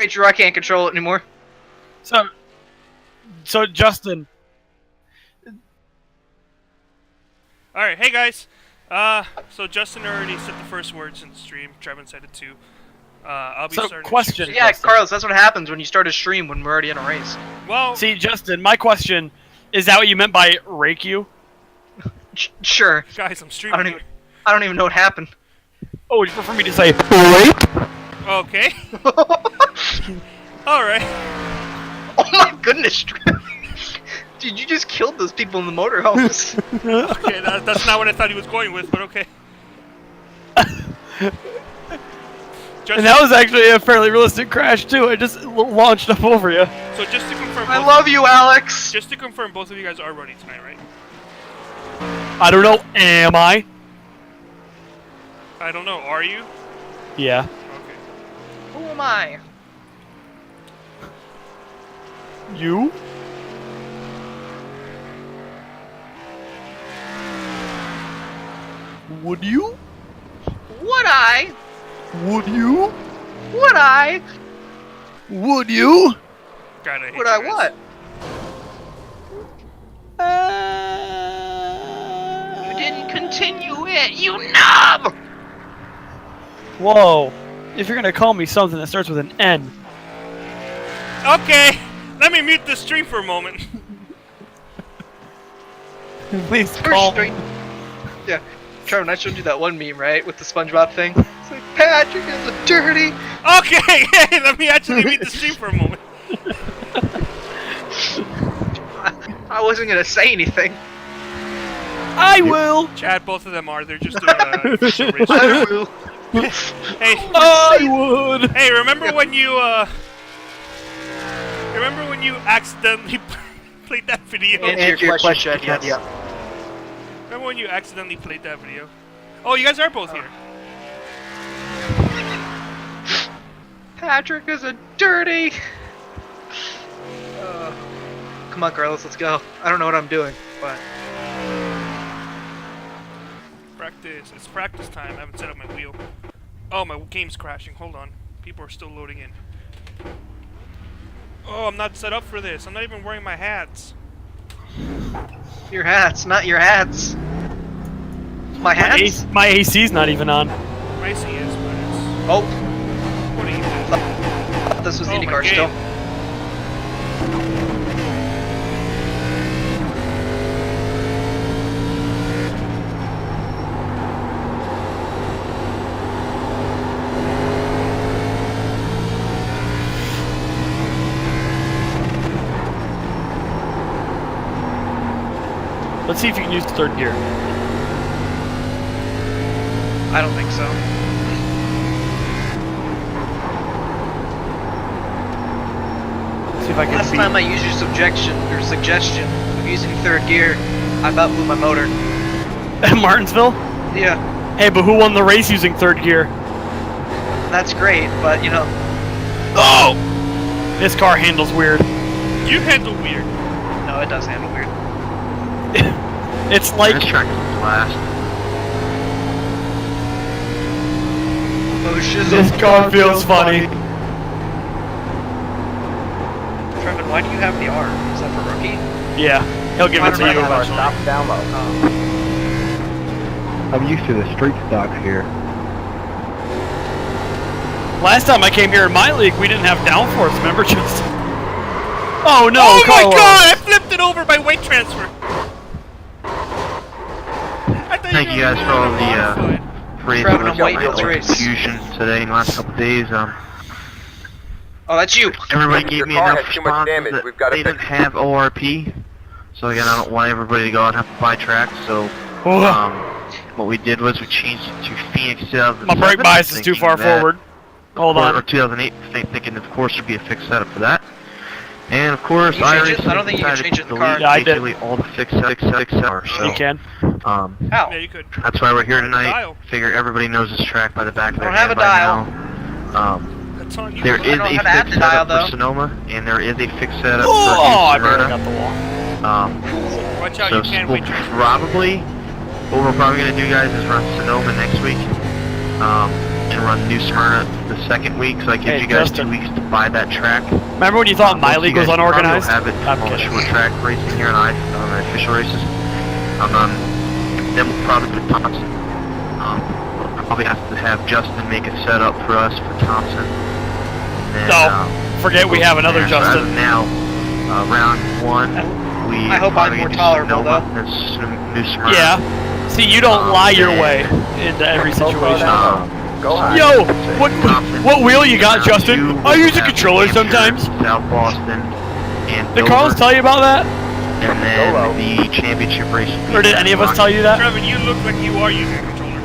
Rachel, I can't control it anymore. So Justin. Alright, hey guys. So Justin already said the first words in the stream. Trevin said it too. I'll be starting. Question. Yeah, Justin. Carlos, that's what happens when you start a stream when we're already in a race. Well, see, Justin, my question is that what you meant by rake you? Sure. guys, I'm streaming. I don't even know what happened. Oh, would you prefer me to say rape? Okay. Alright. Oh my goodness. Dude, you just killed those people in the motorhomes. Okay, that's not what I thought he was going with, but okay. And that was actually a fairly realistic crash too. I just launched up over you. So just to confirm, I love you, Alex. Just to confirm, both of you guys are running tonight, right? I don't know. Am I? I don't know. Are you? Yeah. Okay. Who am I? You? Would you? Would I? Would you? Would I? Would you? God, I hate Would you I guys. what? You didn't continue it, you knob! Whoa. If you're gonna call me something that starts with an N. Okay, let me mute the stream for a moment. Please First call stream. Yeah. Trevor, I showed you that one meme, right? With the SpongeBob thing. It's like, Patrick is a dirty... Okay, hey, let me actually mute the stream for a moment. I wasn't gonna say anything. I will! Chad, both of them are. They're just doing official race. I will. Hey, I would! hey, remember when you accidentally played that video? Answer your question, Chad, yes. Remember when you accidentally played that video? Oh, you guys are both here. Patrick is a dirty... come on, Carlos, let's go. I don't know what I'm doing, but... Practice. It's practice time. I haven't set up my wheel. Oh, my game's crashing. Hold on. People are still loading in. Oh, I'm not set up for this. I'm not even wearing my hats. Your hats, not your hats. My hats? My AC's not even on. My AC is, but it's... Oh, What are you doing? this was Oh, my IndyCar game. still. Let's see if you can use the third gear. I don't think so. See if I can Last beat. time I used your suggestion of using third gear, I about blew my motor. At Martinsville? Yeah, Hey, but who won the race using third gear? that's great, but you know... Oh! This car handles weird. You handle weird. No, it does handle weird. It's like... This track is last. Oh, shizzle. This car feels funny. Trevin, why do you have the R? Is that for rookie? Yeah, he'll give it to you eventually. Stop down low. I'm used to the street stocks here. Last time I came here in my league, we didn't have downforce, remember? Just... Oh no, Oh my Carlos. god! I flipped it over by weight transfer. Thank you guys for all the praise Trevin, I'm and waiting for the race. confusion today in the last couple of days. Oh, that's you. Everybody gave me Your car enough has too much responses damage. that We've gotta they fix didn't have ORP. So again, I don't want everybody to go out and have to buy tracks. So what we did was we changed it to Phoenix 2007. My brake bias is too far forward. Hold on. Or 2008, thinking of course would be a fixed setup for that. And of course, Can you change it? iRacing I don't think you can decided change it in to the car. delete Yeah, I did. basically all the fixed setups. So, You can. How? Yeah, you could. That's why we're here tonight. Dial. Figure everybody knows this track by the back of their I don't have hand a by dial. now. That's on you. There I is don't a know how to add fixed the dial, setup though. for Sonoma, and there is a fixed setup Oh, for I barely Smyrna. got the wall. Watch out, So you can't wait. what we're probably gonna do, guys, is run Sonoma next week. and run New Smyrna the second week, so I give Hey, you guys Justin. 2 weeks to buy that track. Remember when you thought my Most of league you was guys probably unorganized? will have it I'm on the kidding. short track racing here on the official races. Then we'll probably put Thompson. We'll probably have to have Justin make a setup for us for Thompson. And then, No, forget we have another so as of Justin. now, round 1, we I hope I'm probably more gonna do tolerable, Sonoma though. and New Smyrna. Yeah. See, you don't lie your way into every situation. Go ahead. Yo, Thompson. what wheel you got, Round Justin? 2, I use a we'll have controller Hampshire, sometimes. South Boston, and Did Dover. Carlos tell you about that? And then Solo. the championship race. will be Or did at any of us Rocky. tell you that? Trevin, you look like you are using a controller.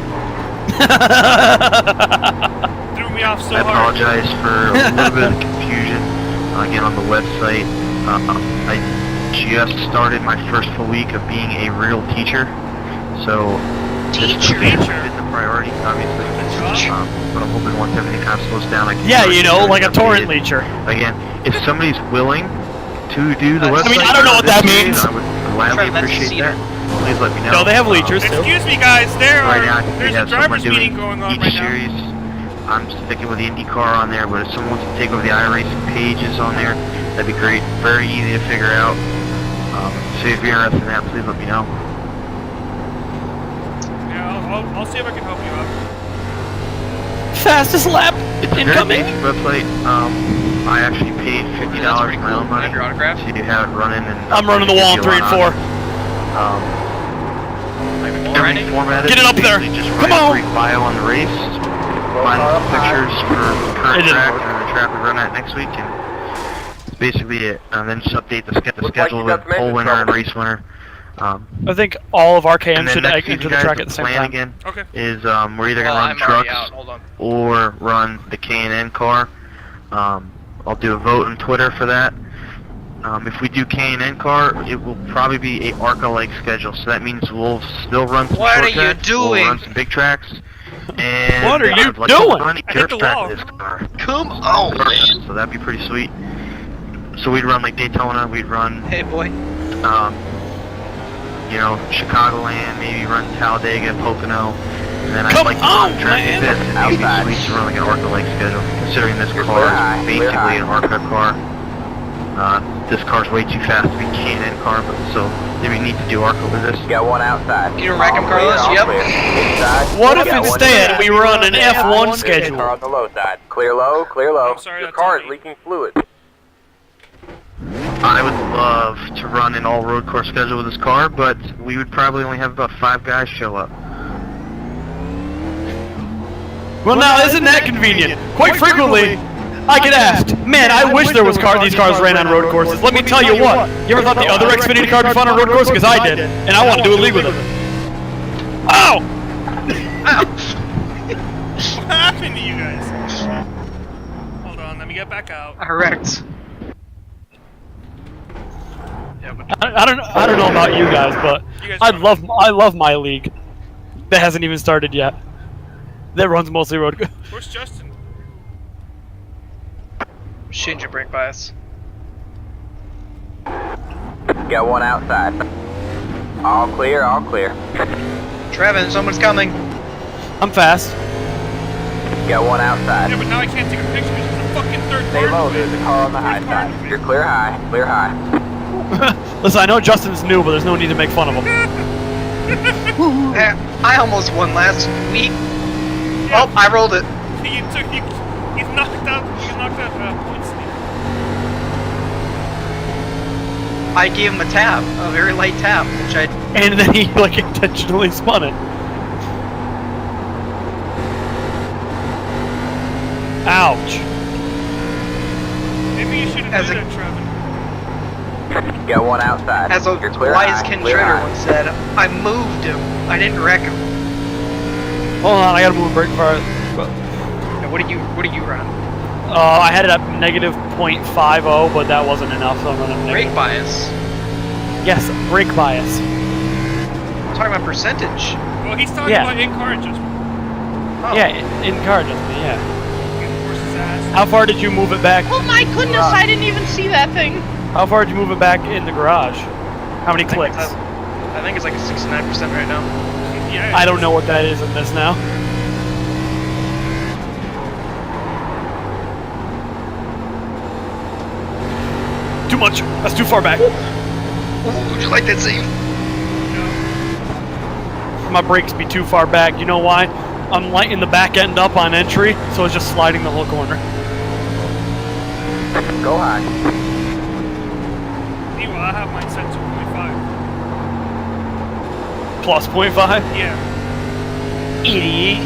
Threw me off so I hard. apologize for a little bit of confusion again on the website. I just started my first full week of being a real teacher, so this Teacher. is the priority, obviously. But I'm hoping once everything kind of slows down, I can. Yeah, start you know, getting like a torrent updated. leecher. Again, if somebody's willing to do the I website, mean, I don't know what this that way, means. I would gladly Trevor, that's appreciate cedar. that. Please let me know. No, they have leechers too. Excuse me, guys. Right now, I think There's we a have someone drivers doing meeting going on each right now. series. I'm sticking with the IndyCar on there, but if someone wants to take over the iRacing pages on there, that'd be great. Very easy to figure out. So if you're interested in that, please let me know. Yeah, I'll see if I can help you out. Fastest lap It's a very incoming. basic website. I actually paid $50 That's pretty of my cool. own money Have your autograph? to have it running. And I'm running the wall in 3 and 4. Every format Get it up there. Just Come write a on. brief bio on the race, find some pictures for the current It didn't track work. and the track we run at next week, and that's basically it. And then just update the Looks like schedule you with got some pole engine winner and trouble. race winner. I think all of our And KMs then should next enter week, the guys, track at the same plan time. again Okay. is we're either Well, gonna run I'm already trucks out. Hold on. or run the K&N car. I'll do a vote on Twitter for that. If we do K&N car, it will probably be a ARCA-like schedule. So that means we'll still run some What short are you tracks, we'll doing? run some big tracks, and What are you I'd like to doing? run a I hit dirt the track wall. with this car. Come on, man. So that'd be pretty sweet. So we'd run like Daytona, we'd run, Hey, boy. Chicagoland, maybe run Talladega, Pocono, and then I'd Come like to run on, a track man. like this. And it'd Outside. be sweet to run like an ARCA-like schedule, considering this Clear car high, is clear basically high. an ARCA car. This car's way too fast to be a K&N car, but so do we need to do ARCA with this? Got one outside. You don't wreck him, All clear, Carlos? all Yep. clear. Inside. What if Got one instead inside. we run an F1 Car on schedule? the low side. Clear low, clear low. I'm sorry, Your that's car on is me. leaking fluid. I would love to run an all-road course schedule with this car, but we would probably only have about 5 guys show up. Well, now isn't that convenient? Quite frequently, I get asked, man, I wish there was these cars ran on road courses. Let me tell you what, you ever thought the other Xfinity car would be fun on road course? Because I did, and I want to do a league with them. Ow! What happened to you guys? Hold on, let me get back out. I wrecked. I don't know about you guys, but You guys I love my league. That hasn't even started yet. That runs mostly road. Where's Justin? Change your brake bias. Got one outside. All clear, all clear. Trevin, someone's coming. I'm fast. Got one outside. Yeah, but now I can't take a picture because there's a fucking third Stay car. low, there's a car on the high side. You're clear high, clear high. Listen, I know Justin's new, but there's no need to make fun of him. I almost won last week. Oh, I rolled it. He's knocked out points. I gave him a tap, a very light tap, which I. And then he like intentionally spun it. Ouch. Maybe you should have As done a- that, Trevin. Got one outside. As a You're clear wise high, Ken clear Shredder high. once said, I moved him. I didn't wreck him. Hold on, I gotta move a brake bar. Now, what do you run? I had it at negative 0.50, but that wasn't enough, so I'm running Brake negative. bias. Yes, brake bias. I'm talking about percentage. Well, he's talking Yeah. about in-car adjustment. Oh. Yeah, in car adjustment, yeah. You force his ass. How far did you move it back? Oh my goodness, I didn't even see that thing. How far did you move it back in the garage? How many I think clicks? I think it's like a 69% right now. Yeah, I don't know what that is in this now. Too much. That's too far back. Ooh, would you like that save? My brakes be too far back. You know why? I'm lighting the back end up on entry, so it's just sliding the whole corner. Go high. Meanwhile, I have mine set to 0.5. Plus 0.5? Yeah. Idiot.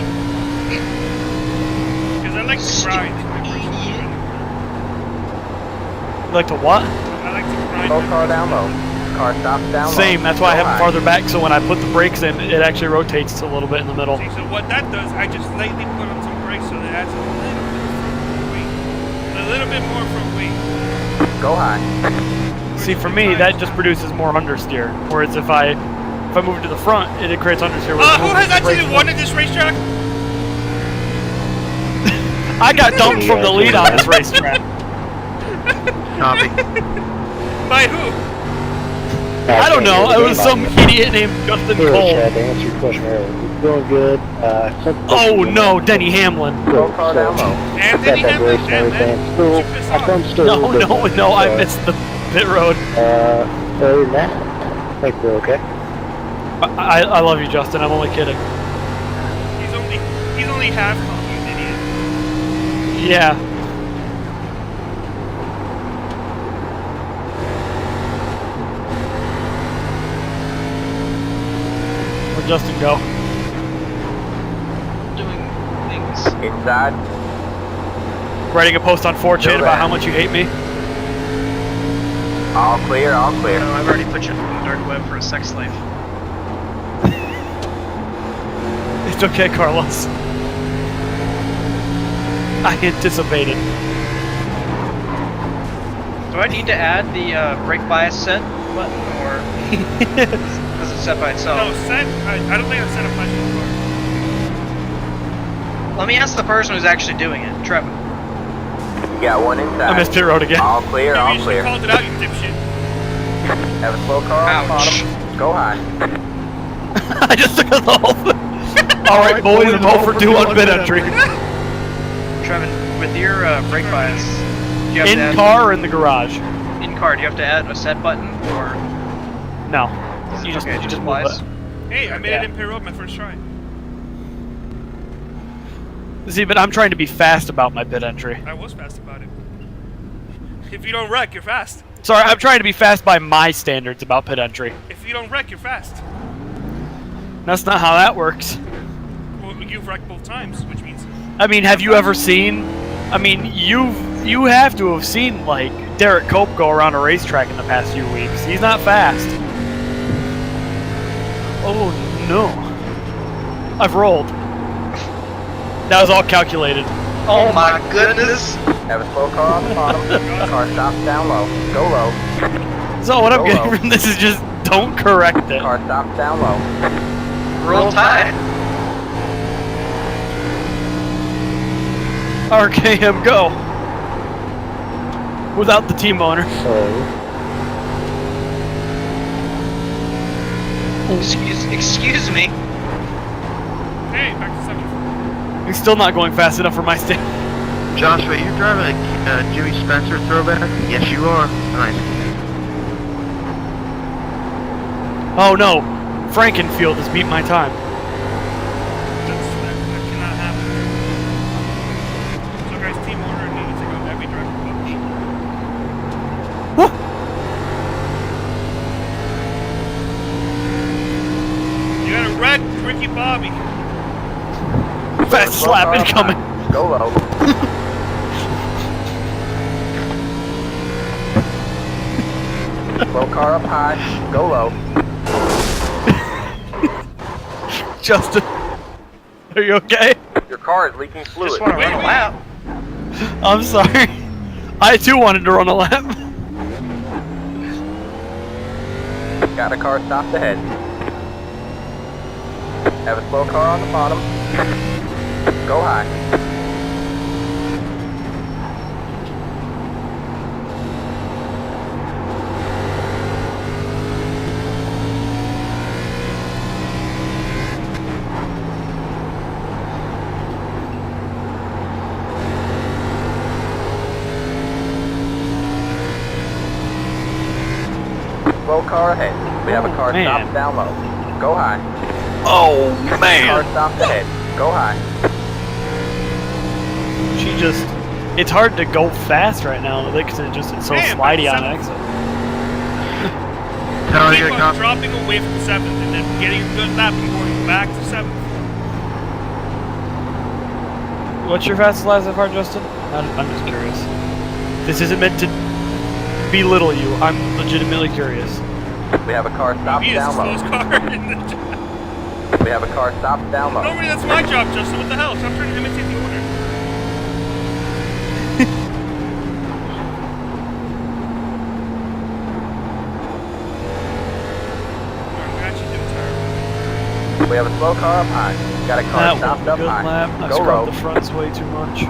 Because I like to grind. You like to what? I like to grind. Slow car down low. Car stops down low. Same, that's why I Go have them high. farther back, so when I put the brakes in, it actually rotates a little bit in the middle. See, so what that does, I just lightly put on some brakes so that it adds a little bit of weight. A little bit more from weight. Go high. See, for me, that just produces more understeer. Whereas if I move it to the front, it creates understeer. Who has actually won in this racetrack? I got dumped from the lead on this racetrack. Copy. By who? I don't know. It was some idiot named Justin Here, Cole. Chad, to answer your question earlier, we're doing good. Oh no, Denny Hamlin. Slow car down low. Anthony Hamlin? Damn, man. Still, Should piss I off. come still. No, I missed the pit road. Other than that, I think we're okay. I love you, Justin. I'm only kidding. He's only half calm, you idiot. Yeah. Where'd Justin go? Doing things. Inside. Writing a post on 4chan about how much you hate me? All clear, all clear. No, I've already put you on the dark web for a sex slave. It's okay, Carlos. I anticipated. Do I need to add the brake bias set button, or does it set by itself? No, set. I don't think I set a flashing car. Let me ask the person who's actually doing it, Trevor. You got one inside. I missed pit road again. All clear, all You should clear. have called it out, you dipshit. Have a slow car on the Ouch. bottom. Go high. I just took the whole thing. Alright, boys, I'm 0 for 2 on pit entry. Trevin, with your brake bias, do you have to In add, car or in the garage? in car, do you have to add a set button, or No. You just, okay, you just just move applies? it. Hey, I made Yeah. it in pit road my first try. See, but I'm trying to be fast about my pit entry. I was fast about it. If you don't wreck, you're fast. Sorry, I'm trying to be fast by my standards about pit entry. If you don't wreck, you're fast. That's not how that works. Well, you've wrecked both times, which means I mean, have you ever seen? I mean, you have to have seen like Derek Cope go around a racetrack in the past few weeks. He's not fast. Oh no! I've rolled. That was all calculated. Oh my goodness! Have a slow car on the bottom. Car stops down low. Go low. So what I'm Go getting low. from this is just don't correct it. Car stops down low. Roll Tide! RKM go. Without the team owner. So, Excuse me. hey, back to 74. He's still not going fast enough for my stand. Joshua, you driving a Jimmy Spencer throwback? Yes, you are. Nice. Oh no, Frankenfield has beat my time. That cannot happen. So guys, team order needs to go every driver publish. Woo! You gotta wreck Ricky Bobby. Fast Slow slap car up incoming. high. Go low. Slow car up high. Go low. Justin, are you okay? Your car is leaking fluid. Just want to run a lap. I'm sorry. I too wanted to run a lap. Got a car stopped ahead. Have a slow car on the bottom. Go high. slow car ahead. We have a car man. stopped down low. Go high. Oh, Car man. stopped ahead. Go high. She just... It's hard to go fast right now because it's so Man, slidey on seven. exit. Tell Keep you, on dropping away from 7th and then getting a good lap and going back to 7th. What's your fastest lap so far, Justin? I'm just curious. This isn't meant to belittle you. I'm legitimately curious. We have a car stopped He is the down low. slowest car in the job. We have a car stopped down low. Normally that's my job, Justin. What the hell? Stop trying to imitate the owner. We have a slow car up high. Got a car That stopped was a up good high. lap. I Go scrubbed low. the fronts way too much.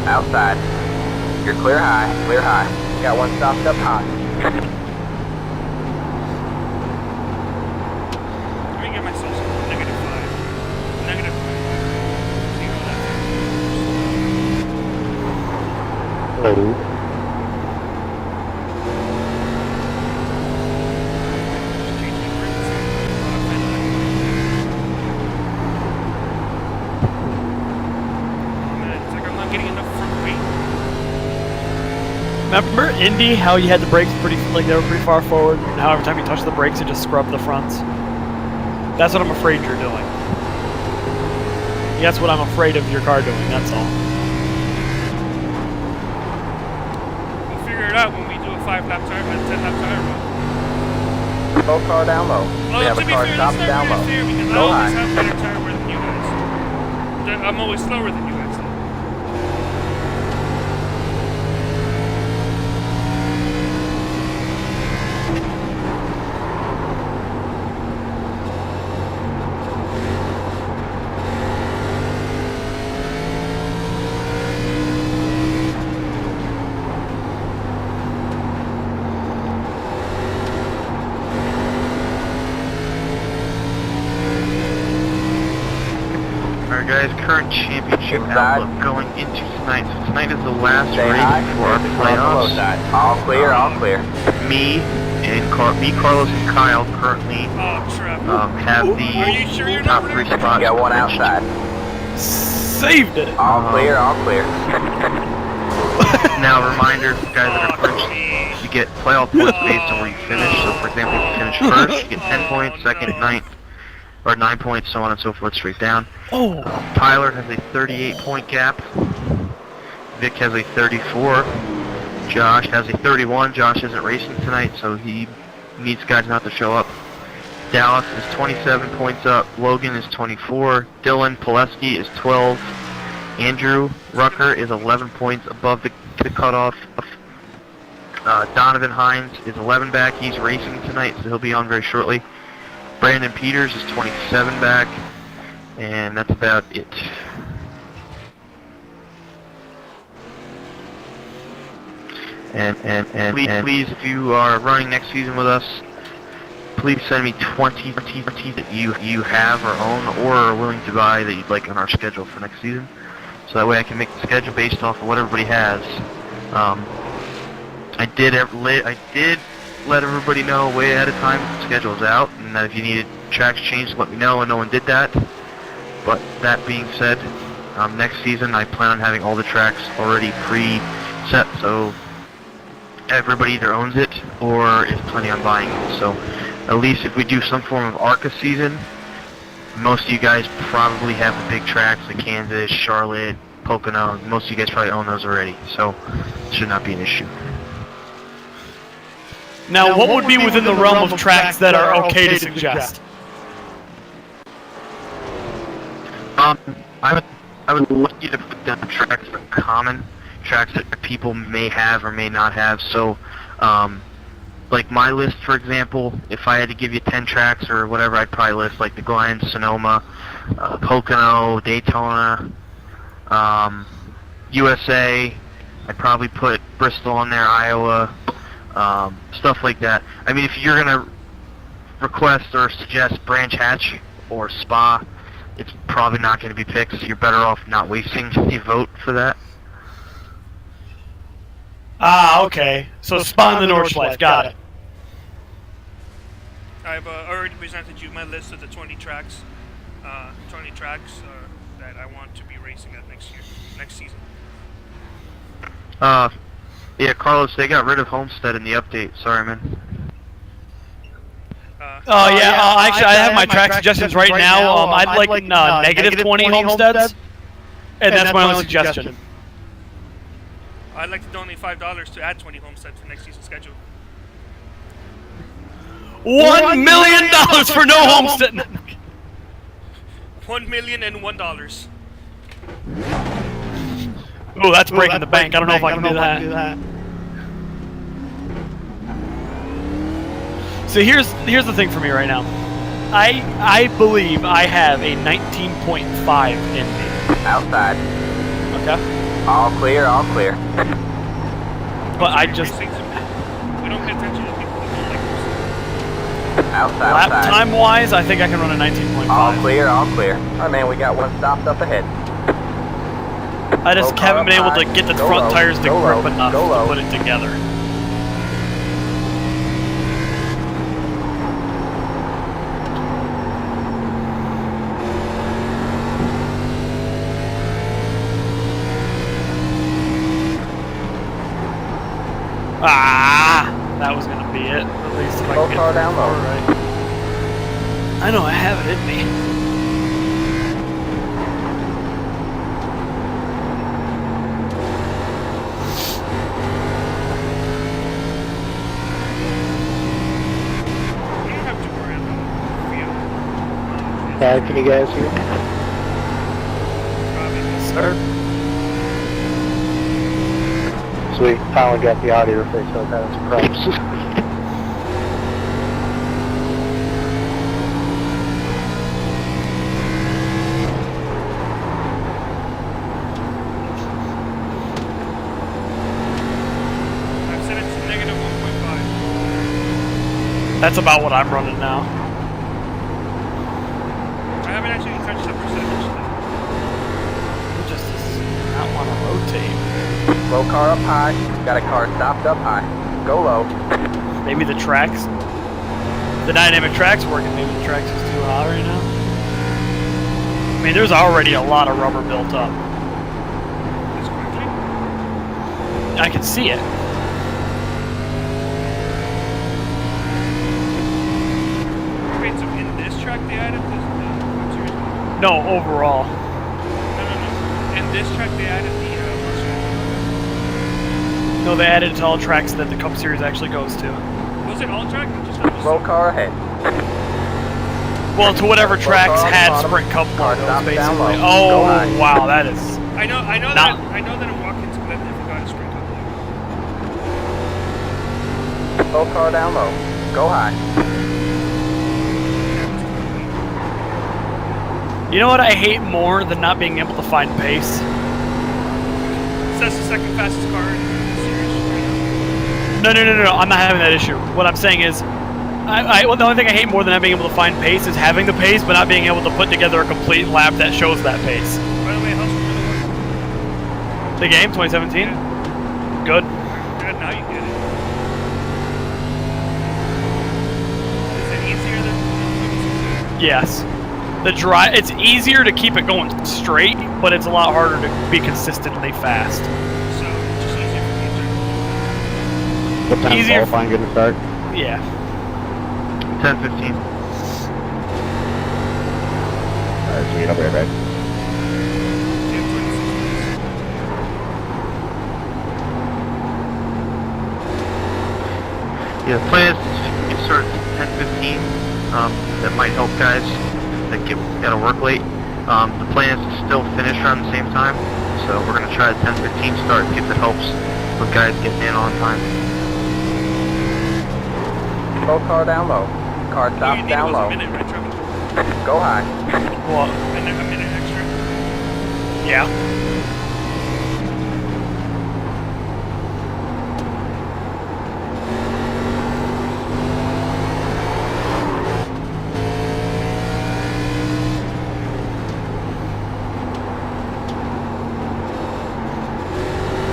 Outside. You're clear high. Clear high. Got one stopped up high. Let me get myself some -5. -5. Zero left. Hello. Just change my brakes. Man, it's like I'm not getting enough front weight. Remember Indy, how you had the brakes pretty, like they were pretty far forward, and how every time you touch the brakes, it just scrubbed the fronts? That's what I'm afraid you're doing. That's what I'm afraid of your car doing, that's all. We'll figure it out when we do a 5-lap tire, a 10-lap tire run. Slow car down low. Well, We have to a be car fair, stopped that's not down low. very fair because I Go always high. have better tire wear than you guys. I'm always slower than you guys. Though. Alright guys, current championship Inside. outlook going into tonight. So tonight is the last Stay race high. before our Keep it on the low playoffs. side. All clear. All clear. Me, Carlos, and Kyle currently Oh, Trev. have Are the you sure you're top not 3 winning? spots. Got one clinched. outside. Saved it! All clear. All clear. Now, reminder, guys that are Fuck clinched, me. you get playoff points based on where you finish. So, for example, if you finish first, you get 10 Oh, points, second, no. 9th, or 9 points, so on and so forth, straight down. Oh! Tyler has a 38-point gap. Vic has a 34. Josh has a 31. Josh isn't racing tonight, so he needs guys not to show up. Dallas is 27 points up. Logan is 24. Dylan Pileski is 12. Andrew Rucker is 11 points above the cutoff. Donovan Hines is 11 back. He's racing tonight, so he'll be on very shortly. Brandon Peters is 27 back. And that's about it. And please, if you are running next season with us, please send me 20 that you have or own or are willing to buy that you'd like on our schedule for next season. So that way I can make the schedule based off of what everybody has. I did let everybody know way ahead of time that the schedule is out, and that if you needed tracks changed, let me know, and no one did that. But that being said, next season I plan on having all the tracks already pre-set, so everybody either owns it or is planning on buying it. So at least if we do some form of ARCA season, most of you guys probably have the big tracks like Kansas, Charlotte, Pocono. Most of you guys probably own those already, so it should not be an issue. Now, what would be within the realm of tracks that are okay to suggest? I would like you to put down tracks that are common, tracks that people may have or may not have. So, like my list, for example, if I had to give you 10 tracks or whatever, I'd probably list like the Glen, Sonoma, Pocono, Daytona, USA. I'd probably put Bristol on there, Iowa, stuff like that. I mean, if you're gonna request or suggest Branch Hatch or Spa, it's probably not going to be picked, so you're better off not wasting the vote for that. Ah, okay. So Spawn the Nordschleife, got it. I've already presented you my list of the 20 tracks that I want to be racing at next season. Yeah, Carlos, they got rid of Homestead in the update. Sorry, man. Actually, I have my track suggestions right now. I'd like negative 20 homesteads, and that's my only suggestion. I'd like to donate $5 to add 20 homesteads for next season's schedule. $1 million for no homestead. $1,001,001. Oh, that's breaking the bank. I don't know if I can do that. So here's the thing for me right now. I believe I have a 19.5 in me. Outside. Okay. All clear, all clear. But I just We don't pay attention to people that don't like this. Outside, lap outside. time wise, I think I can run a 19.5. All clear, all clear. Alright, man, we got one stopped up ahead. I just Go haven't been able high. to get the Go front low. tires to Go grip low. enough Go low. to put it together. Ah, that was gonna be it. At least if I Go can get car down low. right. I know I have it in me. You don't have to worry about fuel. Can you guys hear me? Probably. Sir. Sweet, finally got the audio fixed up, that was a problem. I've set it to negative 1.5. That's about what I'm running now. I haven't actually touched the percentage. It just does not want to rotate. Low car up high. Got a car stopped up high. Go low. Maybe the tracks, the dynamic tracks working. Maybe the tracks is too hot right now. I mean, there's already a lot of rubber built up. This quickly. I can see it. Wait, so in this track they added this? No, overall. No. In this track they added the No, they added it to all tracks that the Cup Series actually goes to. was it all track or just Low car ahead. Well, to whatever tracks car had bottom. Sprint Cup Car logos, stop basically. down low. Go Oh, high. wow, that is. I know Not- that in Watkins Glen they forgot a Sprint Cup logo. Low car down low. Go high. You know what I hate more than not being able to find pace? So that's the second fastest car in the series right No, I'm not having that issue. What I'm saying is, well, the only thing I hate more than not being able to find pace is having the pace, but not being able to put together a complete lap that shows that pace. now. By the way, how's the The game, 2017? Good. Yeah, now you get it. Is it easier than 2016? Yes. It's easier to keep it going straight, but it's a lot harder to be consistently fast. So, just easier for me to... What time's Easier. qualifying gonna start? Yeah. 10:15. Alright, sweet, I'll be right back. Yeah, 2016. Yeah, the plan is to start at 10:15. That might help guys that gotta work late. The plan is to still finish around the same time, so we're gonna try a 10:15 start see if that helps with guys getting in on time. Low car down low. Car All you stopped needed down was low. a minute, right, Trevor? Go high. Well, And then a minute extra. yeah.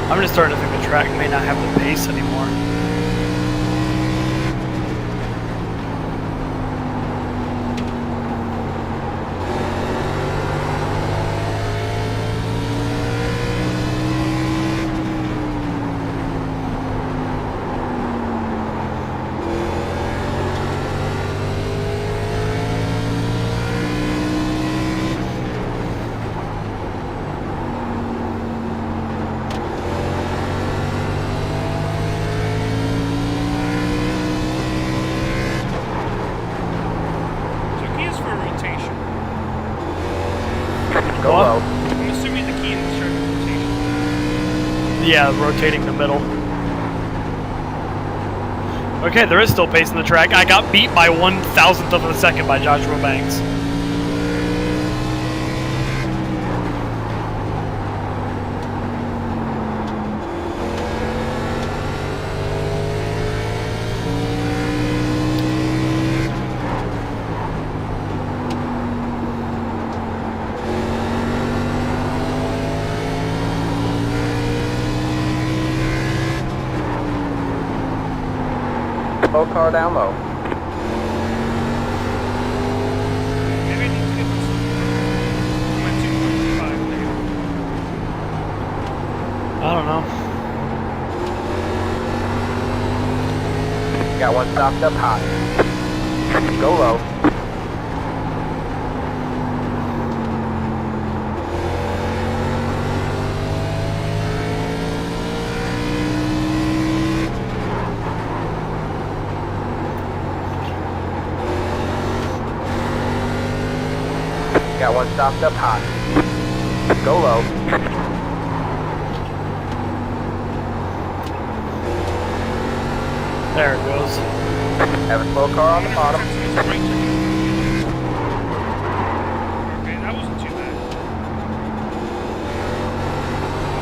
I'm just starting to think the track may not have the pace anymore. So key is for rotation. Go What? low. I'm assuming the key in this track is rotation. Yeah, rotating the middle. Okay, there is still pace in the track. I got beat by 1,000th of a second by Joshua Banks. Slow car down low. Maybe I need to get myself my 2.5 there. I don't know. Got one stopped up high. Go low. Got one stopped up high. Go low. There it goes. Have a slow car on the bottom. Okay, that wasn't too bad.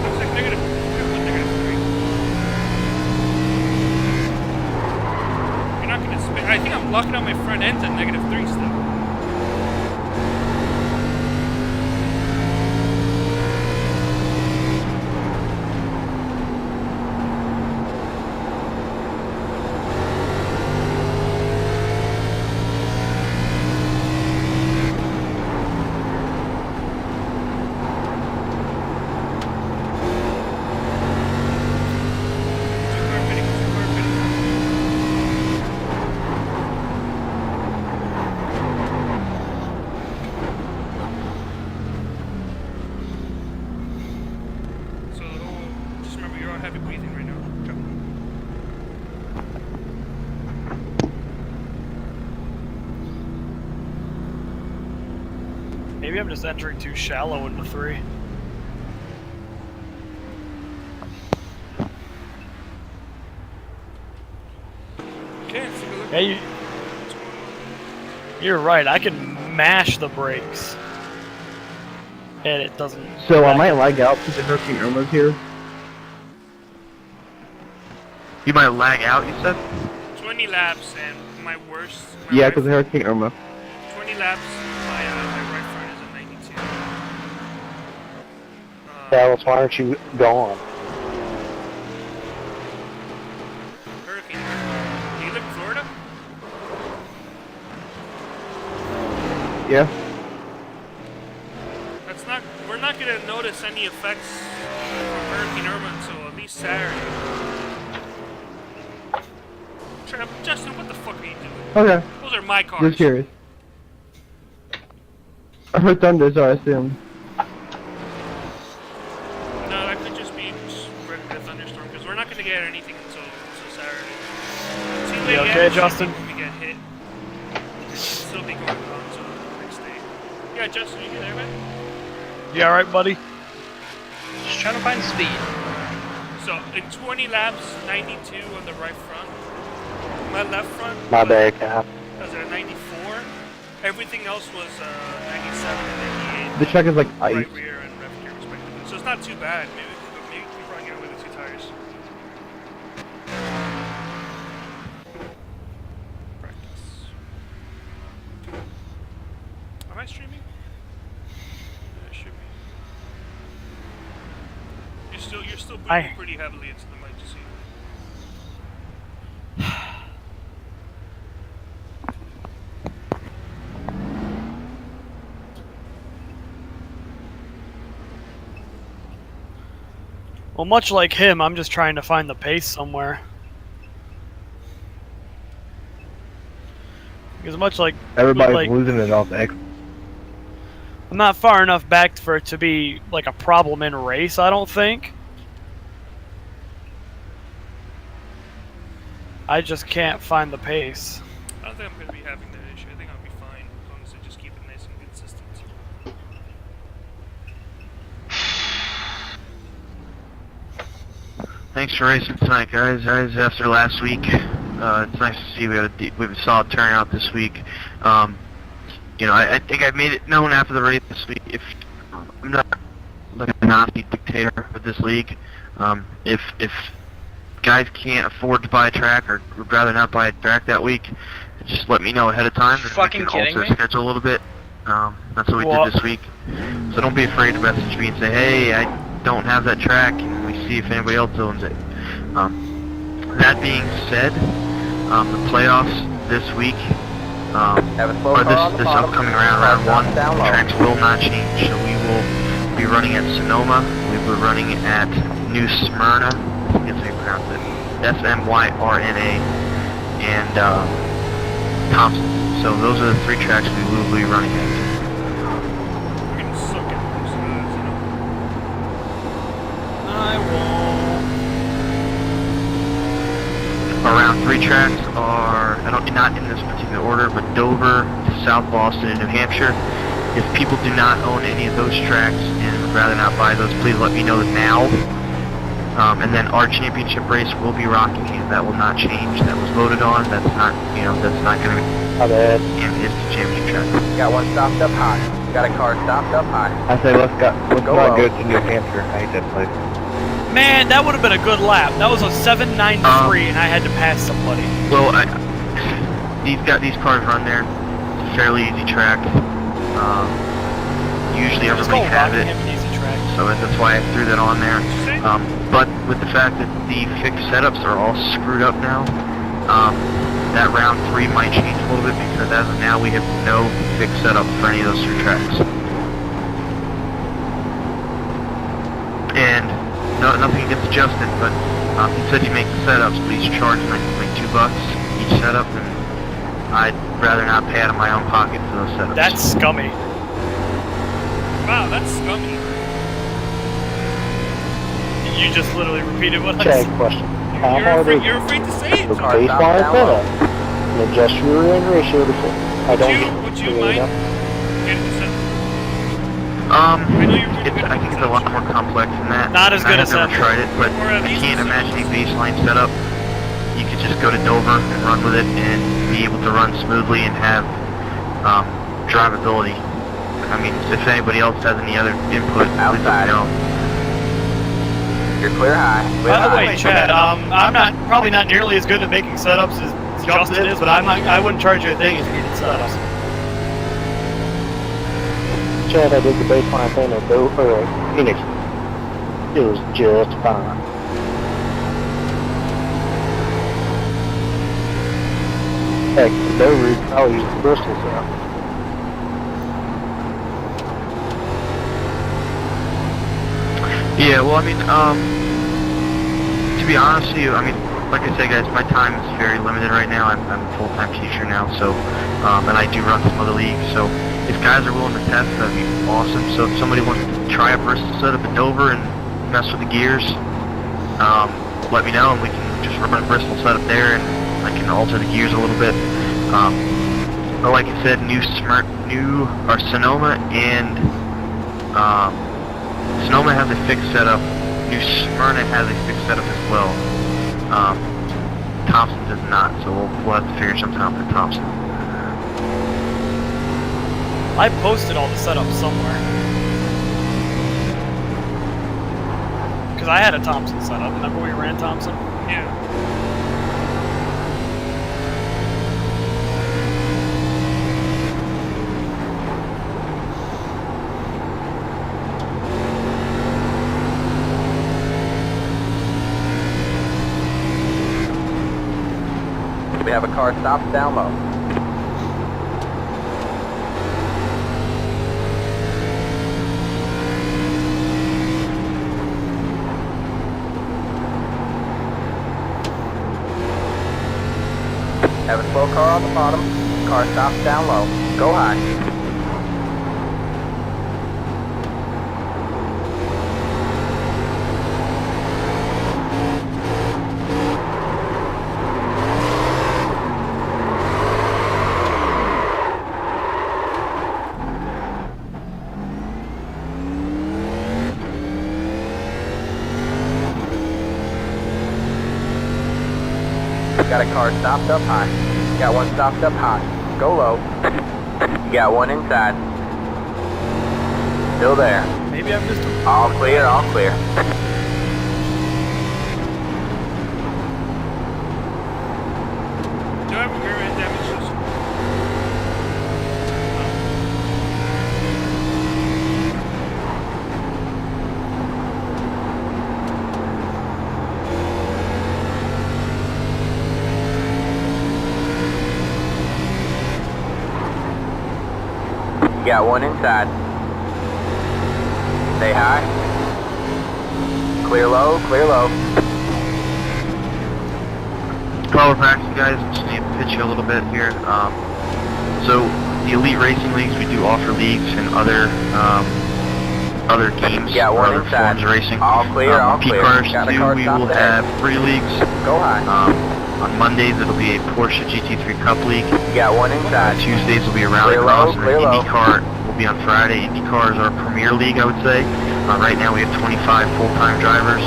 Looks like negative 3. You're not gonna spin. I think I'm blocking out my front end to negative 3 still. So just remember you're on heavy breathing right now. Okay. Maybe I'm just entering too shallow into 3. Okay, let's take a look. Hey, you're right. I can mash the brakes, and it doesn't. So I might lag out because the Hurricane Irma's here. You might lag out, you said? 20 laps and my worst. Yeah, because of Hurricane Irma. 20 laps. My right front is a 92. Dallas, why aren't you gone? Hurricane. Do you live in Florida? Yeah. That's not. We're not gonna notice any effects from Hurricane Irma until at least Saturday. Justin, what the fuck are you doing? Okay. Those are my cars. Just curious. I heard thunder, so I assumed. No, that could just be regular thunderstorm because we're not gonna get anything until Saturday. Too late You okay, yet, Justin? We get hit. It'll still be going on until the next day. Yeah, Justin, you there, man? You alright, buddy? Just trying to find speed. So in 20 laps, 92 on the right front. My left front My was, bad, Cap. was at 94. Everything else was 97 and 88. The check is like Right ice. rear and left gear respectively. So it's not too bad. Maybe you probably get away with 2 tires. Practice. Am I streaming? Yeah, it should be. You're still breathing pretty heavily into the mic, just so you know. Well, much like him, I'm just trying to find the pace somewhere. Because much like Everybody's losing it off X. I'm not far enough back for it to be like a problem in a race, I don't think. I just can't find the pace. I don't think I'm going to be having that issue. I think I'll be fine as long as I just keep it nice and consistent. Thanks for racing tonight, guys. After last week, it's nice to see we have a solid turnout this week. You know, I think I made it known after the race this week. If I'm not like a Nazi dictator of this league, if guys can't afford to buy a track or would rather not buy a track that week, just let me know ahead of time. Fucking we can kidding alter me? schedule a little bit. That's what we did this week. So don't be afraid to message me and say, hey, I don't have that track, and we see if anybody else owns it. That being said, the playoffs this week, or this upcoming round one, the tracks will not change. So we will be running at Sonoma, we will be running at New Smyrna, I think that's how you pronounce it, Smyrna, and Thompson. So those are the 3 tracks we will be running at. We're going to suck at most of those, you know. I won't. Around 3 tracks are, not in this particular order, but Dover, South Boston, and New Hampshire. If people do not own any of those tracks and would rather not buy those, please let me know now. And then our championship race will be Rocky Camp. That will not change. That was voted on. That's not, that's not going to be. How bad? It's the championship track. Got one stopped up high. Got a car stopped up high. I say let's not go to New Hampshire. I hate that place. Man, that would have been a good lap. That was a 7.93 and I had to pass somebody. Well, these cars run there. It's a fairly easy track. Usually everybody has it. So that's why I threw that on there. But with the fact that the fixed setups are all screwed up now, that round 3 might change a little bit because as of now we have no fixed setup for any of those 3 tracks. And nothing gets adjusted, but he said he makes the setups, but he's charging like $2 each setup, and I'd rather not pay out of my own pocket for those setups. That's scummy. Wow, that's scummy. You just literally repeated what I Check said. question. How hard is You're afraid to say it. the Sorry. baseline setup? And adjust your rear end ratio to fit. I don't Would you mind getting the set? I think it's a lot more complex than that. Not as good as I've never that. tried it, but Or at I least can't the imagine a baseline setup. You could just go to Dover and run with it and be able to run smoothly and have drivability. I mean, if anybody else has any other input, please let me know. You're clear high. By the way, Chad, I'm probably not nearly as good at making setups as Justin is, but I wouldn't charge you a thing if you needed setups. Chad, I did the baseline thing at Dover or Phoenix. It was just fine. Heck, Dover you probably use the Bristol setup. Yeah, well, I mean, to be honest with you, I mean, like I said, guys, my time is very limited right now. I'm a full-time teacher now, so, and I do run some other leagues, so if guys are willing to test, that'd be awesome. So if somebody wants to try a Bristol setup at Dover and mess with the gears, let me know, and we can just run a Bristol setup there, and I can alter the gears a little bit. But like I said, Sonoma and, Sonoma has a fixed setup. New Smyrna has a fixed setup as well. Thompson does not, so we'll have to figure something out for Thompson. I posted all the setups somewhere. Because I had a Thompson setup. Remember we ran Thompson? Yeah. have a car stopped down low. Have a slow car on the bottom. Car stops down low. Go high. Got a car stopped up high. Got one stopped up high. Go low. You got one inside. Still there. Maybe I missed him. All clear, all clear. Do I have a rear end damage? Justin? You got one inside. Stay high. Clear low, clear low. Power practice, guys. Just need to pitch you a little bit here. So the Elite Racing Leagues, we do offer leagues and other games Yeah, or one other inside. forms of racing. All clear, all clear. P-Cars Got a 2, car we stopped will ahead. have 3 leagues. Go high. On Mondays, it'll be a Porsche GT3 Cup League. You got one inside. Tuesdays will be a Clear Rallycross, low, and clear then low. IndyCar will be on Friday. IndyCar is our premier league, I would say. Right now we have 25 full-time drivers.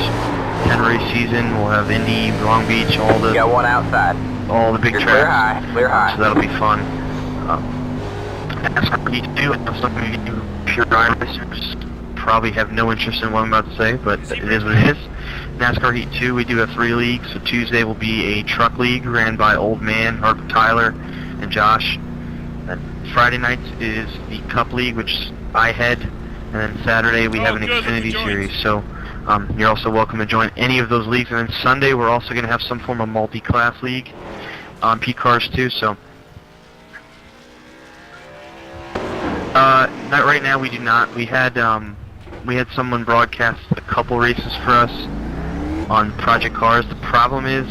10-race season. We'll have Indy, Long Beach, all You the got one outside. big You're tracks. clear high, clear high. So that'll be fun. NASCAR Heat 2, I know some of you pure racers probably have no interest in what I'm about to say, but it is what it is. NASCAR Heat 2, we do have 3 leagues. So Tuesday will be a truck league ran by Old Man, Tyler, and Josh. And Friday nights is the Cup League, which I head. And then Saturday we have an good, look at Xfinity joints. Series. So you're also welcome to join any of those leagues. And then Sunday we're also going to have some form of multi-class league on P-Cars too. So not right now, we do not. We had someone broadcast a couple races for us on Project Cars. The problem is,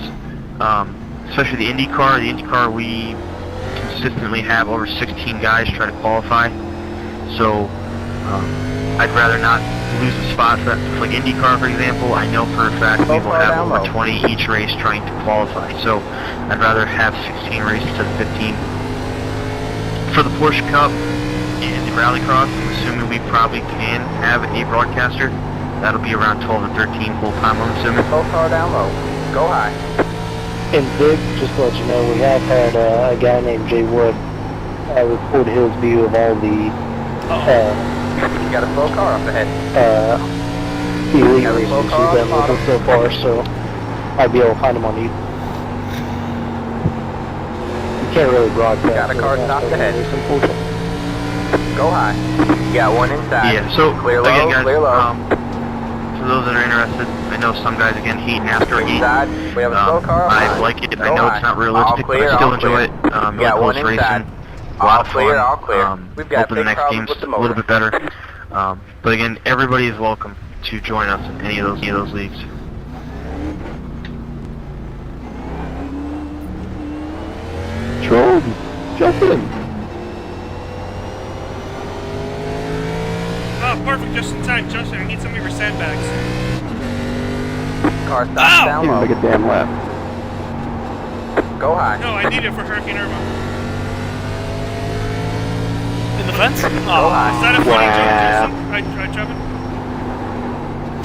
especially the IndyCar, we consistently have over 16 guys try to qualify. So I'd rather not lose a spot for like IndyCar, for example. I know for a fact we will have over 20 each race trying to qualify. So I'd rather have 16 races instead of 15. For the Porsche Cup and the Rallycross, I'm assuming we probably can have a broadcaster. That'll be around 12 to 13 full-time, I'm assuming. Slow car down low. Go high. And Vic, just to let you know, we have had a guy named Jay Wood record his view of all the You got a slow car up ahead. elite Got a races slow he's car on been the with us so far, so I'd be able to find him on YouTube. You can't really broadcast. Got a car it, stopped ahead. it's unfortunate. Go high. You got one inside. Yeah, so Clear low, again, guys, clear low. for those that are interested, I know some guys again hate NASCAR Heat. Inside. We have a slow car up I high. like it. I Go know high. it's not All realistic, clear, but I still all enjoy clear. it. Really got close one inside. racing. A lot All of clear, fun. all clear. We've got Hoping the big next problems game's with the a little motor. bit better. But again, everybody is welcome to join us in any of those leagues. Jordan, jump in. Oh, perfect, just in time. Justin, I need some of your sandbags. Car stopped down low. Make a damn lap. Go high. No, I need it for Hurricane Irma. In the fence? Go Oh, high. Is that a funny Wow. joke, Justin? I drop it?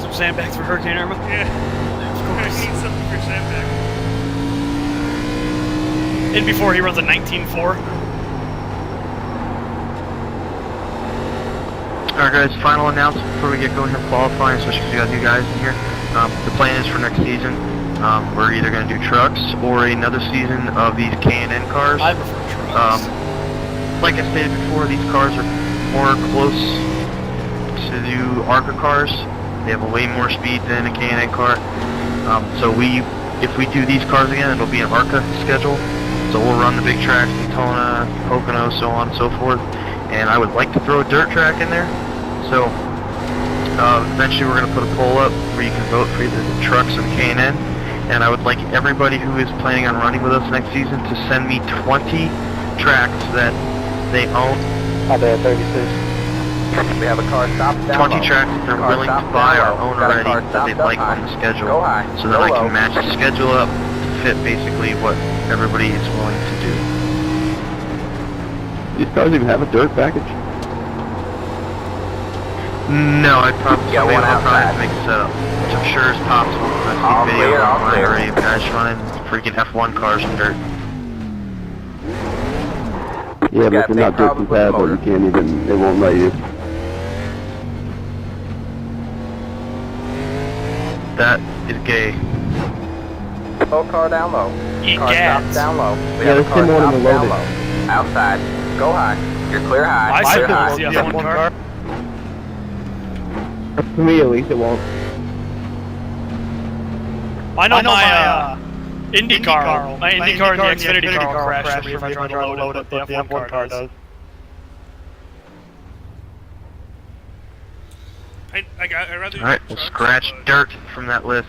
some sandbags for Hurricane Irma. Yeah. I need something for sandbags. And before he runs a 19.4. Alright guys, final announcement before we get going here qualifying, especially because we got new guys in here. The plan is for next season, we're either going to do trucks or another season of these K&N cars. I prefer trucks. Like I stated before, these cars are more close to the ARCA cars. They have a way more speed than a K&N car. So if we do these cars again, it'll be an ARCA schedule. So we'll run the big tracks, Daytona, Pocono, so on and so forth. And I would like to throw a dirt track in there. So eventually we're going to put a poll up where you can vote for either the trucks or the K&N. And I would like everybody who is planning on running with us next season to send me 20 tracks that they own. I'll be at 36. We have a car stopped down 20 low. tracks that they're Car willing to stopped buy down or low. own Got a already car that stopped they'd up like high. on the schedule. Go high. So that Go I low. can match the schedule up to fit basically what everybody is willing to do. These cars even have a dirt package? No, I'd probably, Yeah, one I'll probably have outside. to make a setup, which I'm sure is possible. I've All seen clear, videos all online clear. already of guys running freaking F1 cars in dirt. Yeah, but got if you're not big dirt problems with the compatible, motor. you can't even, they won't let you. That is gay. Oh, car down low. Eat Car stopped gas. down low. We Yeah, have a let's car get one stopped and down load low. Outside. Go high. You're clear high. I Clear said high. the F1 car. For me, at least, it won't. I know my IndyCar and the Xfinity car will crash for me if I try to load up the F1 car does. I'd rather use Alright, the we'll trucks, scratch but dirt from that list.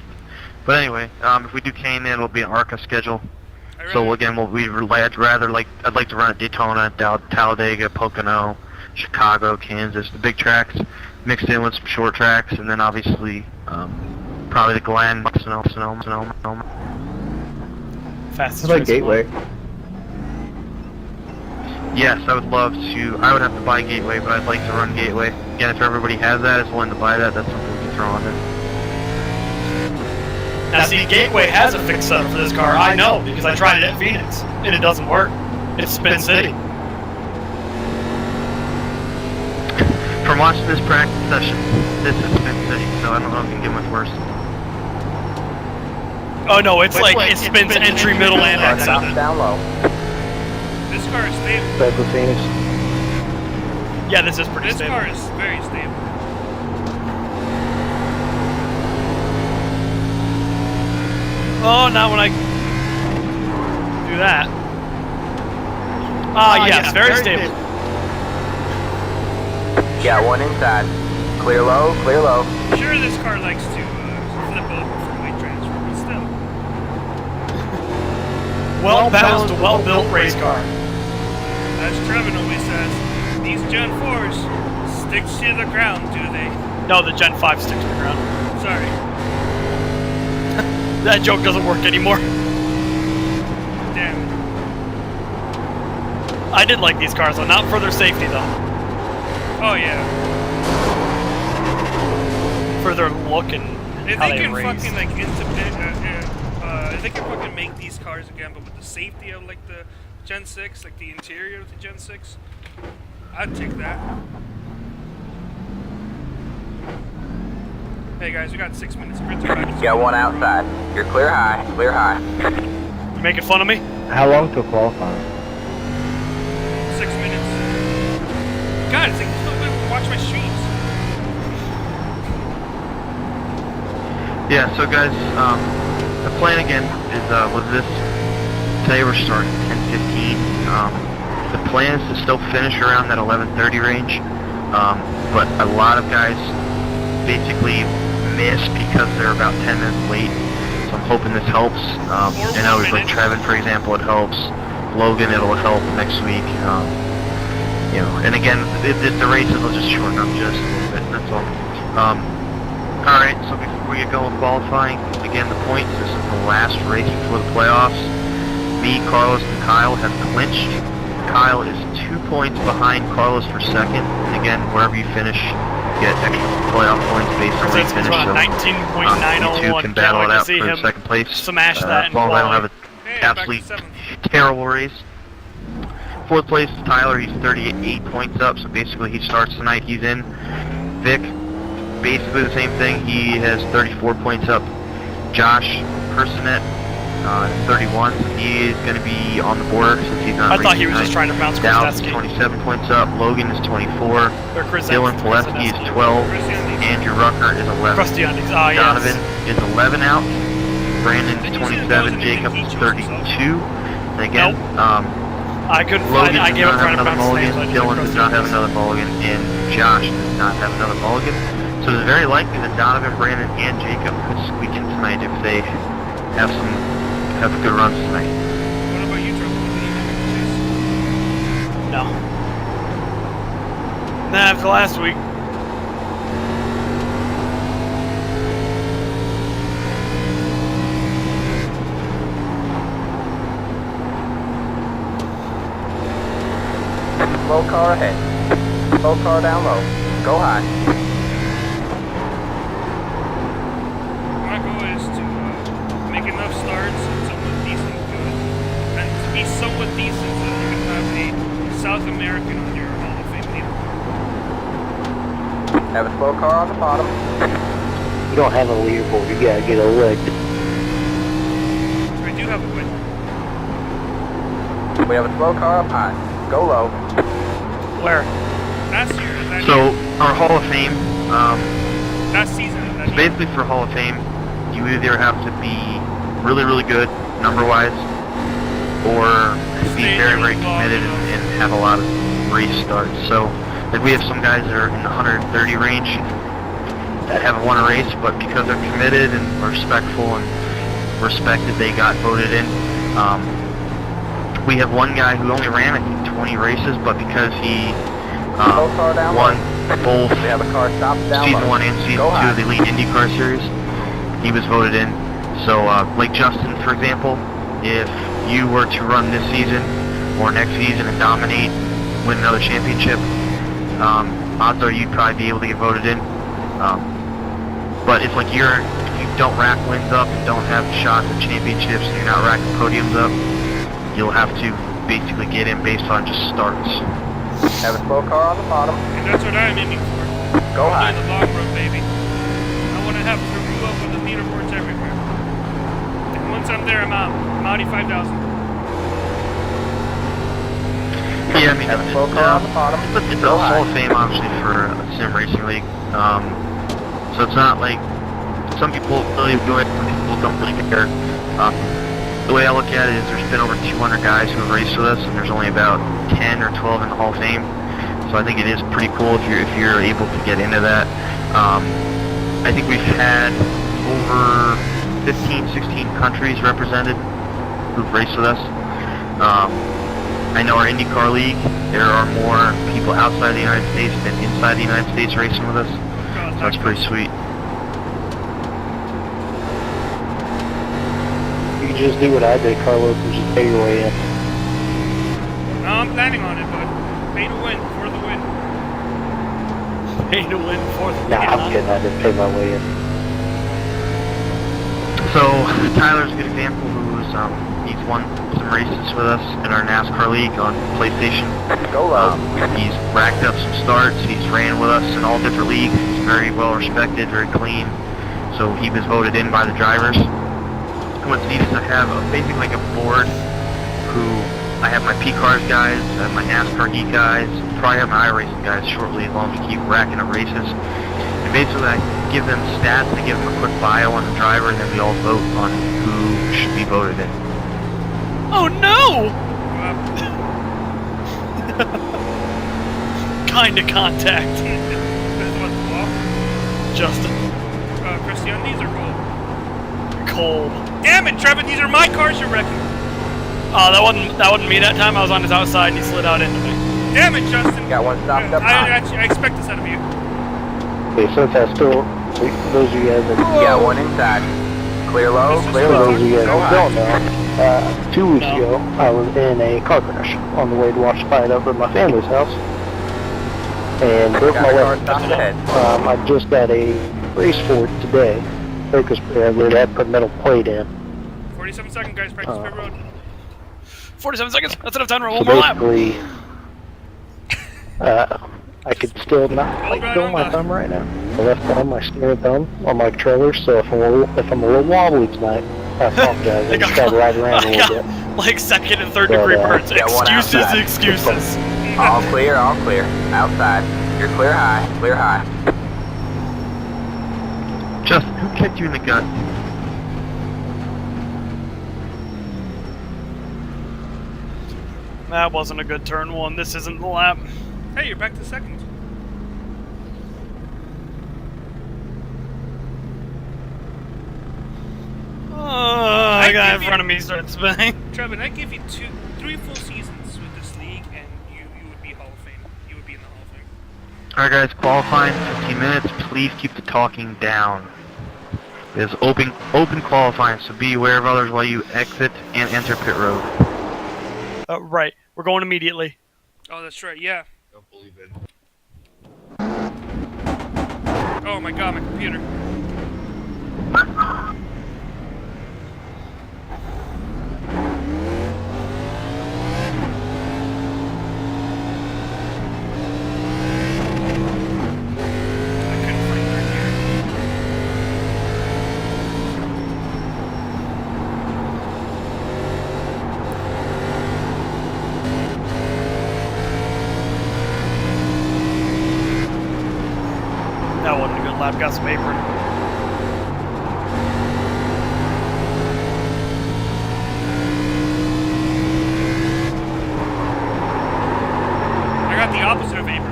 But anyway, if we do K&N, it'll be an ARCA schedule. I'd So rather- again, I'd like to run at Daytona, Talladega, Pocono, Chicago, Kansas, the big tracks, mixed in with some short tracks, and then obviously probably the Glen, Sonoma. Fastest It's like race Gateway. Yes, I would love to. I would have to buy Gateway, but I'd like to run Gateway. Again, if everybody has that, is willing to buy that, that's something we can throw on there. Now see, Gateway has a fixed setup for this car. I know because I tried it at Phoenix and it doesn't work. It's Spin City. From watching this practice session, this is Spin City, so I don't know if it can get much worse. Oh no, it's like it spins entry, middle, and Car exit. stopped down low. This car is stable. Circle Phoenix. Yeah, this is pretty This stable. car is very stable. Oh, not when I do that. Ah, yes, very stable. Got one inside. Clear low, clear low. Sure, this car likes to flip over for weight transfer, but still. Well-balanced, well-built race car. As Trevin always says, these Gen 4s stick to the ground, do they? No, the Gen 5 sticks to the ground. Sorry. That joke doesn't work anymore. Damn it. I did like these cars, though. Not for their safety, though. Oh yeah. For their look and If how they they can race. fucking like if they can fucking make these cars again, but with the safety of like the Gen 6, like the interior of the Gen 6, I'd take that. Hey guys, we got 6 minutes. We're gonna turn back. Got one outside. You're clear high, clear high. You making fun of me? How long till qualifying? 6 minutes. God, it's like there's no way to watch my streams. Yeah, so guys, the plan again is, was this, today we're starting 10:15, the plan is to still finish around that 11:30 range, but a lot of guys basically miss because they're about 10 minutes late, so I'm hoping this helps. I know like Trevin, for example, it helps. Logan, it'll help next week. You know, and again, the races will just shorten up just a little bit, that's all. Alright, so before we get going qualifying, again, the points, this is the last race before the playoffs. Me, Carlos, and Kyle have clinched. Kyle is 2 points behind Carlos for second, and again, wherever you finish, you get extra playoff points based on where you finish, so you two 19.901. can battle it Can't wait to out see for him second place. smash that As long as I don't have an Hey, I'm back to absolutely 7th. terrible race. Fourth place is Tyler, he's 38 points up, so basically he starts tonight, he's in. Vic, basically the same thing, he has 34 points up. Josh Personet, 31, so he is going to be on the border since he's not I thought he was racing just tonight. trying to bounce Dowd is Krasnetsky. 27 points up, Logan is 24, Or Chris Dylan Pileski is 12, Andrew Rucker is 11. Krusty Undies. Ah, yes. Donovan is 11 out, Brandon is 27, Jacob is 32, And again, I couldn't Logan find it. I does gave up not trying have to another pronounce his name. mulligan, So I Dylan just does not have another mulligan, and Josh does not have another mulligan. So it's very likely that Donovan, Brandon, and Jacob could squeak in tonight if they have good runs tonight. What about you, Trevor? Did you make the chase? No. Nah, after last week. Slow car ahead. Slow car down low. Go high. My goal is to make enough starts and somewhat decent good, and to be somewhat decent so that you can have a South American on your Hall of Fame leaderboard. Have a slow car on the bottom. You don't have a leaderboard, you gotta get elected. I do have a win. We have a slow car up high. Go low. Where? Last year, is that So our Hall of Fame, last season, is that so basically for Hall of Fame, you either have to be really, really good number-wise, or be very, very committed and have a lot of race starts. So like we have some guys that are in the 130 range that haven't won a race, but because they're committed and respectful and respected, they got voted in. We have one guy who only ran, I think, 20 races, but because he Slow car down won low. both We have a car stopped down Season low. 1 and Season 2 Go high. of the Elite IndyCar Series, he was voted in. So, like Justin, for example, if you were to run this season or next season and dominate, win another championship, odds are you'd probably be able to get voted in. But if you don't rack wins up and don't have shots at championships and you're not racking podiums up, you'll have to basically get in based on just starts. Have a slow car on the bottom. And that's what I'm aiming for. Go I'm high. doing the long run, baby. I want to have Peru up on the leaderboards everywhere. And once I'm there, I'm out. I'm outie 5,000. Yeah, I mean, Have a slow car on the bottom. it's a Go Hall high. of Fame, obviously, for a sim racing league. So it's not like some people really do it, some people don't really care. The way I look at it is there's been over 200 guys who have raced with us, and there's only about 10 or 12 in the Hall of Fame. So I think it is pretty cool if you're able to get into that. I think we've had over 15, 16 countries represented who've raced with us. I know our IndyCar League, there are more people outside the United States than inside the United States racing with us. God, So that's pretty sweet. You can just do what I did, Carlos, and just pay your way in. No, I'm planning on it, but pay to win, for the win. Pay to win fourth. Nah, I'm kidding, I didn't pay my way in. So Tyler's a good example who's he's won some races with us in our NASCAR league on PlayStation. Go low. He's racked up some starts, he's ran with us in all different leagues, he's very well respected, very clean. So he was voted in by the drivers. And what's neat is I have basically like a board who I have my P-Cars guys, I have my NASCAR Geek guys, probably have my iRacing guys shortly as long as we keep racking up races. And basically I give them stats, I give them a quick bio on the driver, and then we all vote on who should be voted in. Oh no! Kinda contact. That's what the law. Justin. Christian, these are cool. Cold. Damn it, Trevor, these are my cars you're wrecking. Oh, that wasn't me that time. I was on his outside and he slid out into me. Damn it, Justin. Got one stopped up I high. expect this out of you. Okay, since I still, those of you guys that, Got one inside. Clear low, clear for low. those of you guys Go that high. don't know, 2 weeks ago, I was in a car crash on the way to watch the fight over at my family's house. And broke Got my a car leg. stopped ahead. I just got a race for it today. Focus where they had put metal plate in. 47 seconds, guys. Practice pit road. 47 seconds. That's enough time for So one more lap. basically, I could still not like feel my thumb right now. The left thumb, my steering thumb on my controller. So if I'm a little wobbly tonight, I apologize. I just gotta ride around a little bit. Like second and third But, degree burns. got one Excuses, outside. excuses. All clear, all clear. Outside. You're clear high, clear high. Justin, who kicked you in the gut? That wasn't a good turn one. This isn't the lap. Hey, you're back to second. Oh, the guy in front of me started spinning. Trevin, I give you 3 full seasons with this league, and you would be Hall of Fame. You would be in the Hall of Fame. Alright guys, qualifying 15 minutes. Please keep the talking down. There's open qualifying, so be aware of others while you exit and enter pit road. Right. We're going immediately. Oh, that's right, yeah. Don't believe it. Oh my god, my computer. That wasn't a good lap. Got some apron. I got the opposite of apron.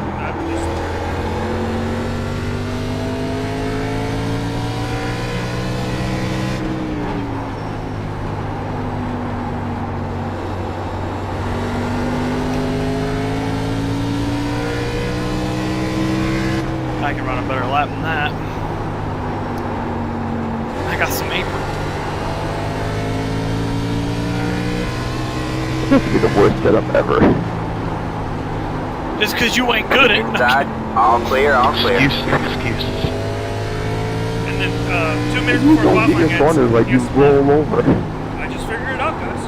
I can run a better lap than that. I got some apron. This would be the worst setup ever. It's because you ain't good at it. Inside. All clear, all clear. Excuses. And then 2 minutes You before don't get qualifying your corners like you roll over. I just figured it out, guys.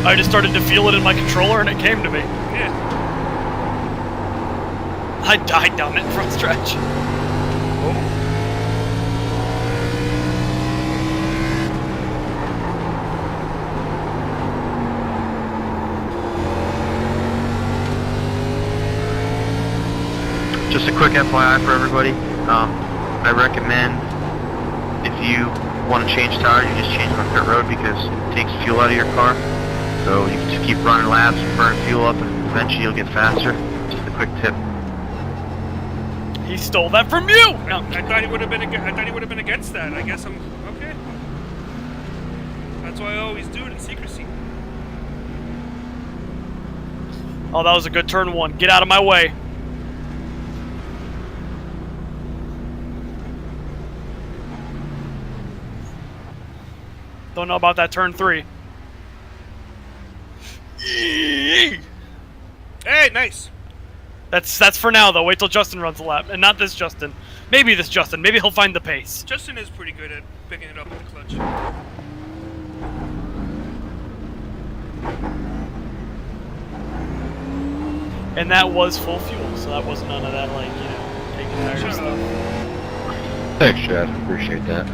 I just started to feel it in my controller and it came to me. Yeah. I died down that front stretch. Just a quick FYI for everybody. I recommend if you want to change tires, you just change them on pit road because it takes fuel out of your car. So you can just keep running laps, burn fuel up, and eventually you'll get faster. Just a quick tip. He stole that from you. No. I thought he would have been. I thought he would have been against that. I guess I'm okay. That's why I always do it in secrecy. Oh, that was a good turn one. Get out of my way. Don't know about that turn 3. Hey, nice. That's for now though. Wait till Justin runs the lap, and not this Justin. Maybe this Justin. Maybe he'll find the pace. Justin is pretty good at picking it up with the clutch. And that was full fuel, so that was none of that like taking tires Shut stuff. Thanks, Chad. Appreciate that.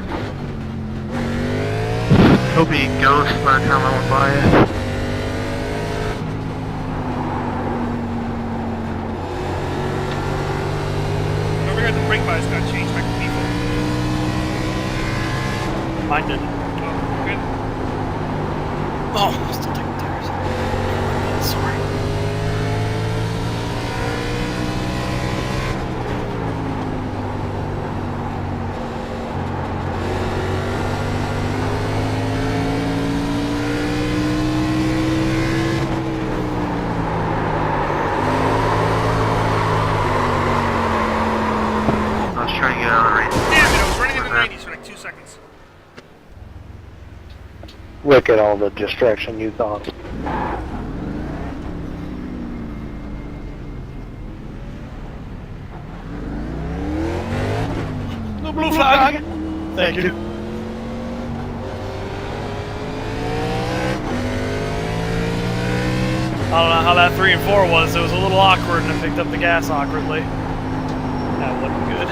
Hope he goes by the time I went by you. Over here, the brake bias got changed back to default. Mine didn't. Oh, good. Oh, I'm still taking tires. Sorry. I was trying to get out of the race. Damn it! I was running in the 90s for like 2 seconds. Look at all the distraction you thought. No blue flag. Thank you. I don't know how that 3 and 4 was. It was a little awkward, and I picked up the gas awkwardly. That wasn't good.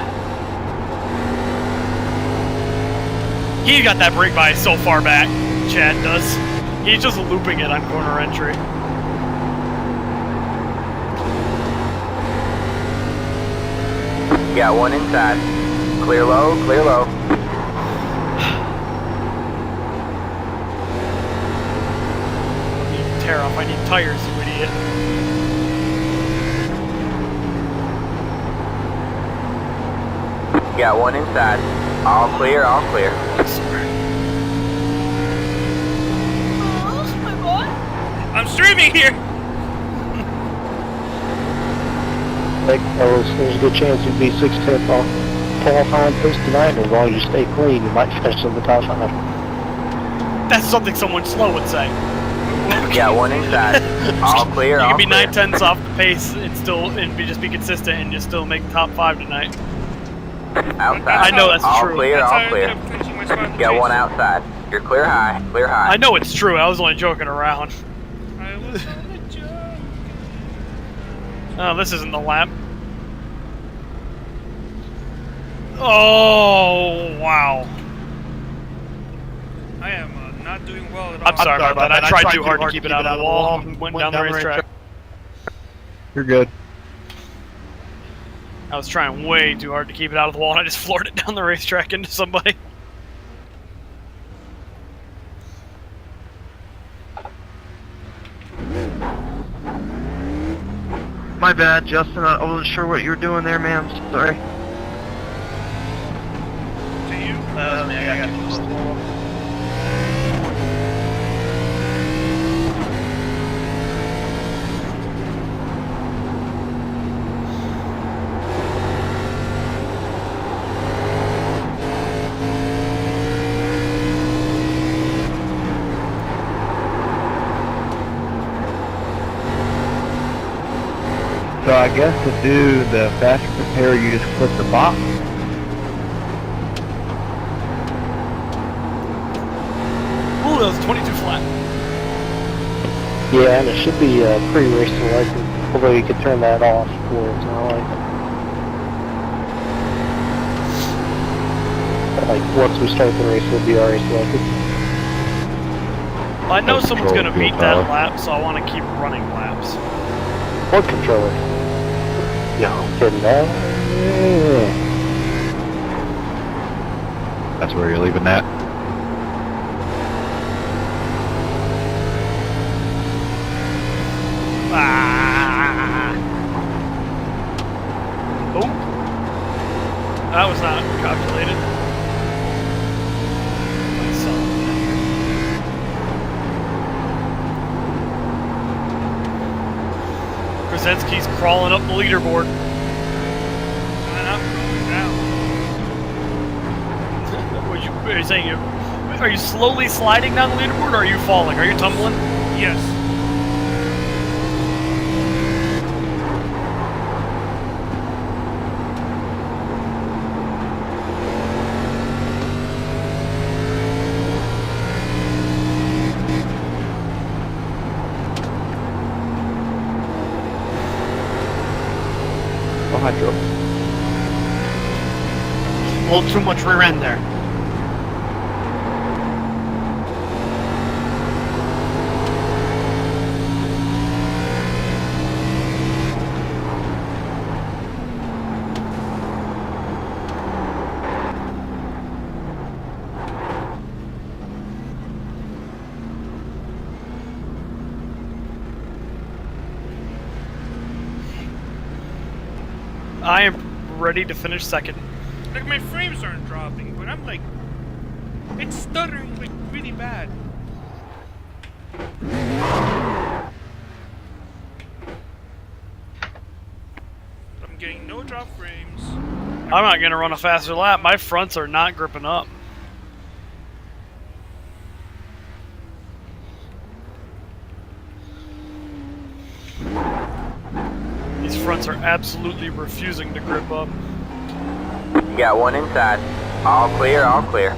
He got that brake bias so far back. Chad does. He's just looping it on corner entry. You got one inside. Clear low, clear low. repair off. I need tires, you idiot. Got one inside. All clear, all clear. I'm streaming here. Hey, fellas, there's a good chance you'd be 6th off qualifying post tonight, as long as you stay clean, you might finish in the top 5. That's something someone slow would say. Got one inside. All clear, You all can be clear. 9/10 off the pace and still just be consistent and just still make the top 5 tonight. Outside. I know that's all true. Clear, That's how I all clear. ended up clinching my spot in the Got chase. one outside. You're clear high, clear high. I know it's true. I was only joking around. I was on a joke. Oh, this isn't the lap. Oh, wow. I am not doing well at all. I'm sorry about that. I tried too hard to keep it out of the wall and went down the racetrack. You're good. I was trying way too hard to keep it out of the wall and I just floored it down the racetrack into somebody. My bad, Justin. I wasn't sure what you were doing there, man. Sorry. To you? So I guess to do the faster prepare, you just click the box. Ooh, that was 22 flat. Yeah, and it should be pre-race selected, although you could turn that off for it's not like once we start the race, it'll be already selected. I know That's someone's gonna control beat fuel that power. lap, so I want to keep running laps. What controller? No, I'm kidding. Yeah. That's where you're leaving that. Ah. Oh. That was not calculated. Krasinski's crawling up the leaderboard. And I'm going down. Are you saying are you slowly sliding down the leaderboard or are you falling? Are you tumbling? Yes. Oh, hydro. A little too much rear end there. I am ready to finish second. Like my frames aren't dropping, but I'm like, it's stuttering like really bad. I'm getting no drop frames. I'm not gonna run a faster lap. My fronts are not gripping up. These fronts are absolutely refusing to grip up. You got one inside. All clear, all clear.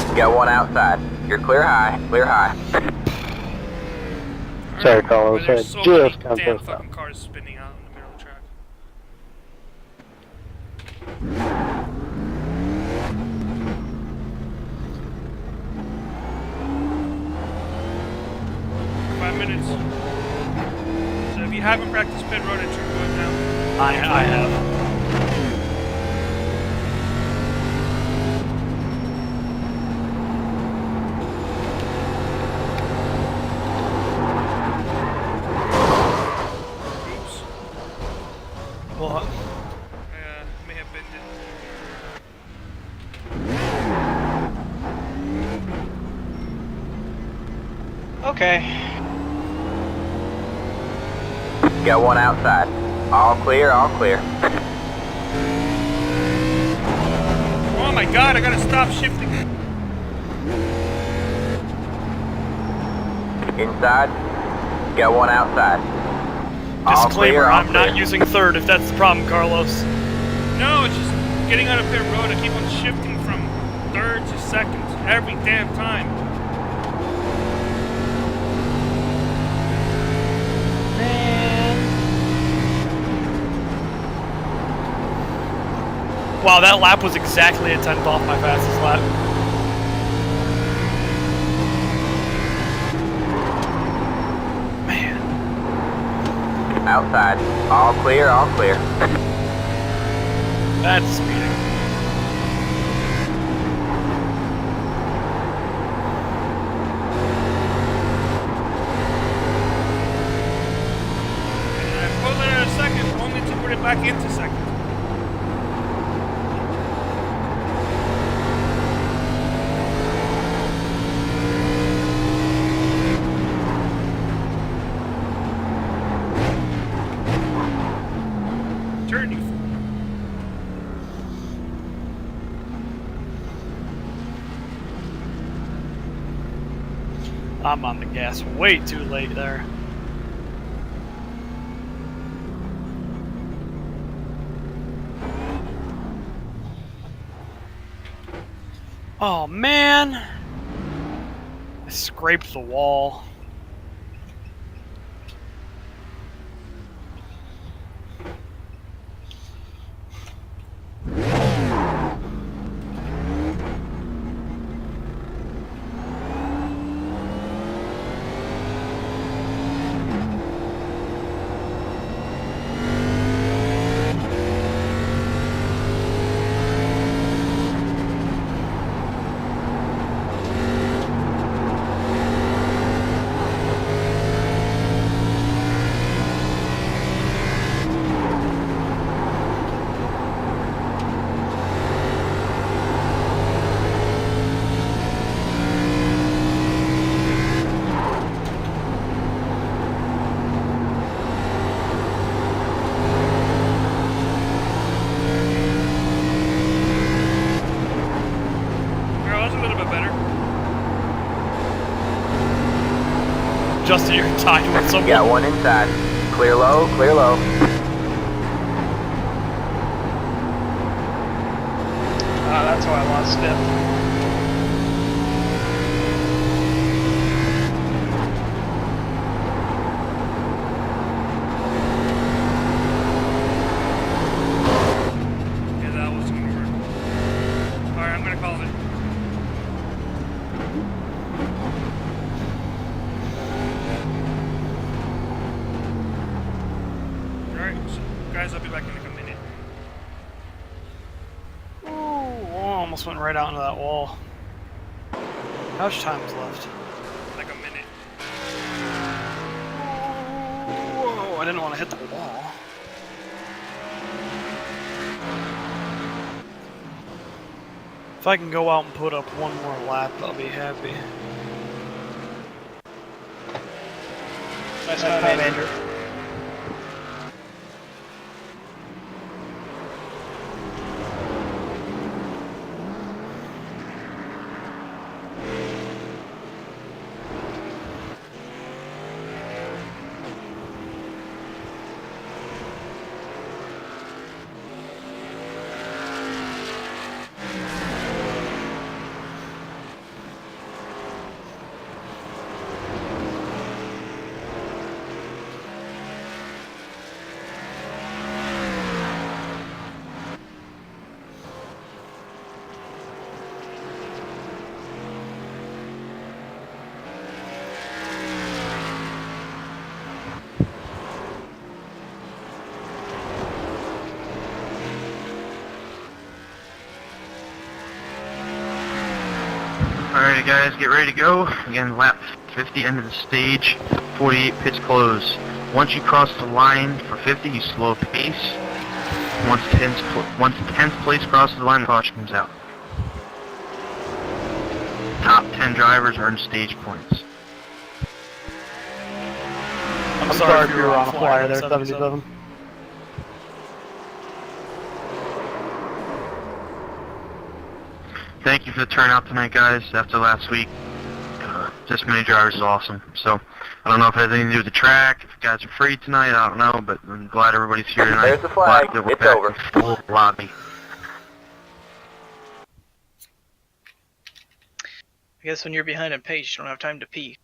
You got one outside. You're clear high, clear high. Sorry, Carlos. There's so Just many come damn to fucking cars spinning out in the middle of the track. minutes. So if you haven't practiced pit road, it should go now. I have. Oops. What? May have been it. Okay. Got one outside. All clear, all clear. Oh my god, I gotta stop shifting. Inside. Got one outside. All Disclaimer, clear, all I'm not clear. using third if that's the problem, Carlos. No, it's just getting out of pit road. I keep on shifting from third to second every damn time. Wow, that lap was exactly a tenth off my fastest lap. Man. Outside. All clear, all clear. That's speeding. And I pulled it out of second, only to put it back into second. Turn, you fool. I'm on the gas way too late there. Oh man! I scraped the wall. Girl, that's a little bit better. Justin, you're tied with someone. Got one inside. Clear low, clear low. That's how I lost fifth. Yeah, that was gonna work. Alright, I'm gonna call it. Alright, so guys, I'll be back in like a minute. Ooh, almost went right out into that wall. How much time is left? Like a minute. Whoa, I didn't want to hit the wall. If I can go out and put up one more lap, I'll be happy. Nice time, Andrew. Alright guys, get ready to go. Again, lap 50, end of the stage, 48 pits close. Once you cross the line for 50, you slow pace. Once 10th place crosses the line, the caution comes out. Top 10 drivers earn stage points. I'm sorry if you were on a flyer there, 77. Thank you for the turnout tonight, guys. After last week, this many drivers is awesome. So, I don't know if it has anything to do with the track, if you guys are free tonight, I don't know, but I'm glad everybody's here tonight. There's the flag. Glad that we're It's back over. in full lobby. I guess when you're behind in pace, you don't have time to pee.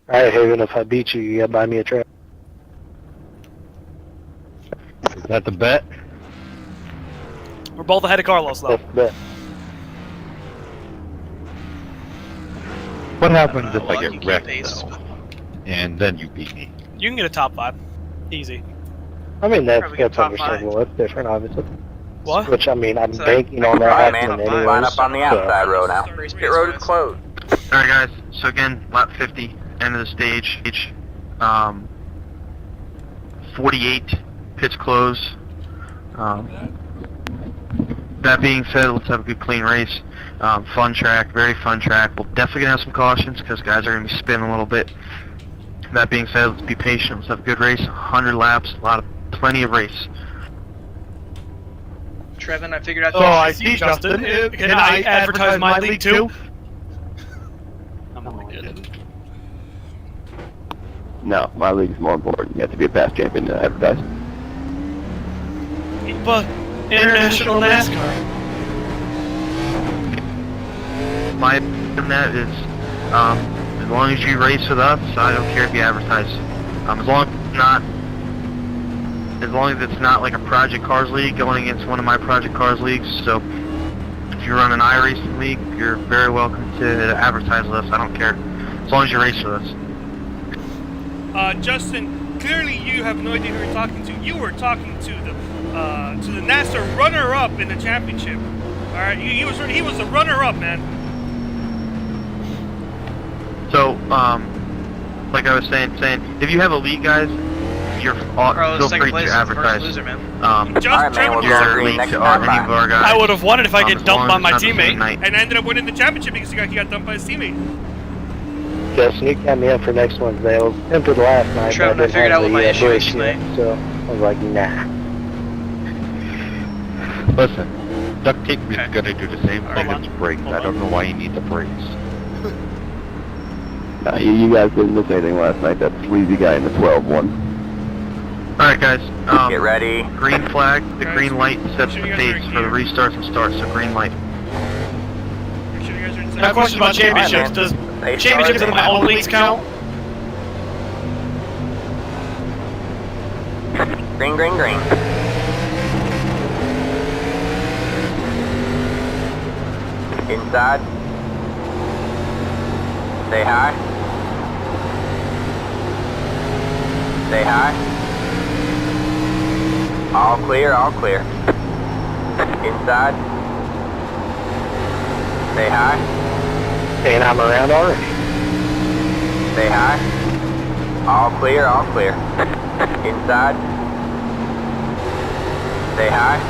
Alright, Haven, if I beat you, you gotta buy me a track. Is that the bet? We're both ahead of Carlos, though. That's the bet. What happens know if how I long you get keep wrecked, pace, though? but- And then you beat me? You can get a top 5. Easy. I mean, that's Probably get top understandable. That's different, obviously. What? Which, I mean, I'm So- banking on that Alright, man. happening anyways. Line up on the outside row now. Race Pit road is pace-wise. closed. Alright guys, so again, lap 50, end of the stage, 48 pits close. That being said, let's have a good clean race. Fun track, very fun track. We'll definitely gonna have some cautions because guys are gonna be spinning a little bit. That being said, let's be patient, let's have a good race, 100 laps, plenty of race. Trevin, I figured out. Oh, I see, Justin. Can I advertise my league, too? I'm only kidding. No, my league's more important. You have to be a past champion to advertise. But International NASCAR. My opinion on that is, as long as you race with us, I don't care if you advertise. As long as it's not like a Project Cars league going against one of my Project Cars leagues. So if you run an iRacing league, you're very welcome to advertise with us. I don't care, as long as you race with us. Justin, clearly you have no idea who you're talking to. You were talking to the NASA runner-up in the championship. All right, he was the runner-up, man. So, like I was saying, if you have a league, guys, you're Carlos, feel second free place to is the first advertise. loser, man. Just Alright, man, we'll Trevor go was green League next to time. any of our guys. I would have won it if I get as dumped long by as my it's not the same teammate. night. and ended up winning the championship because he got dumped by his teammate. Justin, you got me up for next Wednesday. I was tempted last night, Trevin, I but I figured didn't out have what my the issue is brakes yet, tonight. so I was like, nah. Listen, duct tape is Okay. gonna do the same thing Hold as on. brakes. Hold I don't know why you need the brakes. No, you guys didn't miss anything last night. That sleazy guy in the 12 won. Alright guys, Get ready. green flag, the Guys, green light sets make sure the you guys are pace in for the gear. restarts and starts, so green light. Make sure you guys are in I have a second. question about championships. man. Does They championships in started. my own leagues count? Green, green, green. Inside. Stay high. Stay high. All clear, all clear. Inside. Stay high. And I'm around already. Stay high. All clear, all clear. Inside. Stay high.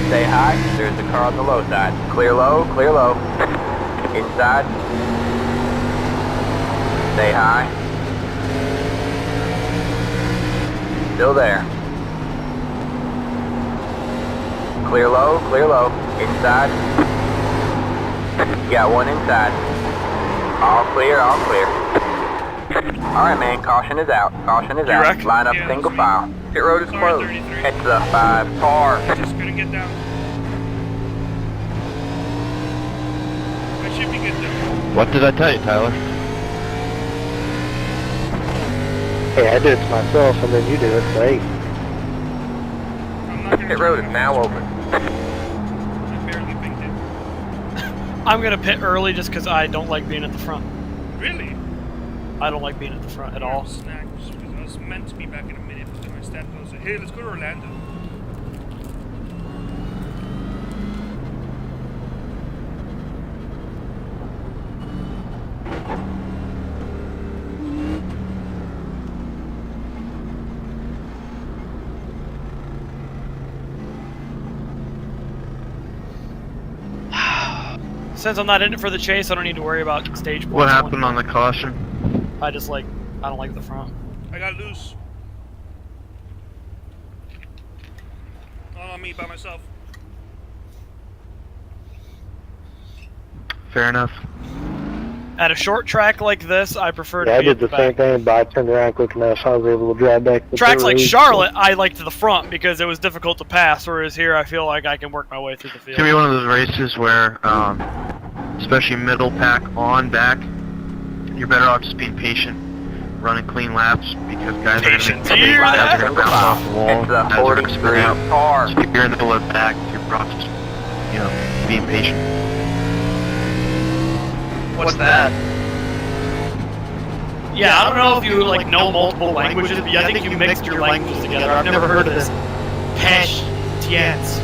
Stay high. There's the car on the low side. Clear low, clear low. Inside. Stay high. Still there. Clear low, clear low. Inside. You got one inside. All clear, all clear. Alright, man, caution is out. Caution is out. wrecked? Line up Yeah, single sweet. file. Pit road is Sorry, closed. 33. It's the 5 car. Just gonna get down. I should be good though. What did I tell you, Tyler? Hey, I do it to myself, and then you do it, so hey. I'm not gonna. Pit road is now open. I barely picked it. I'm gonna pit early just because I don't like being at the front. Really? I don't like being at the front at all. Snack, just because I was meant to be back in a minute, but then my stat goes, hey, let's go to Orlando. Since I'm not in it for the chase, I don't need to worry about stage points. What happened on the caution? I don't like the front. I got loose. All on me by myself. Fair enough. At a short track like this, I prefer to Yeah, I be did at the the same back. thing, but I turned around quick enough, so I was able to drive back. Tracks like Charlotte, I liked the front because it was difficult to pass, whereas here I feel like I can work my way through the It's field. gonna be one of those races where, especially middle pack on back, you're better off just being patient, running clean laps, because guys are gonna bounce off the wall, It's a guys are gonna spin out. 43 car. So if you're in the middle of the pack, you're probably just, being patient. What's that? Yeah, I don't know if you know multiple languages, but I think you mixed your languages together. I've never heard of this. Pesh tiens.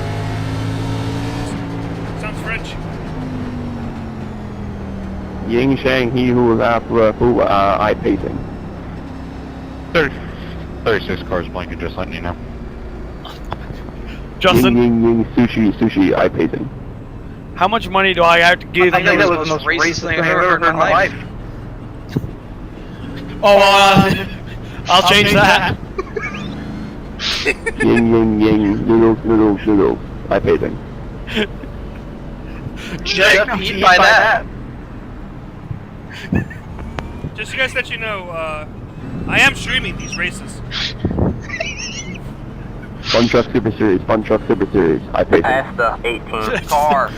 Sounds French. Ying Shang, he who I pacing. 36 cars blanket, just letting you know. Justin, Ying, sushi, I pacing. how much money do I have to give I you? think that was the most racist thing I've ever heard in my life. Oh, I'll change that. Ying, noodles, I pacing. Just beat by that. Just so you guys let you know, I am streaming these races. Fun Truck Super Series, I pacing. Past the 18 car.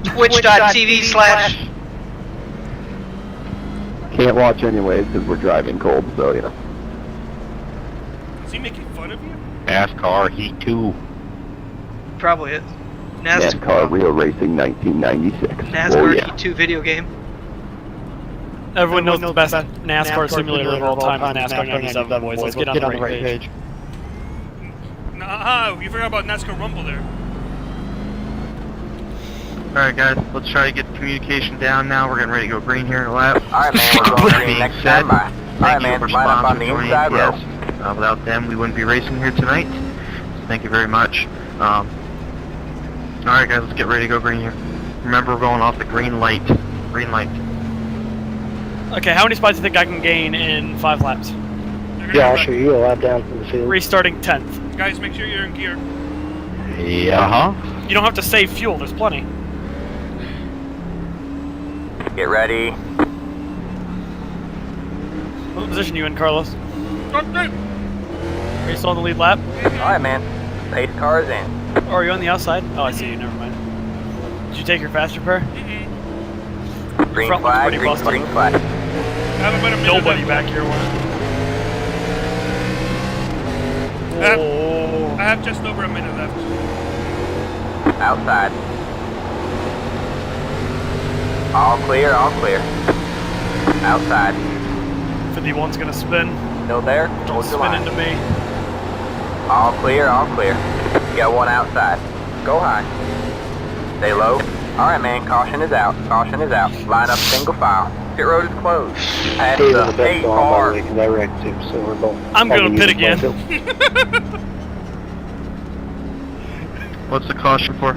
Twitch.tv/ Can't watch anyways because we're driving cold, so Is he making fun of you? NASCAR Heat 2. Probably is. NASCAR Real Racing 1996. NASCAR E2 video game. Everyone knows the best NASCAR simulator of all time is NASCAR 97, boys. Let's get on the right page. Nah, you forgot about NASCAR Rumble there. Alright guys, let's try to get the communication down now. We're getting ready to go green here in a lap. Alright, man, we're going green next time. Bye. Thank Alright, you man, for line up on the joining inside row. ATS. Without them, we wouldn't be racing here tonight. So thank you very much. Alright guys, let's get ready to go green here. Remember, we're going off the green light. Green light. Okay, how many spots do you think I can gain in 5 laps? Yeah, I'll show you a lap down from the field. Restarting 10th. Guys, make sure you're in gear. Yeah. You don't have to save fuel, there's plenty. Get ready. What position are you in, Carlos? Okay. Are you still on the lead lap? Alright, man. Pace cars in. Or are you on the outside? Oh, I see you, never mind. Did you take your fast repair? Green Front looks flag, pretty green, busted. green flag. I have about a minute Nobody left. back here won. I have just over a minute left. Outside. All clear, all clear. Outside. 51's gonna spin. Still there? Don't Hold your spin line. into me. All clear, all clear. You got one outside. Go high. Stay low. Alright, man, caution is out. Caution is out. Line up single file. Pit road is closed. Pass Dave was the the best 8 going, by the car. way, because I wrecked him, so we're both. I'm gonna probably pit using again. both. What's the caution for?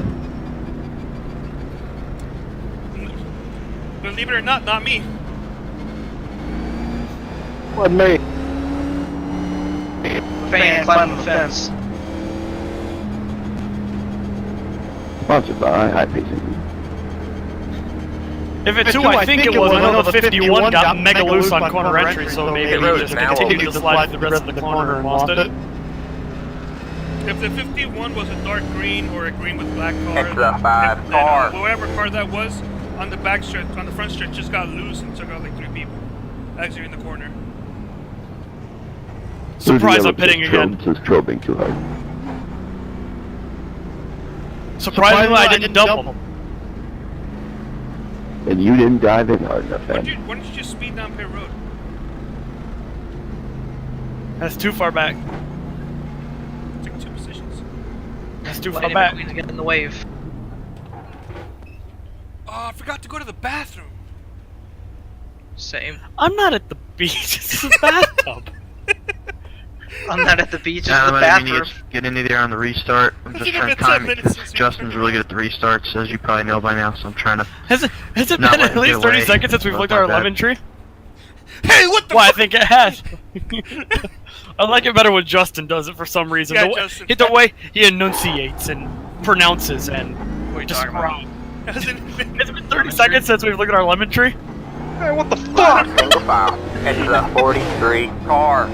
Believe it or not me. Wasn't me. Fan climbing the fence. Sponsored by I pacing. If it's who I think it was, I know the 51 got mega loose on corner entry, so maybe he road just now continued to slide the rest of the corner and lost it. If the 51 was a dark green or a green with black car, It's a 5 then, car. whatever car that was, on the back stretch, on the front stretch, just got loose and took out like 3 people, exiting the corner. Surprise, I'm pitting again. Since strobing too hard. Surprisingly, I didn't double. And you didn't dive in hard enough, Why then. don't you just speed down pit road? That's too far back. Take 2 positions. That's too far Wait a back. minute, we need to get in the wave. Oh, I forgot to go to the bathroom. Same. I'm not at the beach. This is a bathtub. I'm not at the beach, Yeah, it's the I didn't mean bathroom. to get into there on the restart. I'm just It's trying been to 10 time it minutes because since we Justin's turned really good at the restarts, as you probably know by now. So I'm trying to. Has it Not been let at him least get 30 away. seconds since we've That's looked at our my bad. lemon tree? Hey, what the Well, I fuck? think it has. I like it better when Justin does it for some reason. Yeah, the, Justin. the way he enunciates and pronounces and What are you talking about? describes. Hasn't been- It's been 30 seconds since we've looked at our lemon tree. Hey, what the fuck? Single file. It's the 43 car.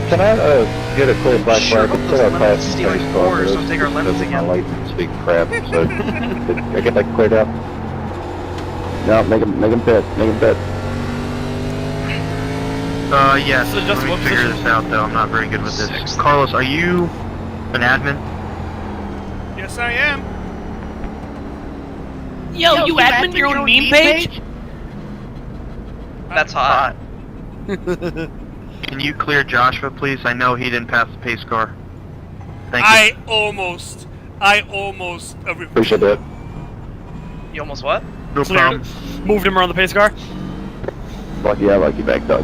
Can I get a clear black Sure flag? hope Instead those of lemons passing stealing police car cores for don't this, take our lemons because my again. license speak crap. So I get that cleared out. No, make him pit. Make him pit. Yes. So just Let me what figure position? this out though. I'm not very good with this. Sixth. Carlos, are you an admin? Yes, I am. Yo, you admin your own meme page? That's hot. Can you clear Joshua, please? I know he didn't pass the pace car. Thank you. I almost Appreciate that. You almost what? No Cleared problem. it. Moved him around the pace car. Lucky I like you back, Doug.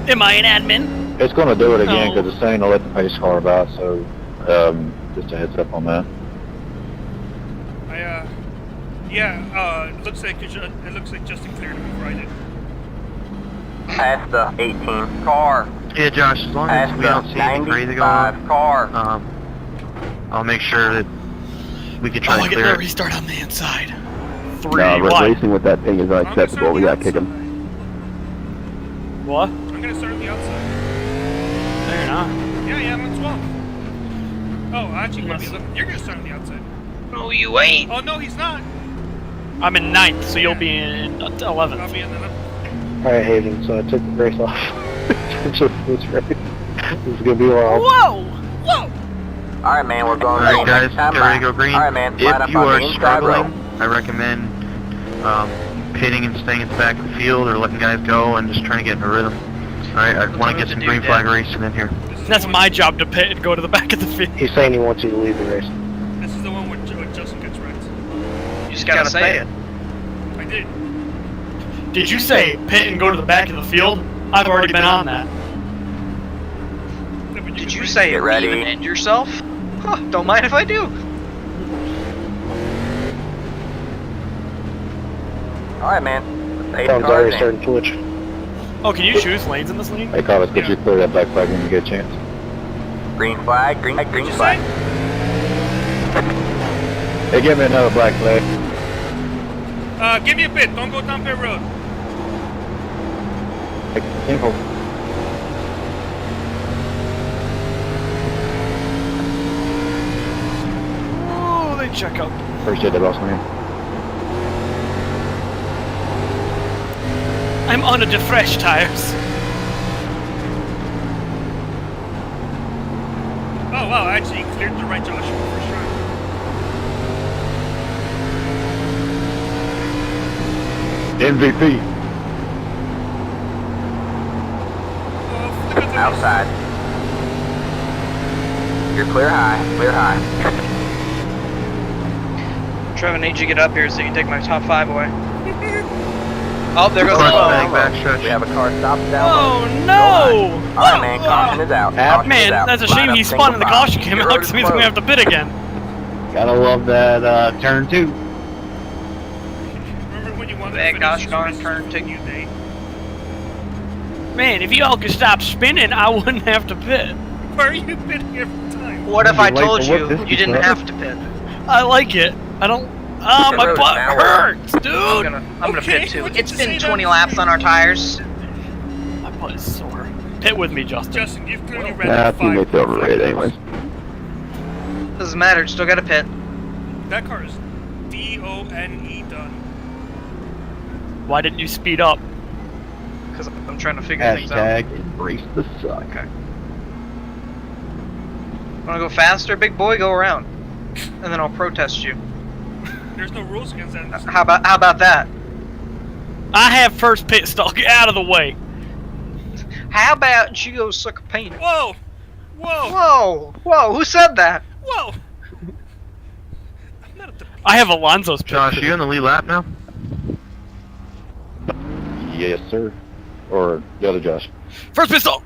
Am I an admin? It's going to do it again No. because it's saying to let the pace car about. So just a heads up on that. It looks like Justin cleared it before I did. Past the 18 car. Yeah, Josh, as long as Past we don't the see anything crazy going on, 95 car. I'll make sure that we can Oh, try I to get clear the it. restart on the inside. 3, No, what? racing with that thing is I'm gonna unacceptable. start We on got the to kick him. outside. What? I'm gonna start on the outside. No, you're not. Yeah, I'm on 12. Oh, actually, maybe Yes. 11. You're gonna start on the outside. No, you ain't. Oh, no, he's not. I'm in 9th, so you'll be in 11th. I'll be in the Alright, Haven, so I took the race off. Just this race. This is gonna be wild. Whoa! Whoa! Alright, man, we're going Alright, guys, next time get ready to by. go green. Alright, man, line If up you on are the inside row. struggling, I recommend pitting and staying at the back of the field or letting guys go and just trying to get in a rhythm. Alright, I want to get some green flag racing in here. That's my job to pit and go to the back of the field. He's saying he wants you to leave the race. This is the one where Justin gets wrecked. You just gotta say it. I did. Did you say pit and go to the back of the field? I've already been on that. Yeah, but Did can you race say Get it ready. even end yourself? Huh, don't mind if I do. Alright, man. Pace Tom's car already in. starting Twitch. Oh, can you choose lanes in this league? Hey, Carlos, could you clear that black flag when you get a chance? Green flag, green What'd you flag. say? Hey, give me another black flag. Give me a bit. Don't go down pit road. Hey, Info. Oh, they check out. Appreciate that, boss man. I'm on a defresh tires. Oh, wow. Actually, he cleared the right Joshua for sure. MVP. Oh, look at the Outside. You're clear high, clear high. Trevor, I need you to get up here so you can take my top 5 away. Oh, there goes the Clutch 12. bag backstretch. We have a car stopped down. Oh no! Alright, man, caution is out. Caution Man, is out. that's a Line shame up he single spun and the file. caution came Your out road because is means we have closed. to pit again. Gotta love that turn 2. Remember when you wanted Hey, to gosh finish darn, this race turn for two. New Day? Man, if you all could stop spinning, I wouldn't have to pit. Why are you pitting every time? What if I You're late told for you work this you didn't week, have to pit? I like it. I don't. Ah, The my road is butt now hurts, I'm dude. gonna Okay, pit too. what did It's you been say 20 that? laps on our tires. My butt is sore. Pit with me, Justin. Justin, you've clearly read Nah, that teammates overrated anyways. Doesn't matter, still gotta pit. That car is D-O-N-E done. Why didn't you speed up? Because I'm trying to figure things out. Hashtag embrace the suck. Okay. Wanna go faster, big boy? Go around. And then I'll protest you. There's no rules against that. in this How about that? I have first pit stall. Get out of the way. How about you go suck a penis? Whoa! Whoa! Whoa! Whoa, who said that? Whoa! I'm not at the... I have Alonso's pit. Josh, you in the lead lap now? Yes, sir. Or the other Josh? First pistol!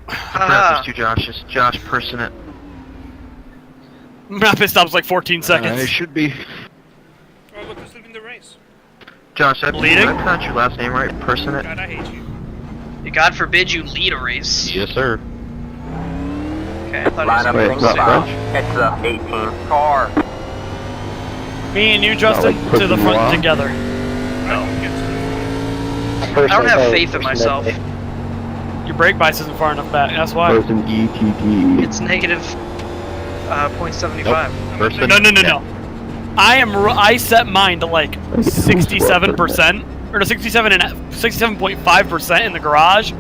Haha. There's two Joshes. Josh, person it. My pit stop's like 14 It seconds. should be. Oh, look who's leading the race. Josh, Leading? I pronounced your last name right? Person it. God, I hate you. God forbid you lead a race. Yes, sir. Okay, I thought Line up he was things going to up. say. Catch the 18 car. Me and you, Justin, like to the pushing front you off? together. I don't get to I don't have faith in myself. Your brake bias isn't far enough back, that's why. Person ETT. It's negative 0.75. Person. No. I set mine to like 67%, or to 67.5% in the garage,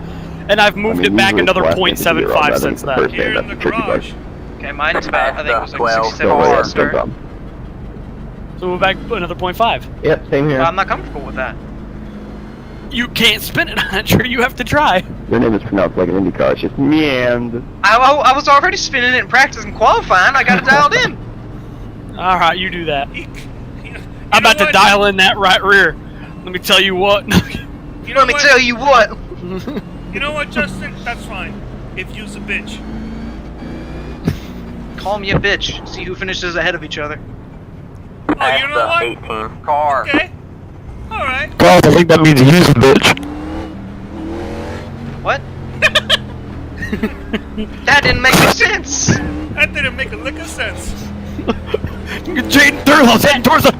and I've moved it back another 0.75 since then. Here in the garage. Okay, mine's about, I think it was like 12. 67 at the start. So we're back another 0.5. Yep, same here. Well, I'm not comfortable with that. You can't spin it on it, sure, you have to try. Your name is pronounced like an IndyCar. It's just meand. I was already spinning it in practice and qualifying. I got it dialed in. Alright, you do that. You I'm know about to what? dial in that right rear. Let me tell you what. You know Let me what? tell you what. You know what, Justin? That's fine. If you's a bitch. Call me a bitch. See who finishes ahead of each other. Oh, Pass you know the what? 18 car. Okay. Alright. Carl, I think that means use a bitch. What? That didn't make any sense. That didn't make a lick of sense. Jaden Thurlow's heading towards the...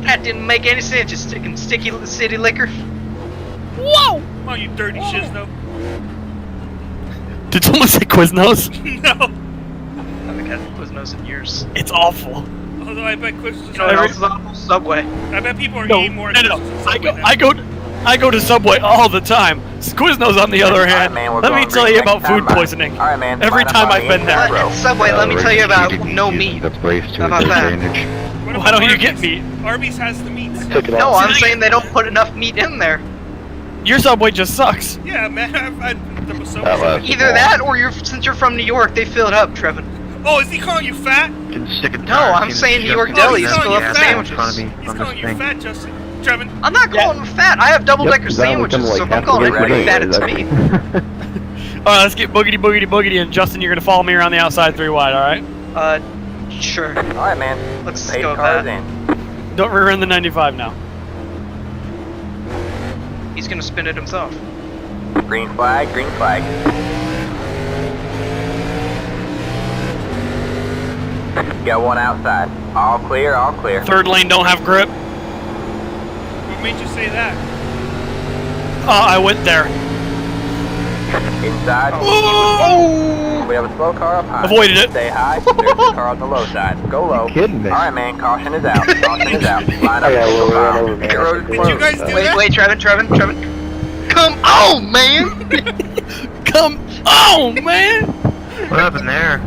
That didn't make any sense. Just sticking sticky city liquor. Whoa! Oh, you dirty shizno. Did someone say Quiznos? No. I haven't had Quiznos in years. It's awful. Although I bet Quiz is You know what else is awful? Subway. I bet people are No, eating more no. Quiznos than I go to Subway all the time. Quiznos, on the other hand, man, we're let me going tell green you next about time, food bye. poisoning. Alright, man. Every line up time on I've the been there. inside row. At Subway, let me tell you about no meat. The place to How about their that? advantage. What Why about don't you Arby's? get meat? Arby's has the meats. Took it No, out. I'm saying they don't put enough meat in there. Your Subway just sucks. Yeah, man. I'm so Either that or since you're from New York, they fill it up, Trevin. Oh, is he calling you fat? Getting sick and No, tired I'm of saying seeing New York Justin delis Justin fill up Justin sandwiches. in front of me He's on calling this you thing. fat, Justin. Trevin. I'm not calling them fat. I have double-decker sandwiches, so if I'm calling anybody fat, it's me. Alright, let's get boogity, and Justin, you're gonna follow me around the outside 3 wide, alright? Sure. Alright, man. Let's 8 go with cars that. in. Don't rear end the 95 now. He's gonna spin it himself. Green flag, green flag. Got one outside. All clear, all clear. Third lane don't have grip. What made you say that? I went there. Inside. Oh! We have a slow car up high. Avoided it. Stay high. There's a car on the low side. Go low. Kidding me? Alright, man. Caution is out. Caution is out. Line up. I got a little go run by. over, man. Pit road is Did closed. you guys do Wait, that? wait, Trevin. Come on, man! Come on, man! What happened there?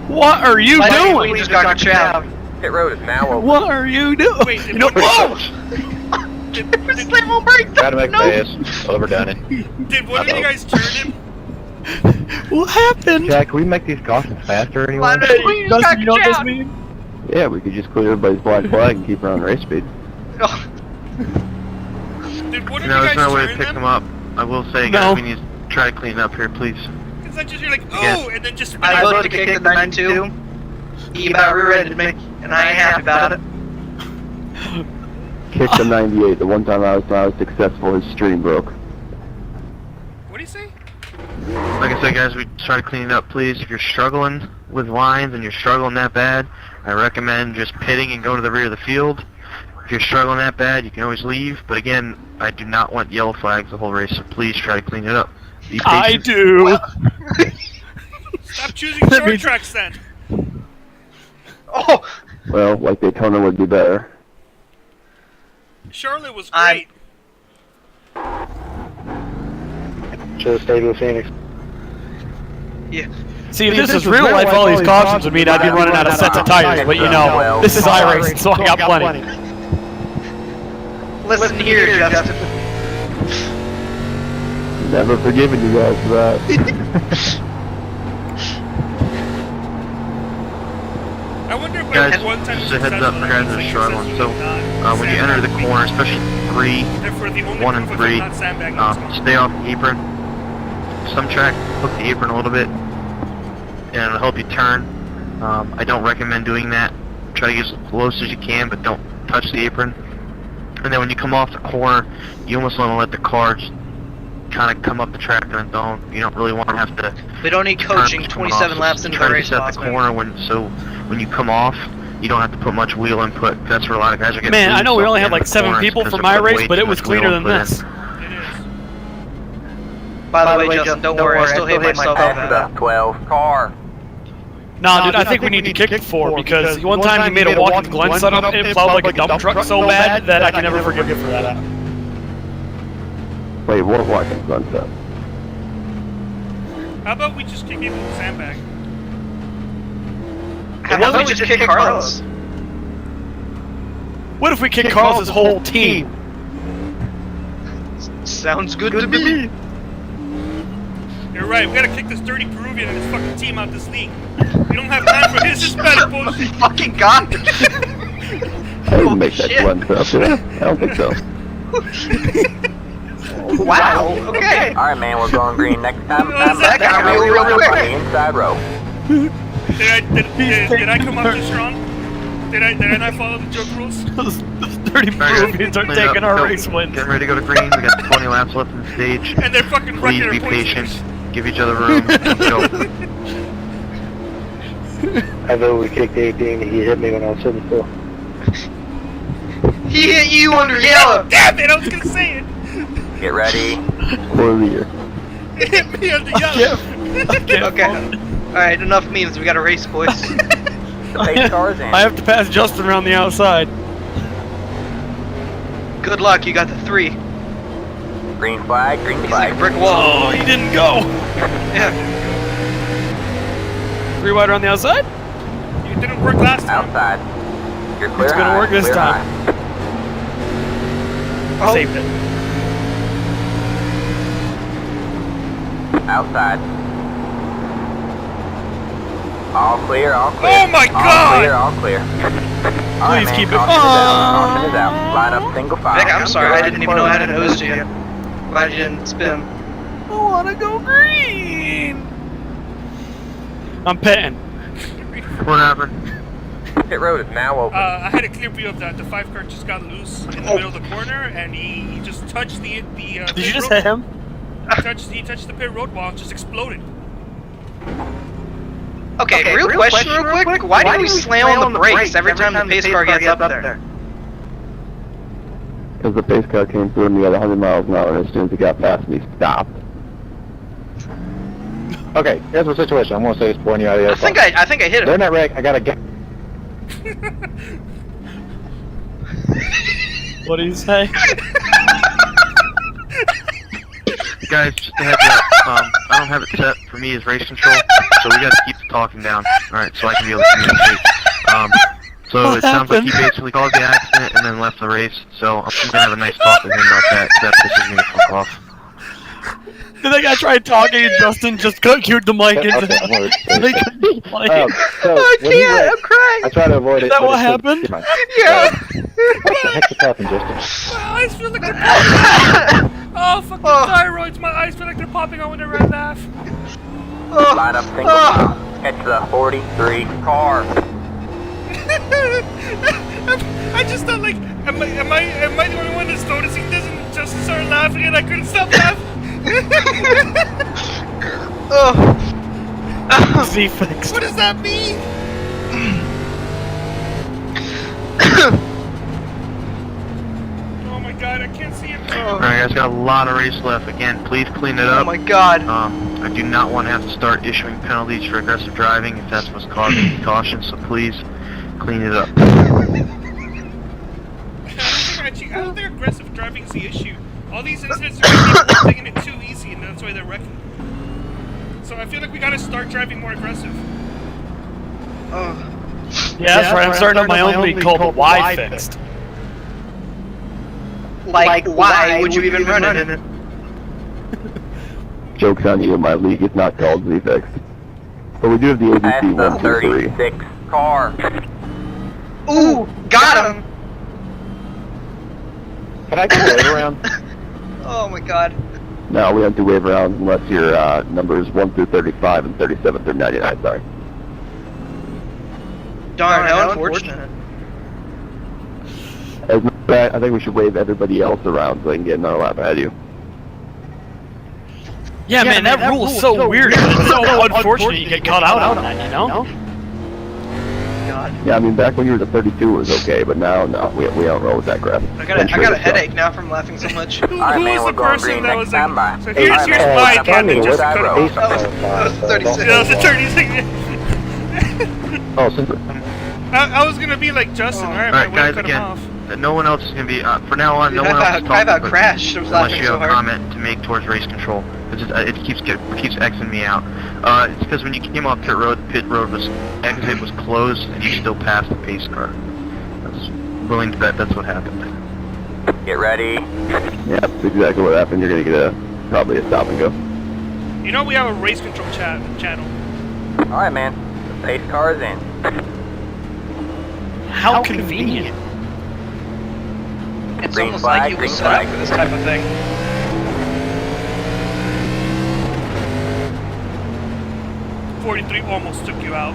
What are you doing? We just got chow. Pit road is now open. What are you doing? Wait, You know, whoa! Slam on break. Gotta make No. fast. Overdone it. Did one of you guys turn him? What happened? Jack, can we make these cautions faster anyway? Line up. Hey, We just Dustin, you know got what this chowed. means? Yeah, we could just clear everybody's black flag and keep her on race speed. Oh, Did one of No, you there's guys no way to turn pick them? them up. I will say, No. guys, we need to try to clean up here, please. It's not just you're like, Yeah. oh, and then just spin I it. voted to kick the 92. He about rear-ended me, and I ain't happy about it. Kick the 98. The one time I was not successful, his stream broke. What do you say? Like I said, guys, we try to clean it up, please. If you're struggling with lines and you're struggling that bad, I recommend just pitting and going to the rear of the field. If you're struggling that bad, you can always leave. But again, I do not want yellow flags the whole race, so please try to clean it up. Be I patient. do. Stop choosing short means- tracks then. Oh, Well, like Daytona would be better. Charlotte was I- great. Should have stayed with Phoenix. See, if this was real life, all these cautions would mean I'd be running out of sets of tires, but you know, this is iRacing, so I got plenty. listen here, Justin. Never forgiven you guys for that. I wonder if Guys, one time just a heads up for guys that are struggling. So, when you enter the corner, especially 3, 1 and 3, stay off the apron. Some track, hook the apron a little bit, and it'll help you turn. I don't recommend doing that. Try to get as close as you can, but don't touch the apron. And then when you come off the corner, you almost want to let the car just kind of come up the track and you don't really want to have to. We don't need coaching 27 laps into the race. Try to set the corner when you come off, you don't have to put much wheel input. That's where a lot of guys are getting. Man, I know we only had had like 7 people for my race, but it was cleaner than this. By the way, Justin, don't worry, I still hate myself for that. 12 car. Nah, dude, I think we need to kick 4 because one time you made a walk in Glen setup and it plowed like a dump truck so bad that I can never forgive you for that. Wait, what walking sunset? How about we just kick people with the sandbag? How about we just kick Carlos? What if we kick Carl's whole team? Sounds good to me. You're right, we gotta kick this dirty Peruvian and his fucking team out this league. We don't have time for his Hispanic bullshit. Fucking God. I didn't make that one up, did I? I don't think so. Wow, okay. Alright, man, we're going green next time. That got real quick. On the inside row. Did I come off too strong? Did I not follow the joke rules? Those dirty Peruvians are taking our race wins. Getting ready to go to green. We got 20 laps left in the stage. And they're fucking Please wrecking be our points. patient. Give each other room. Let's go. I vote we kicked 18. He hit me when I was sitting still. He hit you under yellow. Damn it, I was gonna say it. Get ready. For the year. It hit me under yellow. Okay. Alright, enough memes. We got a race, boys. The pace car's in. I have to pass Justin around the outside. Good luck. You got the 3. Green flag, green He's like a flag. brick wall. Oh, he didn't go. Yeah. 3 wide around the outside? It didn't work last time. Outside. You're clear It's gonna high, work this clear time. Oh. Saved it. high. Outside. All clear, all clear. Oh my All God! clear, all clear. All right, Please man, keep it- caution is out, caution is out. Line up single file. Vic, I'm sorry. I didn't even know how to nose you. Glad you didn't spin. I wanna go green. I'm petting. What happened? Pit road is now open. I had a clear view of that. The 5 car just got loose in the middle of the corner, and he just touched the Did you just hit him? He touched the pit road wall, and just exploded. Okay, real question real quick. Why do we slam on the brakes every time the pace car gets up there? Because the pace car came through and he had 100 miles an hour, and as soon as he got past me, he stopped. Okay, here's the situation. I'm gonna say it's pulling you out of the I think I hit They're him. not wreck. I gotta get. What do you say? Guys, just a heads up. I don't have it set for me as race control, so we gotta keep the talking down. Alright, so I can be able to communicate. So What it sounds like he happened? basically caused the accident and then left the race, so I'm gonna have a nice talk with him about that, 'cause that pisses me the fuck off. Did that guy try talking and Justin just cued the mic into Okay, I'm worried. so he couldn't play? So I when he can't. wrecked, I'm crying. I try to avoid it. Is that but what it's just- happened? Come on. Yeah. What the heck just happened, Justin? My eyes feel like they're popping. Oh, fucking thyroids. My eyes feel like they're popping out whenever I laugh. Line up single file. Catch the 43 car. I just thought, like, am I the only one that's noticing this? And just started laughing, and I couldn't stop laughing. Z fixed. What does that mean? Oh my God, I can't see it. Alright guys, got a lot of race left. Again, please clean it Oh up. my God. I do not want to have to start issuing penalties for aggressive driving if that's what's causing the caution, so please clean it up. I don't think aggressive driving is the issue. All these incidents are people taking it too easy, and that's why they're wrecking. So I feel like we gotta start driving more aggressive. Yeah, that's right. I'm starting up my own league called Y Fixed. Like, why would you even run it? Joke's on you, my league is not called Z-Fix. But we do have the Past ABC the 1, 2, 3. 36 car. Ooh, got him! Can I get a wave around? Oh my god. No, we don't do wave rounds unless your numbers 1 through 35 and 37 through 99. Sorry. Darn, how unfortunate. As a matter of fact, I think we should wave everybody else around so I can get another lap ahead of you. Yeah, man, that rule is so weird. It's so unfortunate you get caught out on that, you know? God. Yeah, I mean, back when you were the 32 it was okay, but now, no, we don't roll with that crap. I got a headache now from laughing so much. Who Alright, was man, the we're going person green that next was time by. like, so here's my tell cat me that just what cut the off. That was 36. That was the 36. Oh, since I was gonna be like Justin, alright, Alright, but I guys, cut him again, off. no one else is gonna be, for now on, no Dude, one else is talking, about but crashed. I was unless laughing you so have a hard. comment to make towards race control. It keeps Xing me out. It's because when you came off pit road exit was closed, and you still passed the pace car. That's willing to bet that's what happened. Get ready. yeah, that's exactly what happened. You're gonna get probably a stop and go. You know we have a race control channel. Alright, man. The pace car is in. How convenient. It's Green almost flag, like you were green set up flag. for this type of thing. 43 almost took you out.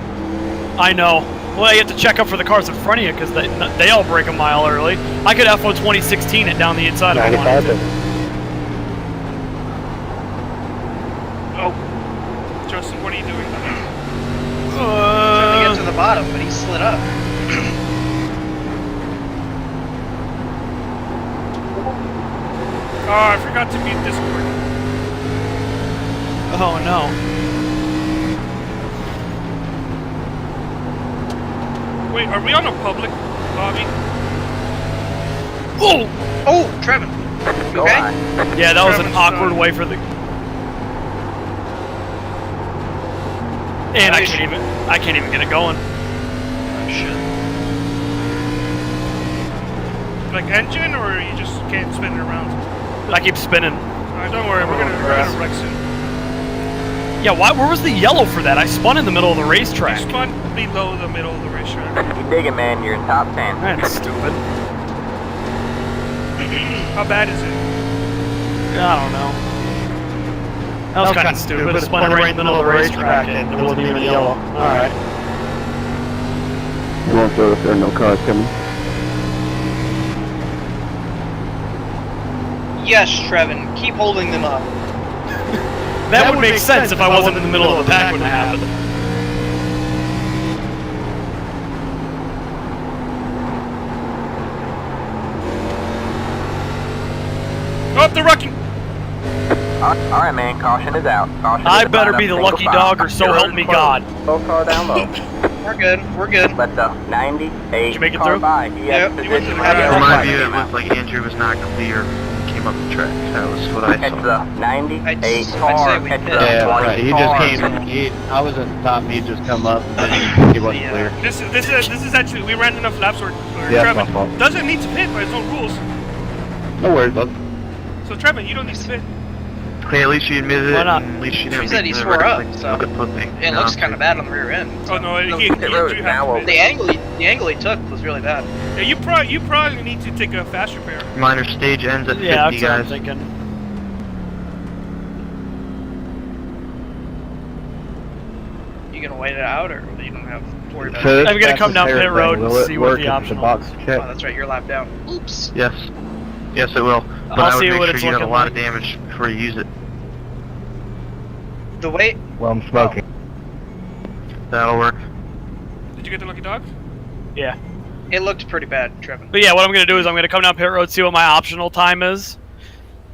I know. Well, you have to check up for the cars in front of you because they all break a mile early. I could FO 2016 it down the inside if I wanted 95. to. Oh, Justin, what are you doing? Trying to get to the bottom, but he slid up. Oh, I forgot to mute Discord. Oh no. Wait, are we on a public lobby? Oh! Oh, Trevin. Go Okay. on. Yeah, that was an Trevor's awkward done. way for the. And I can't even get it going. Oh, shit. Like engine, or you just can't spin it around? I keep spinning. Alright, don't worry, we're gonna wreck soon. Yeah, where was the yellow for that? I spun in the middle of the racetrack. You spun below the middle of the racetrack. You dig it, man. You're in top 10. That's stupid. How bad is it? I don't know. That was kind of stupid. Spun right in the middle of the racetrack and there wasn't even a yellow. Alright. You won't throw if there are no cars coming. Yes, Trevin. Keep holding them up. That would make sense if I wasn't in the middle of the pack when it happened. Oh, they're wrecking! Alright, man. Caution is out. Caution I is better about be the up, lucky single file. dog or so Your help road me is closed. God. Slow car down low. We're good. We're good. Let the 98 Did you make it car through? by. He Yep, has he went to position the right header. there. In my Right view, it now. looked like Andrew was not clear when he came up the track. That was what I Catch saw. the 98 I'd say car. we Catch did. the Yeah, 20 right. He car. just came. I was at the top. And he just come up. And he wasn't Yeah. clear. This is actually, we ran enough laps where Yeah, it's my Trevin fault. doesn't need to pit by his own rules. No worries, bud. So Trevin, you don't need to pit. Hey, at least you admitted it, Why not? and at least you He didn't said make he the swore up, verdict, so- look at flipping. It looks kind of bad on the rear end. Oh no, he pit road do is have now to over. pit. The angle he took was really bad. Yeah, you probably need to take a fast repair. Minor stage ends at 50, Yeah, that's what I'm guys. thinking. You gonna wait it out, or you don't have to worry about So it? this I'm gonna come down fastest pit hair road thing, and will it see what work the if optional- box check? Oh, that's right. You're lap down. Oops. Yes. Yes, it will. But I'll I would see make what sure it's you have a looking lot of like. damage before you use it. The way. Well, I'm smoking. That'll work. Did you get the lucky dog? Yeah. It looked pretty bad, Trevin. But yeah, what I'm gonna do is I'm gonna come down pit road, see what my optional time is.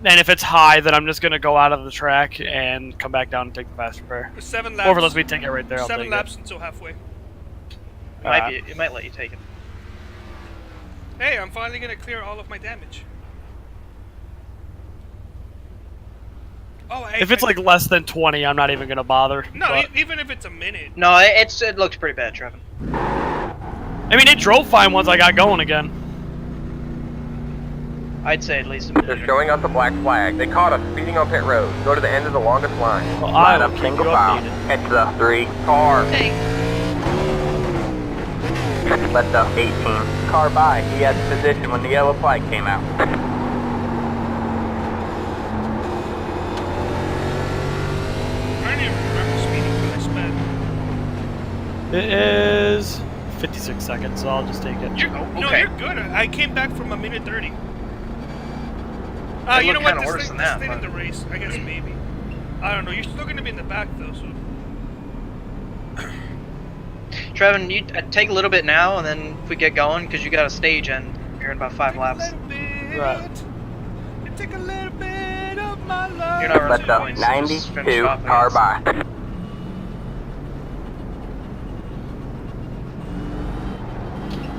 And if it's high, then I'm just gonna go out of the track and come back down and take the fast repair. 7 laps. Or if it lets me take it right there, I'll 7 take laps until halfway. It might let you take it. Hey, I'm finally gonna clear all of my damage. Oh, If it's like less than 20, I'm not even gonna bother. no, but- even if it's a minute. No, it looked pretty bad, Trevin. I mean, it drove fine once I got going again. I'd say at least a They're minute. showing us the black flag. They caught us speeding on pit road. Go to the end of the longest line. Well, I Line will up keep single you file. updated. Catch the 3 car. Hey, Left up 18. Car by. He had the position when the yellow flag came out. I don't even remember speeding, but I sped. It is 56 seconds, so I'll just take it. You're, Oh, No, okay. you're good. I came back from a minute 30. It You know looked what? kinda This worse thing than that, stayed in but- the race. I guess maybe. I don't know. You're still going to be in the back, though, so... Trevin, you take a little bit now, and then if we get going, because you got a stage and you're in about 5 laps. Right. You take a little bit of my love. You're not running Left up points, so just finish 92. off, I Car guess. by.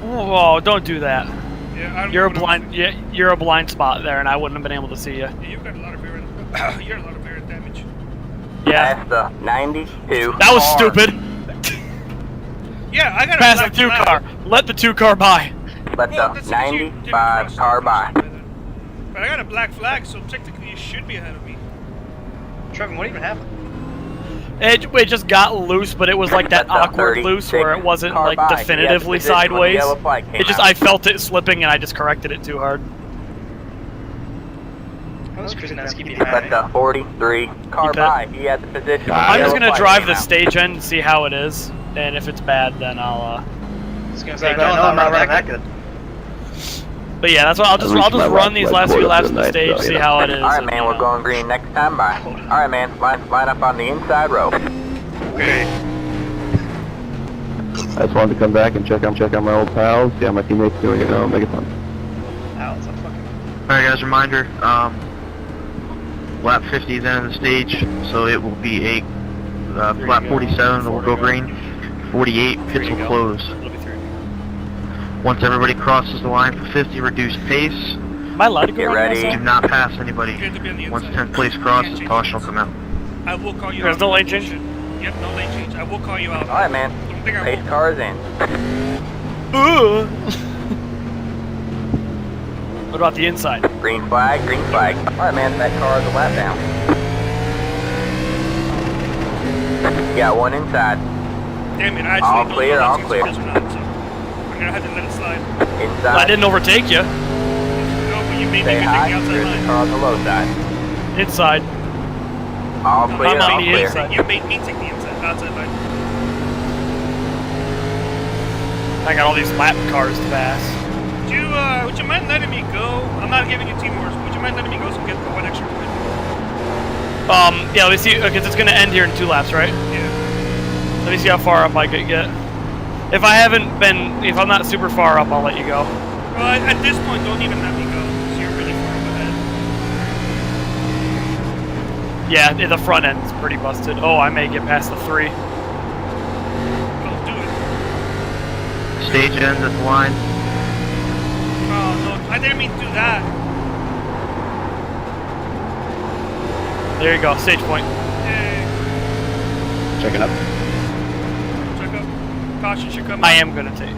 Whoa, don't do that. Yeah, I don't You're a know what I'm blind. Yeah, you're a blind spot there, and I wouldn't have been able to see you. Yeah, you've got a lot of air. You're a lot of air damage. Yeah, Past the 92. that was car. stupid. Yeah, I got a Pass the black 2 flag. car. Let the 2 car by. Left Well, up that's because you didn't 95. cross Car the by. finish line. But I got a black flag, so technically you should be ahead of me. Trevin, what even happened? It just got loose, but it was like that Left up awkward 36. loose where it wasn't Car like by. He had the definitively position when the sideways. yellow flag came It just out. I felt it slipping, and I just corrected it too hard. I was cruising down, keep behind Left me. up 43. Car Keep it. by. He had the position when the I'm just yellow gonna flag drive came the out. stage end and see how it is, and if it's bad, then I'll. I was gonna say, I know I'm not running that good. But yeah, that's what I'll just At least my run last these leg last few quarter laps for of the the night, stage, so, see you know. how it is. Alright, and, man, you we're know. going green next time by. Alright, man, line up on the inside row. Okay. I just wanted to come back and check on my old pals, see how my teammates doing, you know, make it fun. Ow, it's a fucking... Alright guys, reminder, lap 50 is the end of the stage, so it will be a lap 47 will go green, 48 pits will close. It'll be 3. Once everybody crosses the line for 50, reduce pace. Am I allowed to go Get on ready. Do outside? not pass anybody. You have to be on the Once inside. 10th place crosses, caution will come out. I will call you There's out. no on lane location. change? Yep, no lane change. I will call you out. Alright, man. Don't think I Pace won't. car is in. Ooh. What about the inside? Green flag, green flag. Alright, man, that car is a lap down. Got one inside. Damn it, I actually All don't clear, know all if clear. it's or not, so I'm gonna have to let it slide. Inside. I didn't overtake you. No, but you made me Stay take high. the outside There's the line. car on the low side. Inside. All No, clear, I'm on all the clear. inside. You made me take the outside line. I got all these lap cars to pass. Would you mind letting me go? I'm not giving you team wars. Would you mind letting me go so we get the one extra point? Yeah, let me see, because it's gonna end here in 2 laps, right? Yeah. Let me see how far up I could get. If if I'm not super far up, I'll let you go. Well, at this point, don't even let me go, because you're really far up ahead. Yeah, the front end's pretty busted. Oh, I may get past the 3. Well, do it. Stage ends at the line. Oh, no, I didn't mean to do that. There you go, stage point. Hey, Checking up. check up. Caution should come I out. am gonna take.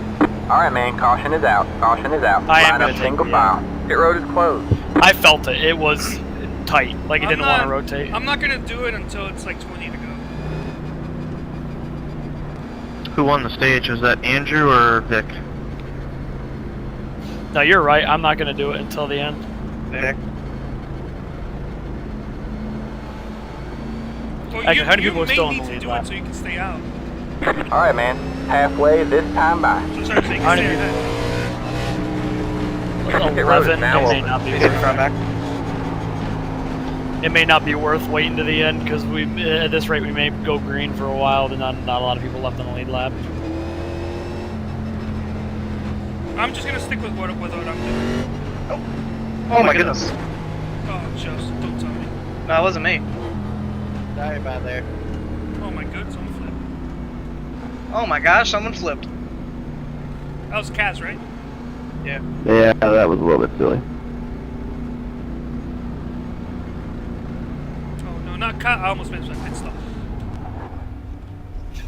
Alright, man, caution is out. Caution is out. I am Line gonna up take single the, file. Pit road is closed. I felt it. It was tight. Like it I'm didn't want to not- rotate. I'm not gonna do it until it's like 20 to go. Who won the stage? Was that Andrew or Vic? No, you're right. I'm not gonna do it until the end. Vic. Well, Actually, how many you people are may still in need the to lead do lap? it so you can stay out. Alright, man. Halfway this time by. So sorry, so you How can many stay ahead. Pit road is 11. now It may open. not be Is it worth. front back? It may not be worth waiting to the end because we, at this rate, we may go green for a while. And not a lot of people left on the lead lap. I'm just gonna stick with what I'm doing. Oh my goodness. Oh, just don't tell me. No, it wasn't me. Sorry about there. Oh my good, someone flipped. Oh my gosh, someone flipped. That was Kaz, right? Yeah, that was a little bit silly. Oh no, not Kaz. I almost made my pit stop.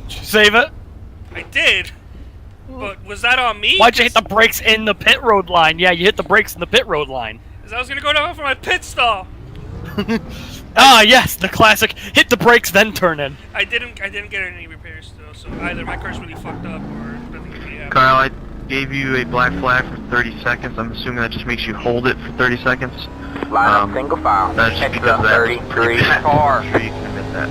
Did you save it? I did. But was that on me? Why'd you hit the brakes in the pit road line? Yeah, you hit the brakes in the pit road line. Because I was gonna go down for my pit stop. Ah, yes, the classic. Hit the brakes, then turn in. I didn't get any repairs though, so either my car's really fucked up or nothing really happened. Kyle, I gave you a black flag for 30 seconds. I'm assuming that just makes you hold it for 30 seconds. Line up single file. That's just Catch because the that 33 car. I'm sure you can admit that.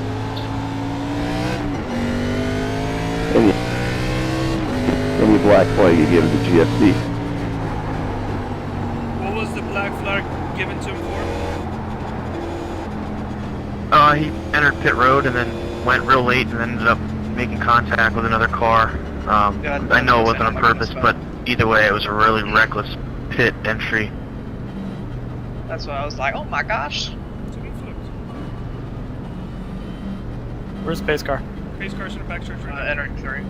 Any black flag you give the GFC. What was the black flag given to him for? He entered pit road and then went real late and ended up making contact with another car. I know it wasn't on purpose, but either way, it was a really reckless pit entry. That's why I was like, oh my gosh. So he flipped. Where's the pace car? Pace car's in the back church right now. Entering 3.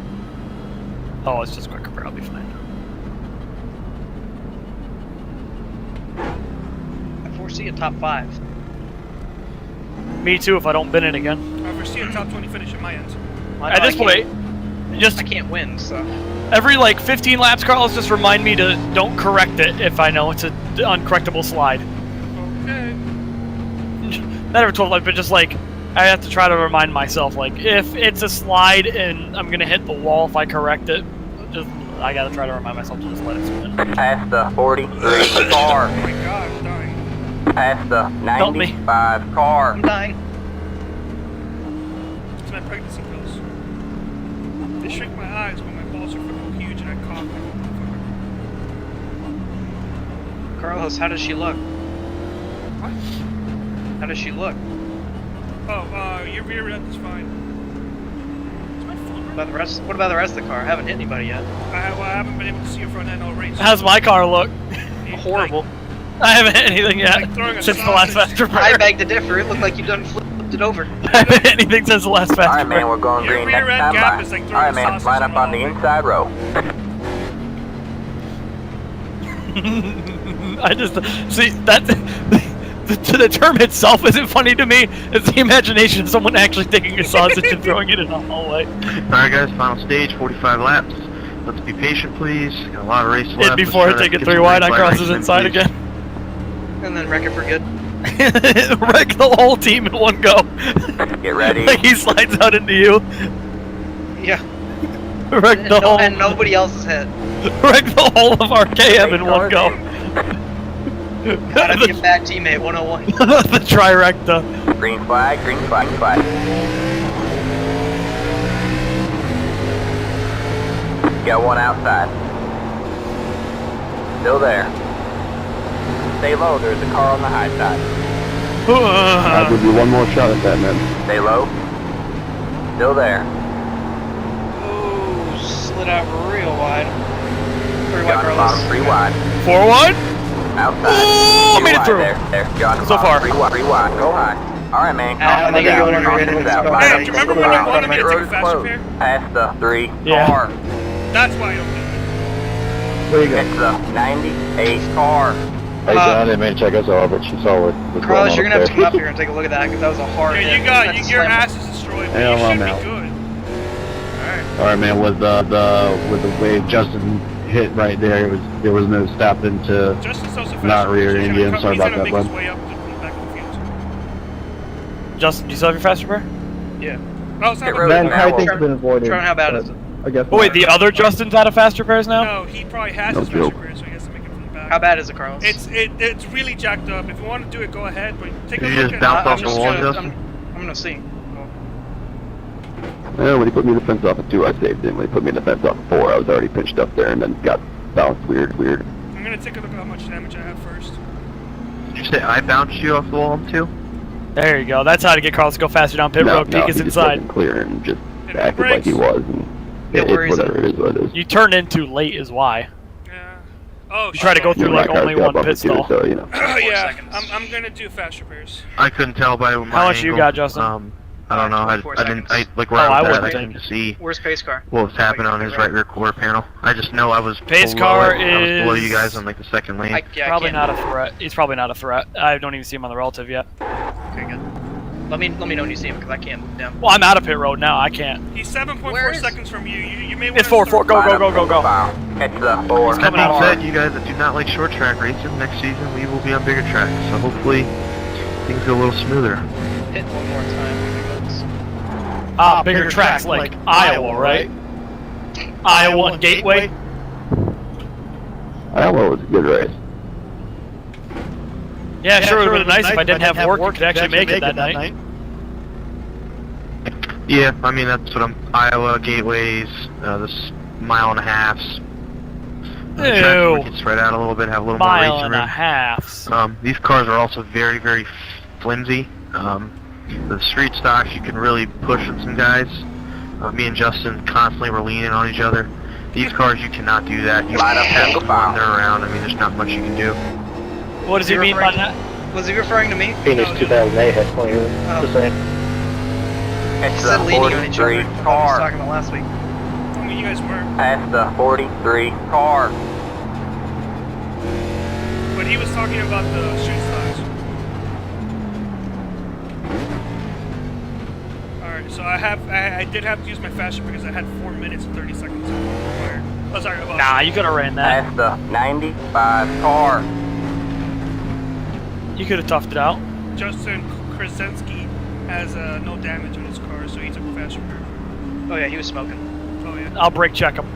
Oh, it's just quicker, but I'll be fine. I foresee a top 5. Me too, if I don't bin it again. I foresee a top 20 finish at my end. At this point, just I can't win, so. every like 15 laps, Carlos, just remind me to don't correct it if I know it's an uncorrectable slide. Okay. Not every 12 laps, but just like, I have to try to remind myself, like, if it's a slide and I'm gonna hit the wall if I correct it, just, I gotta try to remind myself to just let it spin. Past the 43 car. Oh my god, I'm dying. Past the Help me. 95 car. I'm dying. It's my pregnancy pills. They shrink my eyes when my balls are fucking huge and I cough like a motherfucker. Carlos, how does she look? What? How does she look? Oh, your rear end is fine. Is my phone What about the rest of the car? I haven't hit anybody yet. I haven't been able to see your front end all race. How's my car look? Horrible. I haven't hit anything yet Like throwing a since the last sausage. fast repair. I beg to differ. It looked like you done flipped it over. I haven't hit anything since the last fast Alright, man, repair. we're going Your green rear next end time gap by. is like throwing Alright, a man, sausage line up on on the the inside row. I just see that the term itself isn't funny to me. It's the imagination of someone actually taking a sausage and throwing it in a hallway. Alright guys, final stage, 45 laps. Let's be patient please. Got a lot of race left. And before I take it 3 wide, I crosses inside again. And then wreck it for good. Wreck the whole team in one go. Get ready. Like he slides out into you. Yeah. Wreck the whole. And nobody else is hit. Wreck the whole of our KM in one go. Gotta be a bad teammate, 101. The Trirecta. Green flag, green flag, green flag. Got one outside. Still there. Stay low, there's a car on the high side. I'll give you one more shot at that, man. Stay low. Still there. Ooh, slid out real wide. 3 wide, Got Carlos. bottom 3 wide. 4 wide? Outside. Oh, Three made it wide through. There. Got So far. 3 wide, 3 wide. Go high. Alright, man. I think you're going Caution to is get out. it. Line Hey, up do you remember single when you file. wanted me to Road take a is fast closed. repair? Past the 3 Yeah. car. That's why I don't do it. There you go. It's the 98 car. Hey, John, I didn't mean to check us over, but she saw what was Carlos, going you're on gonna have to up come up here and take a look at that because that was a hard Yeah, hit. you got That's your slam. ass is destroyed, but Yeah, you should I'm be out. good. Alright. All right, man. With the way Justin hit right there, there was no stopping to. Justin's also fast. Not rear so he's end gonna in, come- sorry he's about gonna that, make his bud. way up to the back of the field. Justin, do you still have your fast repair? Yeah. Oh, it's not Get really rid of Man, it. I think it's been avoided. Tron, how bad but is it? I guess. Oh wait, the other Justin's out of fast repairs now? No, he probably has No his fast joke. repair, so he has to make it from the back. How bad is it, Carlos? It's really jacked up. If you want to do it, go ahead, but take a Did you look just at bounce I'm off the just wall, gonna, Justin? I'm gonna see. Yeah, when he put me in the fence off at 2, I saved him. When he put me in the fence off at 4, I was already pinched up there and then got bounced weird. I'm gonna take a look at how much damage I have first. Did you say I bounced you off the wall too? There you go. That's how to get Carlos to go faster down pit road. Peek is he just inside. wasn't clear and just And no acted like he brakes. was. And No it's worries. whatever it is, what it is. You turned in too late is why. Yeah. Oh, You try to go shit. through My like car's only got one bumper pit too, stall. So, you know. Oh, yeah. seconds. I'm gonna do fast repairs. I couldn't tell by my How much you angle. got, Justin? I don't know. 24 I didn't. seconds. Like where Oh, I was I at, I wouldn't couldn't think. see Where's pace car? what was happening on his right rear quarter panel. I just know I was Pace below car it. I was below you is- guys on like the second lane. Yeah, Probably I can't. not a threat. He's probably not a threat. I don't even see him on the relative yet. Okay, good. Let me know when you see him because I can't move down. Well, I'm out of pit road now. I can't. He's 7.4 Where is- seconds from you. You may want It's 4-4. Go, Line go, up go, go, single go. file. Catch the 4 He's That coming being out said, hard. you guys that do not like short track racing, next season we will be on bigger tracks. So hopefully things go a little smoother. Hit one more time. Bigger tracks like Iowa, right? Iowa and Gateway. Iowa was a good race. Yeah, sure, it would have been nice if I didn't have work and could actually make it that night. Yeah, I mean that's what I'm. Iowa gateways, this mile and a halfs. Ew. Can spread out a little bit, have a little more Mile racing and a room. half. These cars are also very, very flimsy. The street stocks, you can really push with some guys. Me and Justin constantly were leaning on each other. These cars, you cannot do that. You Line up, have to single file. wander around. I mean, there's not much you can do. What does he mean by that? Was he referring to me? Phoenix 2008 had plenty of the same. He It's said the leaning on each other. 43 I thought he was car. talking about last week. I mean, you guys were. That's the 43 car. But he was talking about the shoot stocks. Alright, so I did have to use my fashion because I had 4 minutes and 30 seconds required. Oh, sorry, about Nah, you could have ran that. That's the 95 car. You could have toughed it out. Justin Krasinski has no damage on his car, so he took a fashion curve. Oh yeah, he was smoking. Oh yeah. I'll brake check him.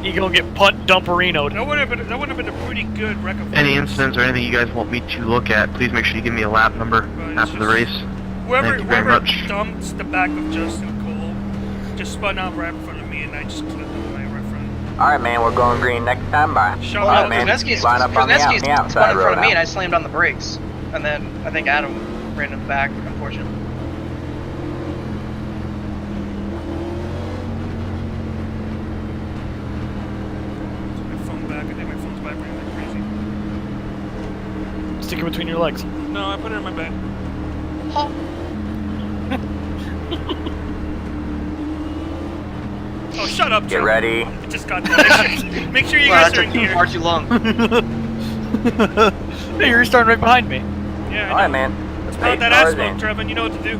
You gonna get punt dumperino'd. That would have been a pretty good record. Any incidents or anything you guys want me to look at, please make sure you give me a lap number after the race. Whoever Thank you very much. dumped the back of Justin Cole just spun out right in front of me, and I just clipped him right front. Alright, man, we're going green next time by. Shut Oh, up, no, man. Krasinski's Line up on the spun in outside front road of me, now. and I slammed on the brakes. And then I think Adam ran in the back, unfortunately. My phone back. I think my phone's vibrating like crazy. Stick it between your legs. No, I put it in my bag. Oh, shut up, Get Joe. ready. It just got delicious. Make sure you Wow, guys that are took in here. far too long. Hey, you're starting right behind me. Yeah, I Alright, know. man. Let's Eight pound that ass cars smoke, in. Trevin. You know what to do.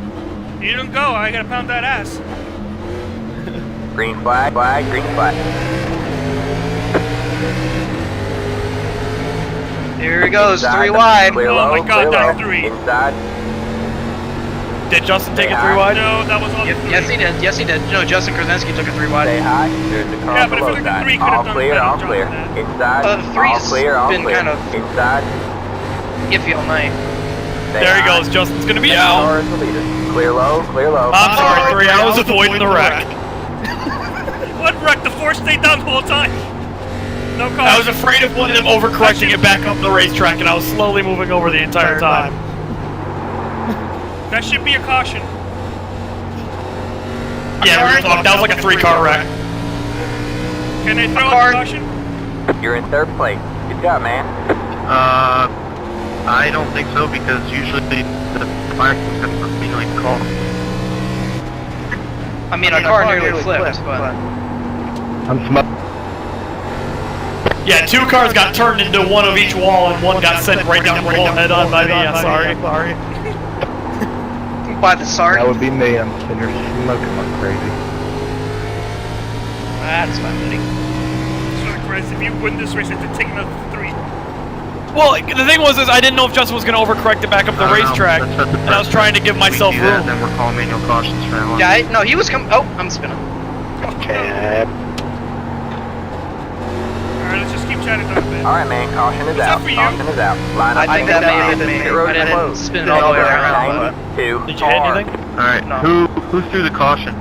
You don't go. I gotta pound that ass. Green flag, green flag. Here he goes, Inside, 3 wide. Clear Oh low, my God, clear that's low. 3. Inside. Did Justin take it Yeah. 3 wide? No, that was all the 3. Yes, he did. Yes, he did. No, Justin Krasinski took a 3 wide. Stay high. There's the car Yeah, on but the I low feel like the side. 3 could have All done a clear, better all job clear. than that. Inside. The all three's clear, all been clear. kind of Inside. iffy all night. Stay There he high. goes. Justin's gonna be Next out. car is the leader. Clear low, clear low. I'm sorry, 3. I was avoiding the wreck. What wreck? The 4 stayed down the whole time. No call. I was afraid of one of them overcorrecting it back up the racetrack, and I was slowly moving over the entire time. That should be a caution. Yeah, real talk. That was like a 3-car wreck. Can I throw out car. the caution? You're in third place. Good job, man. I don't think so because usually the fire is going to be like call. I mean, our car nearly flipped, but I'm smoking. Yeah, 2 cars got turned into one of each wall, and one got sent right down the wall head on by me. Yeah, sorry. by the SART. That would be me. I'm sitting here smoking like crazy. That's fine, buddy. Jesus Christ, if you win this race, I have to take another 3. Well, the thing was, is I didn't know if Justin was going to overcorrect it back up the racetrack, and I was trying to give myself We do that, room. then we're calling manual cautions for that one. Yeah, no, he was coming. Oh, I'm spinning. Cab. Alright, let's just keep chatting down a bit. Alright, man. Caution is What's out. up for you? Caution is out. Line up. I think that may have been me. Pit road I is didn't closed. spin it all the way around. But 92 Did you hit car. anything? Alright, No. who threw the caution?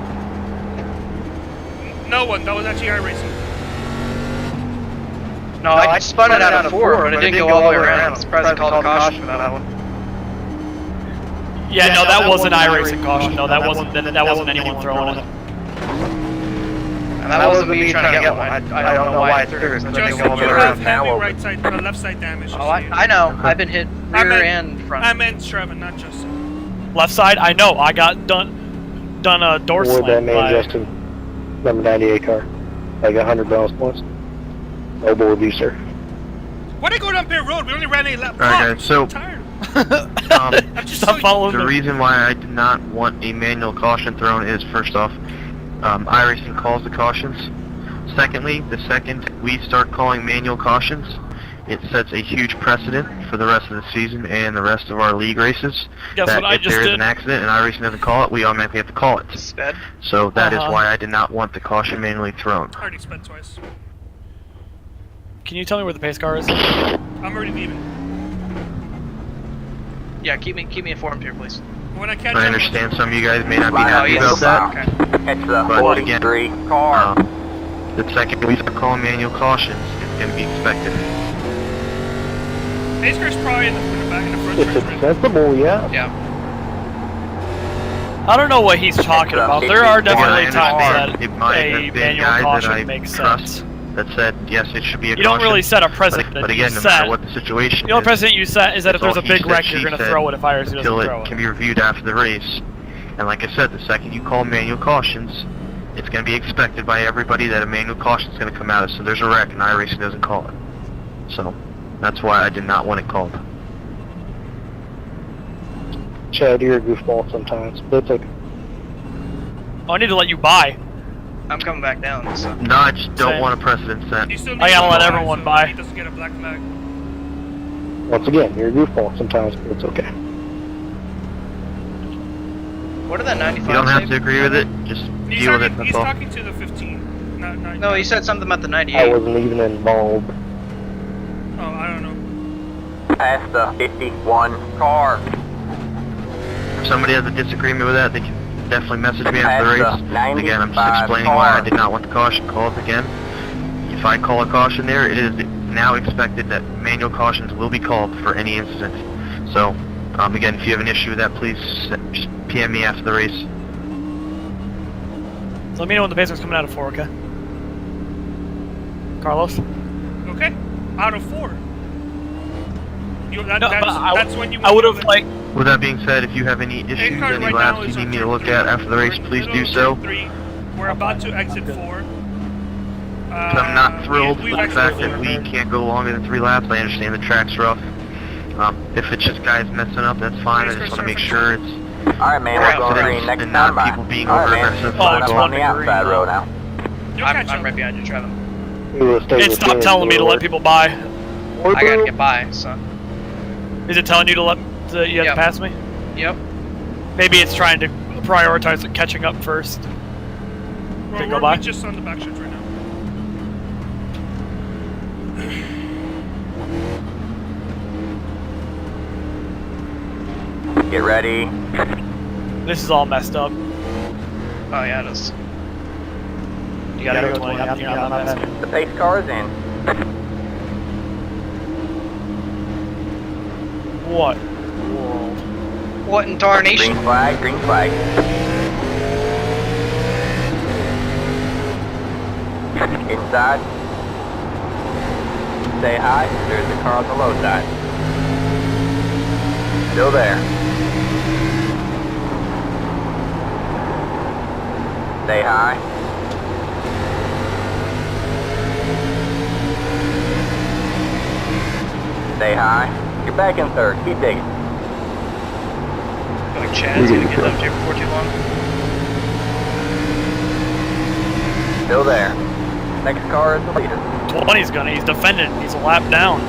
No one. That was actually iRacing. no, I spun it out of 4, but it didn't go all the way around. I'm surprised I called a caution for that one. Yeah, no, that wasn't iRacing caution. No, that wasn't anyone throwing it. And that wasn't me trying to get one. I don't know why I threw it. It didn't Justin, go all the you way have around. now heavy open. right side, left side damage. just Oh, so you know. I know. I've been hit I rear meant- and front. I meant Trevin, not Justin. Left side, I know. I got done a door Where'd that slam man by. Justin, number 98 car? Like 100 balance points? No board you, sir. Why'd I go down Pitt Road? We only ran 8 laps. Alright, I'm guys, so- tired. Um, I'm just Stop so following the me. reason why I did not want a manual caution thrown is, first off, iRacing calls the cautions. Secondly, the second we start calling manual cautions, it sets a huge precedent for the rest of the season and the rest of our league races. Guess that what I if just there is did? an accident and iRacing doesn't call it, we automatically have to call it. Sped. So that is Uh-huh. why I did not want the caution manually thrown. Already sped twice. Can you tell me where the pace car is? I'm already leaving. Yeah, keep me informed here, please. When I catch I up, understand some of you guys may not be Line up, happy yes. about that. Okay. It's the But 43 car. The second we start calling manual cautions, it's going to be expected. pace car's probably in the back, in the front If stretch it's right now. sensible, yeah. Yeah. I don't know what he's talking about. There are definitely Again, I times understand that it might a have been manual guys that caution I makes trust sense. that said, yes, it should be a You don't caution. really set a precedent. But You again, no set- matter what the situation The only is, precedent you set is that if it's there's a all big he said, wreck, she you're going to said, throw it if iRacing doesn't until throw it it. can be reviewed after the race. And like I said, the second you call manual cautions, it's going to be expected by everybody that a manual caution is going to come out. So there's a wreck and iRacing doesn't call it. So that's why I did not want it called. Chad, you're a goofball sometimes, but it's okay. Oh, I need to let you buy. I'm coming back down, so. No, I just don't Same. want a precedent set. You still I gotta to let buy, everyone so buy. He doesn't get a black flag. Once again, you're a goofball sometimes, but it's okay. What did that 95 You don't have say? to agree with it, just He's deal with it, talking, that's he's all. talking to the 15. Not No, he said something about the I 98. wasn't even involved. Oh, I don't know. Past the 51 car. If somebody has a disagreement with that, they can definitely message me after the Past race. the Again, I'm just 95 explaining why I car. did not want the caution called again. If I call a caution there, it is now expected that manual cautions will be called for any incident. So, again, if you have an issue with that, please just PM me after the race. So let me know when the pace car's coming out of 4, okay? Carlos? Okay. Out of 4. No, but That's when you I would have, know like, With that being said, if you have any issues, card any right now laps is you need on me to turn look 3. at after the race, We're in please the do middle so. of turn 3. We're about to exit 4. I'm not thrilled we've with the fact that we exited can't go longer than 3 laps. I understand the track's rough. If it's just guys messing up, that's fine. I just want to make sure it's Alright, man, we're going green next and time not by. people being Alright, over-aggressive. man. Line up it's on the one outside degree. row now. You'll catch I'm up. right behind you, Trevor. We would've stayed it with stopped you telling me to let people buy. I gotta get by, so. Is it telling you to you have Yep. to pass me? Yep. Maybe it's trying to prioritize catching up first. We're, go by? we're just on the back stretch right now. Get ready. This is all messed up. Oh, yeah, it is. You gotta go 20. I'm not messing. The pace car is in. What world? What in tarnation? Green flag, green flag. Inside. Say hi. There's the car on the low side. Still there. Say hi. Say hi. You're back in third. Keep digging. Like Chad's gonna get left here before too long. Still there. Next car is the leader. 20's gonna. He's defending. He's a lap down.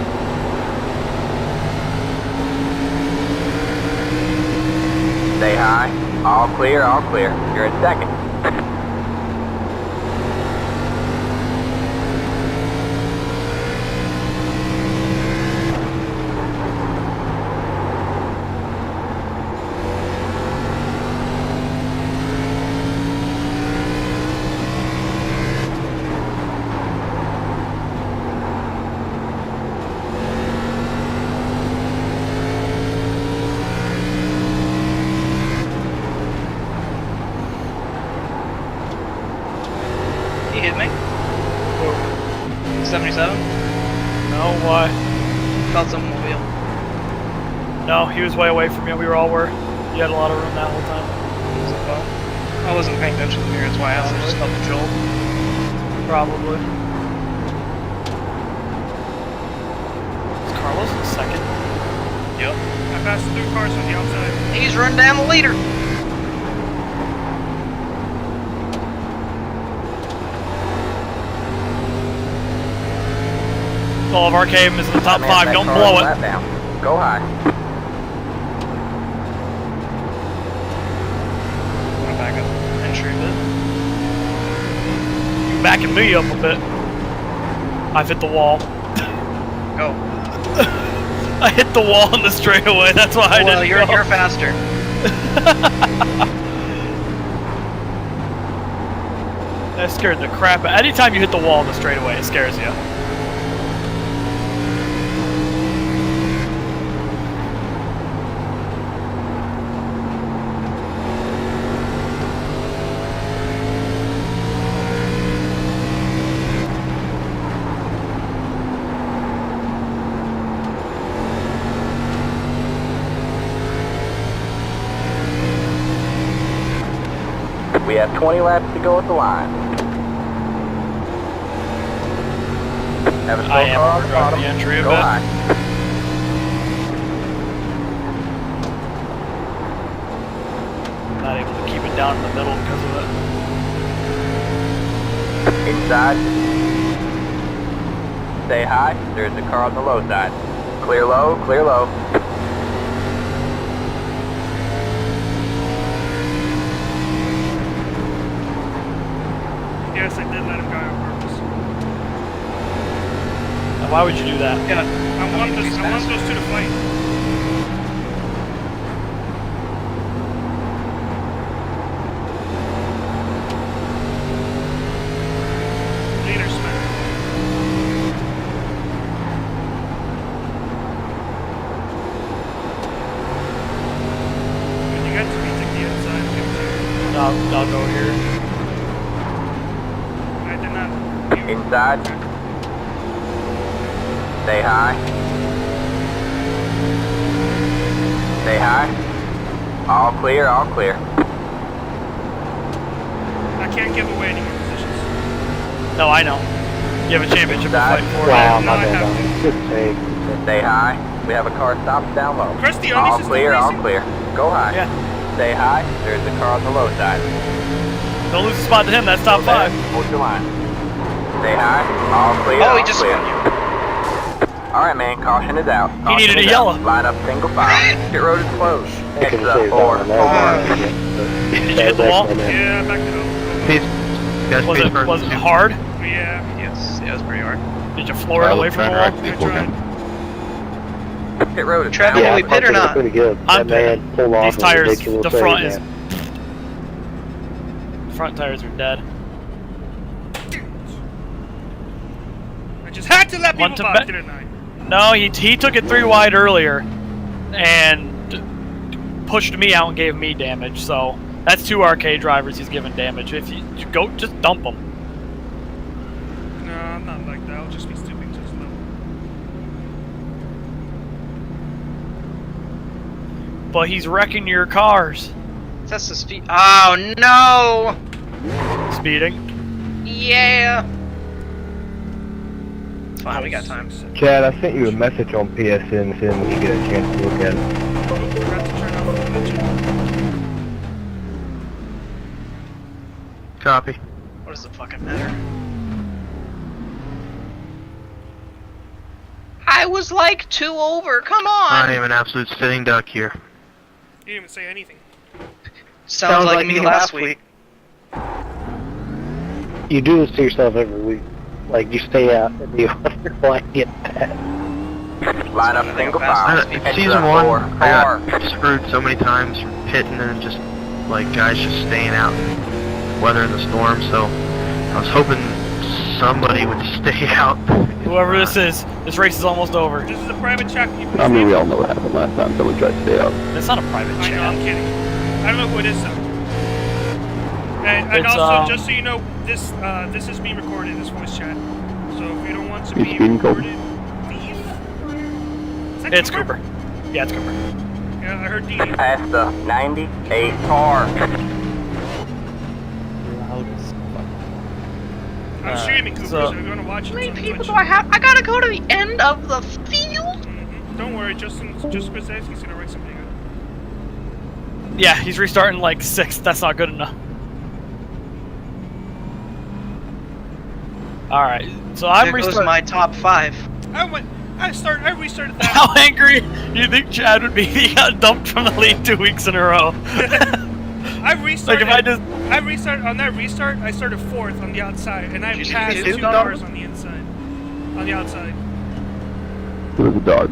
Say hi. All clear, all clear. You're in second. He hit me. 77? No, why? Felt something on the wheel. No, he was way away from you. We were all were. You had a lot of room that whole time. Was it Bo? I wasn't paying attention to the mirror, that's why I asked. I just felt the jolt. Probably. Is Carlos in second? Yep. I passed 3 cars on the outside. He's run down the leader. All of RK is in the top Man, 5. that Don't car blow flat it. down. Go high. I'm back up entry a bit. You backing me up a bit. I've hit the wall. Go. I hit the wall in the straightaway. That's why I Well, didn't you're go. you're faster. That scared the crap out. Anytime you hit the wall in the straightaway, it scares you. We have 20 laps to go at the line. Have a slow I am car on the overdriving bottom. the entry a Go bit. high. Not able to keep it down in the middle because of it. Inside. Stay high. There's a car on the low side. Clear low, clear low. Yes, I did let him go on purpose. Now, why would you do that? Yeah. I want those two to fight. Leader smack. When you get to me, take the inside. I'll go here. I did not. Inside. Stay high. Stay high. All clear, all clear. I can't give away any more positions. No, I know. You have a championship to Inside. fight for. Wow, No, my I bad. have Dom. Good save. Stay high. We have a car stopped down low. Christy, All on these clear, all clear. Go high. Yeah. Stay high. There's a car on the low side. Don't lose the spot to him. That's top Go there. 5. Hold your line. Stay high. All clear. Oh, all he just clear. spun you. All right, man. Caution is out. Caution needed is a out. yellow. Line up single file. Pit road is closed. I could Exit have saved that 4. one. That was my Did you hit the wall? Yeah, back it up. Peace. You guys, Was peace it first. was it hard? Yeah. Yes, it was pretty hard. Did you floor it away from the wall? I tried. Pit road is Trev, down. Yeah, Yeah, we I pit or think it's not? pretty good. I'm That man pulled off These a tires, ridiculous the save, front is. man. Front tires are dead. I just had to let Want people to by, bet- didn't I? No, he took it 3 wide earlier, and pushed me out and gave me damage. So that's 2 RK drivers he's giving damage. If you go, just dump them. No, I'm not like that. I'll just be stupid just low. But he's wrecking your cars. That's the speed. Oh no! Speeding. Yeah. It's fine. We got time. Chad, I sent you a message on PSN saying when you get a chance to look at it. Forgot to turn off the mention. Copy. What does it fucking matter? I was like 2 over. Come on. I am an absolute sitting duck here. You didn't even say anything. Sounds like me last week. You do this to yourself every week. Like, you stay out and you like get bad. Line up single file. In Exit season 4. 1, I got screwed so many times from pitting and just, like, guys just staying out and weathering the storm, so I was hoping somebody would stay out. Whoever this is, this race is almost over. This is a private chat. Can you please I mean, leave? we all know what happened last time someone tried to stay out. It's not a private I know, I'm chat. kidding. I don't know who it is though. And It's, also, just so you know, this is being recorded, this voice chat. So if you don't want to It's be being called- recorded, leave. Is that It's Cooper. Yeah, it's Cooper. Yeah, I heard D. Past the 98 car. I'm streaming Cooper, so if you want to watch it, How many it's on people Twitch. do I have? I gotta go to the end of the field? Don't worry, Justin Krasevsky's gonna write something up. Yeah, he's restarting like 6th. That's not good enough. Alright, so I'm There goes restarting. my top 5. I restarted that. How angry do you think Chad would be if he got dumped from the lead 2 weeks in a row? I restarted. Like if I restarted on that restart. I started 4th on the outside, and I Did you passed see 2 the dog? cars on the inside. On the outside. It was a dog.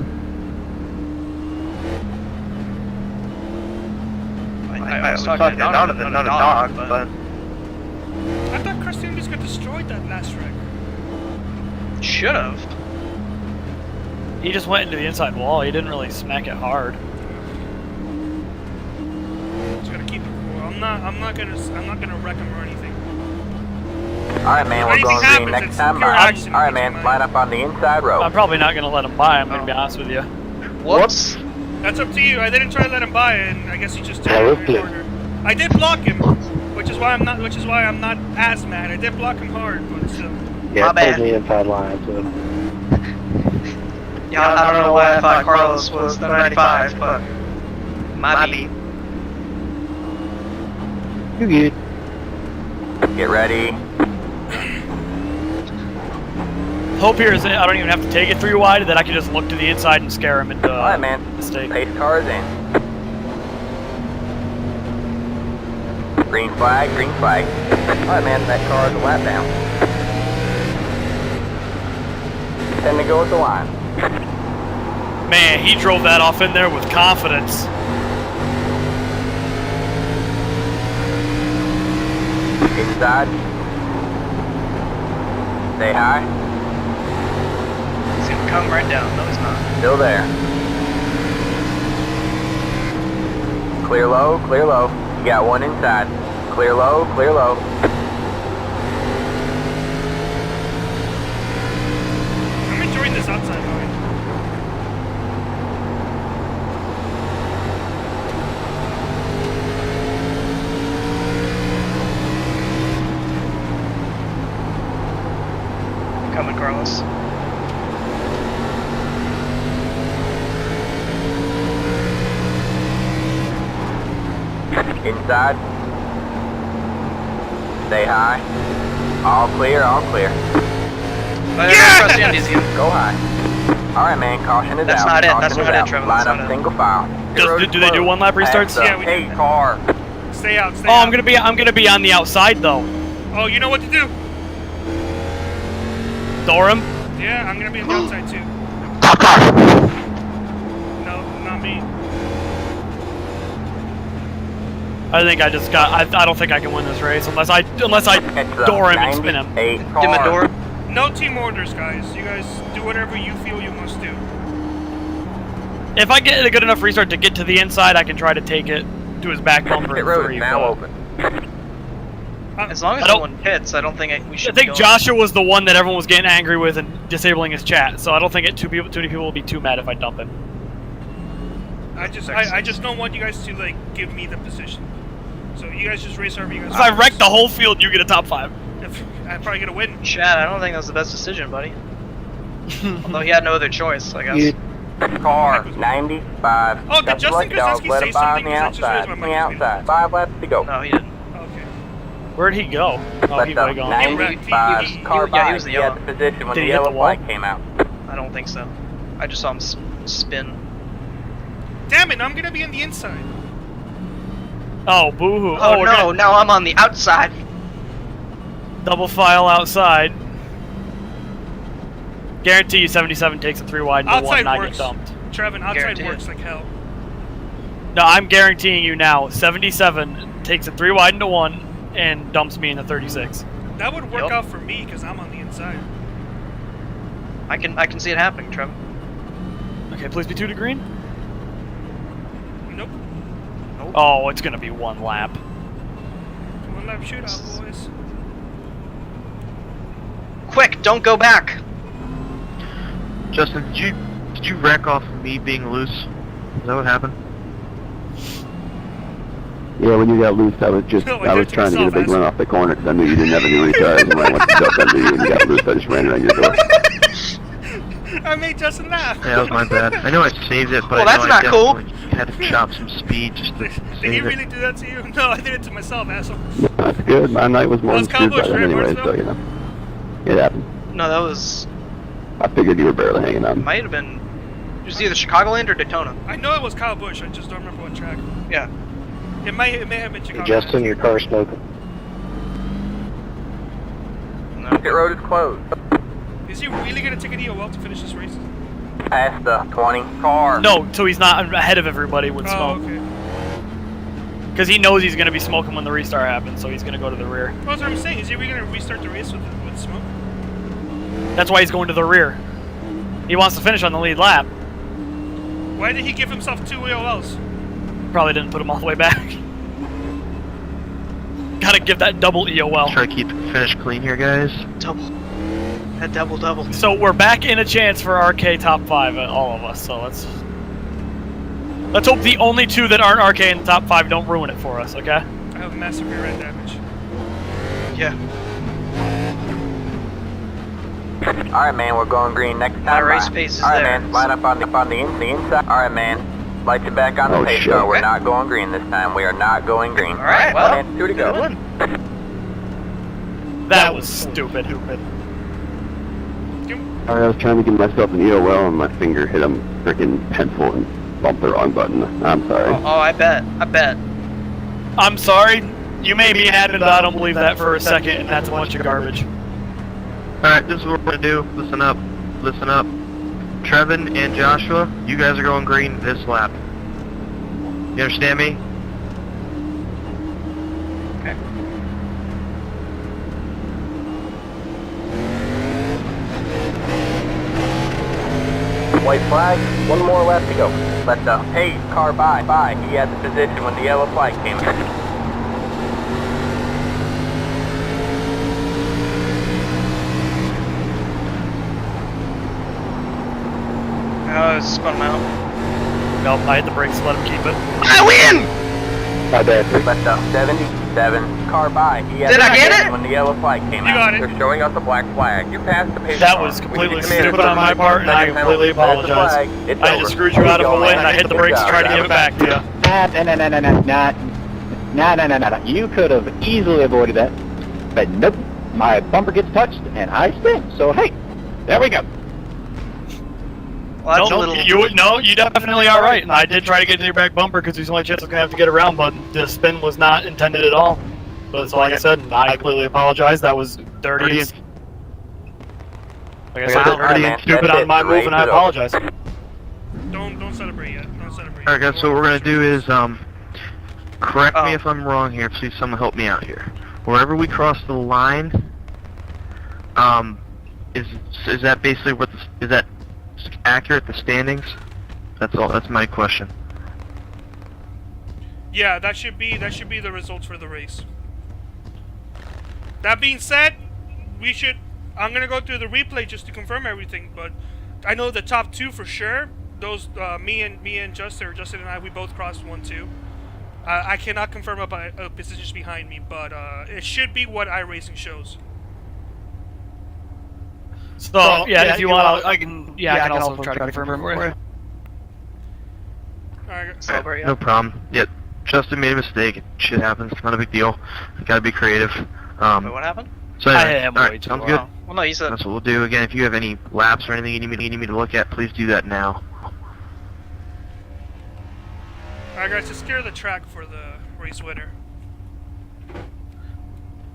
I was talking not a dog, but I thought Christian just got destroyed that last wreck. should have. He just went into the inside wall. He didn't really smack it hard. Just gotta keep it cool. I'm not gonna wreck him or anything. Alright, man, we're Anything going green happens, next it's time. pure accident. Alright, man, line up on the inside row. I'm probably not gonna let him by. I'm gonna be honest with you. Whoops. That's up to you. I didn't try to let him by, and I guess he just Yeah, turned we're in clear. order. I did block him, which is why I'm not as mad. I did block him hard, but still. Yeah, My it bad. pulls the inside line, so. Yeah, I don't know why I thought Carlos was the 95, but my beat. You good. Get ready. Hope here is I don't even have to take it 3 wide, that I can just look to the inside and scare him into Alright, man. mistake. Pace cars in. Green flag, green flag. Alright, man, that car is a lap down. 10 to go at the line. Man, he drove that off in there with confidence. Inside. Stay high. He's gonna come right down. No, he's not. Still there. Clear low, clear low. You got one inside. Clear low, clear low. I'm enjoying this outside line. Coming, Carlos. Inside. Stay high. All clear, all clear. Yes! Go high. Alright, man, caution is That's out. not it, Caution that's is not it, out. Trevor, Line that's up not it. single file. Do they do 1 lap restarts? Yeah, we do. Hey, car. Stay out. Stay Oh, out. I'm gonna be on the outside though. Oh, you know what to do. Door him. Yeah, I'm gonna be on the outside too. No, not me. I think I just got. I don't think I can win this race unless I It's a door him and spin him. 98 Dim car. a door. No team orders, guys. You guys do whatever you feel you must do. If I get a good enough restart to get to the inside, I can try to take it to his back bumper Pit in road 3. now but open. As long as I don't- no one hits, I don't think we I should. think go. Joshua was the one that everyone was getting angry with and disabling his chat, so I don't think too many people will be too mad if I dump him. I just don't want you guys to like give me the position. So you guys just race over you guys. If I wreck the whole field, you get a top 5. I probably get a win. Chad, I don't think that was the best decision, buddy. Although he had no other choice, I guess. You, Car 95. Oh, did That's Justin right, dog. Krasinski Let say him by on something? the 'Cause I just outside. realized my On the mic was being outside. 5 laps to go. No, he didn't. Okay. Where'd he go? Oh, Let he the way gone. 95 He- car yeah, he by. was the He had yellow. the position when Did the he hit the yellow wall? flag came out. I don't think so. I just saw him spin. Damn it! I'm gonna be on the inside. Oh, boo-hoo. Oh, we're no, gonna now I'm on the outside. double file outside. Guarantee you 77 takes a 3 wide into 1 Outside and I get works. dumped. Trevin, outside Guaranteed. works like hell. No, I'm guaranteeing you now, 77 takes a 3 wide into 1 and dumps me in the 36. That would work Yup. out for me because I'm on the inside. I can see it happening, Trevor. Okay, please be 2 to green. Nope. Oh, it's gonna be 1 lap. 1 lap shootout, boys. Quick, don't go back. Justin, did you wreck off of me being loose? Is that what happened? Yeah, when you got loose, I was No, I I was did to trying to get a myself, big run off the corner because I knew you didn't have any retires, and when I went to duck under you and you got loose, I just ran it on your door. I made Justin laugh. Yeah, that was my bad. I know I saved it, but Well, I know that's not I cool. definitely had to chop some speed just to Did he save really it. do that to you? No, I did it to myself, asshole. That's good. My night was more Those than screwed by Cowboys them ran anyway, Martinsville? so you know. It happened. No, that was. I figured you were barely hanging on. Might have been. It was either Chicagoland or Daytona. I know it was Kyle Busch. I just don't remember what track. Yeah. It may have been Chicago. Justin, your car's smoking. Pit road is closed. Is he really gonna take an EOL to finish this race? Past the 20 car. No, so he's not ahead of everybody with Oh, smoke. okay. Because he knows he's going to be smoking when the restart happens, so he's going to go to the rear. Well, that's what I'm saying. Is he really gonna restart the race with smoke? That's why he's going to the rear. He wants to finish on the lead lap. Why did he give himself 2 EOLs? Probably didn't put him all the way back. Gotta give that double EOL. Try to keep the finish clean here, guys. Double. That double. So we're back in a chance for RK top 5, all of us. So let's hope the only 2 that aren't RK in the top 5 don't ruin it for us, okay? I have massive rear end damage. Yeah. Alright, man, we're going green next time. My race pace is Alright, there. man, line up on the inside. Alright, man, light you back on the Oh, pace shit. car. We're Okay. not going green this time. We are not going green. Alright, well, man, 2 to go. good one. That was stupid. I was trying to give myself an EOL and my finger hit a freaking pencil and bumped the wrong button. I'm sorry. Oh, I bet. I'm sorry. You may be an admin, but I don't believe that for a second, and that's a bunch of garbage. Alright, this is what we're gonna do. Listen up. Trevin and Joshua, you guys are going green this lap. You understand me? Okay. White flag, 1 more lap to go. Let the pace car by. He had the position when the yellow flag came in. Oh, spun him out. Nope, I hit the brakes to let him keep it. I win! My bad. Let the 77 car by. He had Did the I get position it? when the yellow flag came You out. got it. They're showing us the black flag. You passed the pace That car. was We completely need to command stupid on my part, and I completely apologize. I just screwed you out of a win, and I hit the brakes to try to give it back to you. No. You could have easily avoided that. But nope. My bumper gets touched and I spin. So hey, there we go. Well, that's a No, little... you definitely are right, and I did try to get to your back bumper because there's the only chance I was going to have to get around, but the spin was not intended at all. But so like I said, I completely apologize. That was dirty. Like I said, dirty and stupid on my move, and I apologize. Don't celebrate yet. Don't celebrate. Alright guys, so what we're gonna do is, correct me Oh. if I'm wrong here, please someone help me out here. Wherever we cross the line, is that basically what, is that accurate, the standings? That's all, that's my question. Yeah, that should be the results for the race. That being said, I'm gonna go through the replay just to confirm everything, but I know the top 2 for sure. Those me and Justin and I, we both crossed 1-2. I cannot confirm about positions behind me, but it should be what iRacing shows. So, yeah, if you want, I can also try to confirm it for you. Alright, Celebrate, yeah. No problem. Yeah, Justin made a mistake. Shit happens. Not a big deal. Gotta be creative. Wait, what happened? So I anyway, am way alright, too sounds low. good. Well, no, you said... That's what we'll do. Again, if you have any laps or anything you need me to look at, please do that now. Alright guys, to secure the track for the race winner.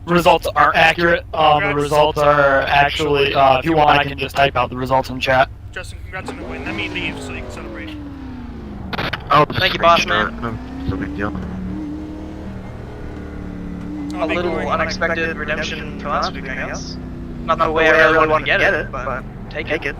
Results are accurate. The results are actually, if you want, I can just type out the results in chat. Justin, congrats on the win. Let me leave so you can celebrate. Oh, just Thank you, boss restart. man. No, it's no big deal. I'll A be little going unexpected redemption from last week, I guess. Not the way I really wanted to get it, but take it.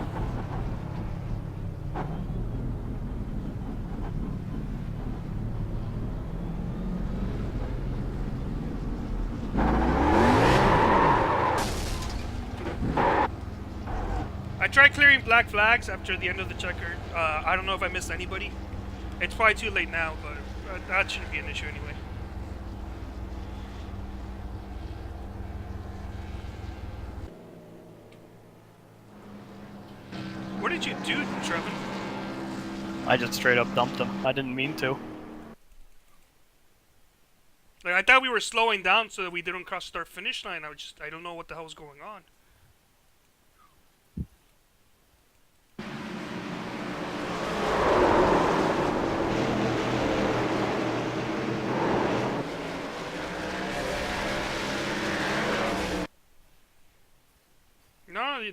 I tried clearing black flags after the end of the checker. I don't know if I missed anybody. It's probably too late now, but that shouldn't be an issue anyway. What did you do, Trevin? I just straight up dumped him. I didn't mean to. Like, I thought we were slowing down so that we didn't cross the start finish line. I don't know what the hell was going on.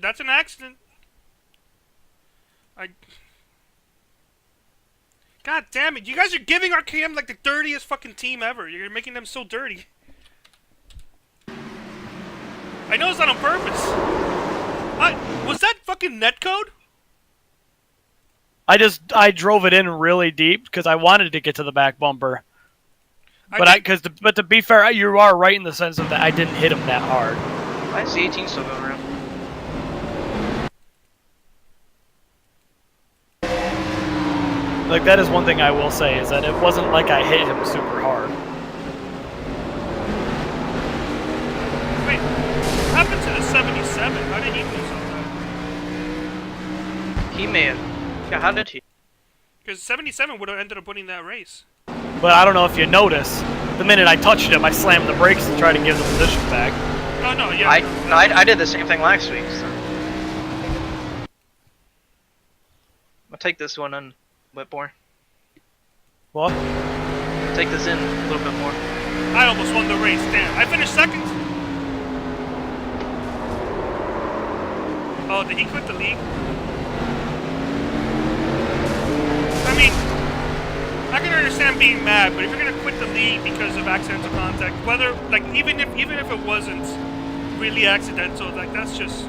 That's an accident. God damn it! You guys are giving RKM like the dirtiest fucking team ever. You're making them so dirty. I know it's not on purpose. Was that fucking netcode? I drove it in really deep because I wanted to get to the back bumper. But to be fair, you are right in the sense of that I didn't hit him that hard. Why is the 18 still going around? Like, that is one thing I will say, is that it wasn't like I hit him super hard. Wait, what happened to the 77? How did he lose on that? He may have. Yeah, how did he? Because 77 would have ended up winning that race. But I don't know if you notice, the minute I touched him, I slammed the brakes to try to give the position back. Oh, no, yeah. I did the same thing last week, so. I'll take this one and whip more. What? Take this in a little bit more. I almost won the race. Damn, I finished second. Oh, did he quit the league? I mean, I can understand being mad, but if you're gonna quit the league because of accidental contact, whether like even if it wasn't really accidental, like that's just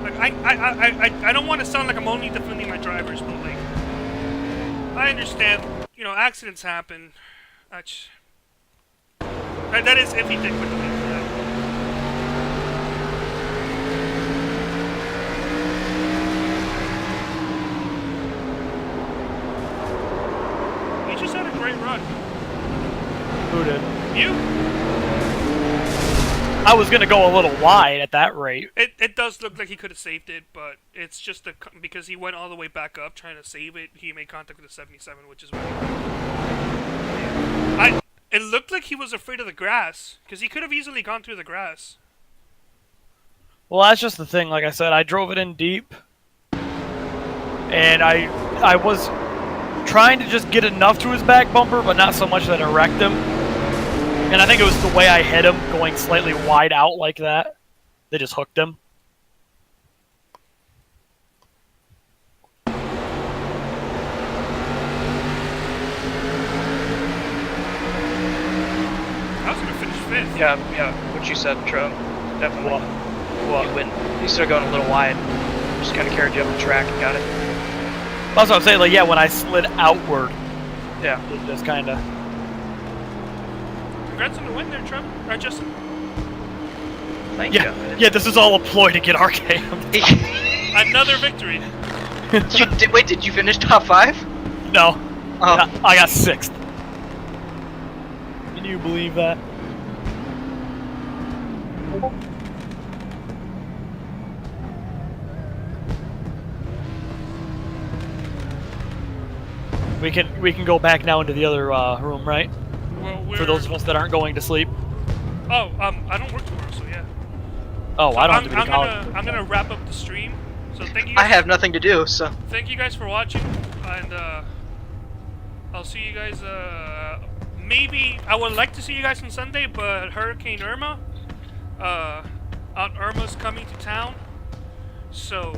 like I don't want to sound like I'm only defending my drivers, but like I understand, you know, accidents happen. That is if he did quit the league for that. You just had a great run. Who did? You? I was gonna go a little wide at that rate. It does look like he could have saved it, but it's just because he went all the way back up trying to save it. He made contact with the 77, which is what it looked like he was afraid of the grass because he could have easily gone through the grass. Well, that's just the thing. Like I said, I drove it in deep, and I was trying to just get enough to his back bumper, but not so much that it wrecked him. And I think it was the way I hit him, going slightly wide out like that. They just hooked him. I was gonna finish fifth. Yeah, what you said, Tro. Definitely. What? You win. You started going a little wide. Just kind of carried you up the track and got it. That's what I'm saying. Like, yeah, when I slid outward, Yeah. it just kind of. Congrats on the win there, Trump. Right, Justin? Thank Yeah, you. yeah. This is all a ploy to get RK. Another victory. Wait, did you finish top 5? No, Oh. I got 6th. Can you believe that? We can go back now into the other room, right? Well, For those of us that aren't going to sleep. Oh, I don't work tomorrow, so yeah. Oh, So I don't have to be to college. I'm gonna wrap up the stream. So thank you guys. I have nothing to do, so. Thank you guys for watching, and I'll see you guys. Maybe I would like to see you guys on Sunday, but Hurricane Irma, Aunt Irma's coming to town, so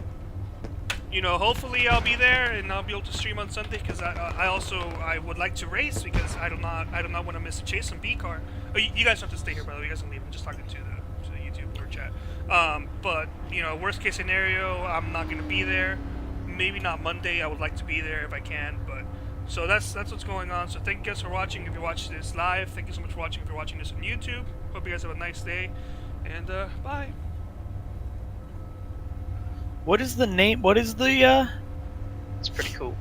you know, hopefully I'll be there and I'll be able to stream on Sunday because I would like to race because I do not want to miss a chase on B car. Oh, you guys don't have to stay here, by the way. You guys can leave. I'm just talking to the YouTube or chat. But you know, worst case scenario, I'm not gonna be there. Maybe not Monday. I would like to be there if I can, but so that's what's going on. So thank you guys for watching. If you're watching this live, thank you so much for watching. If you're watching this on YouTube, hope you guys have a nice day, and bye. What is the name? What is the It's pretty cool.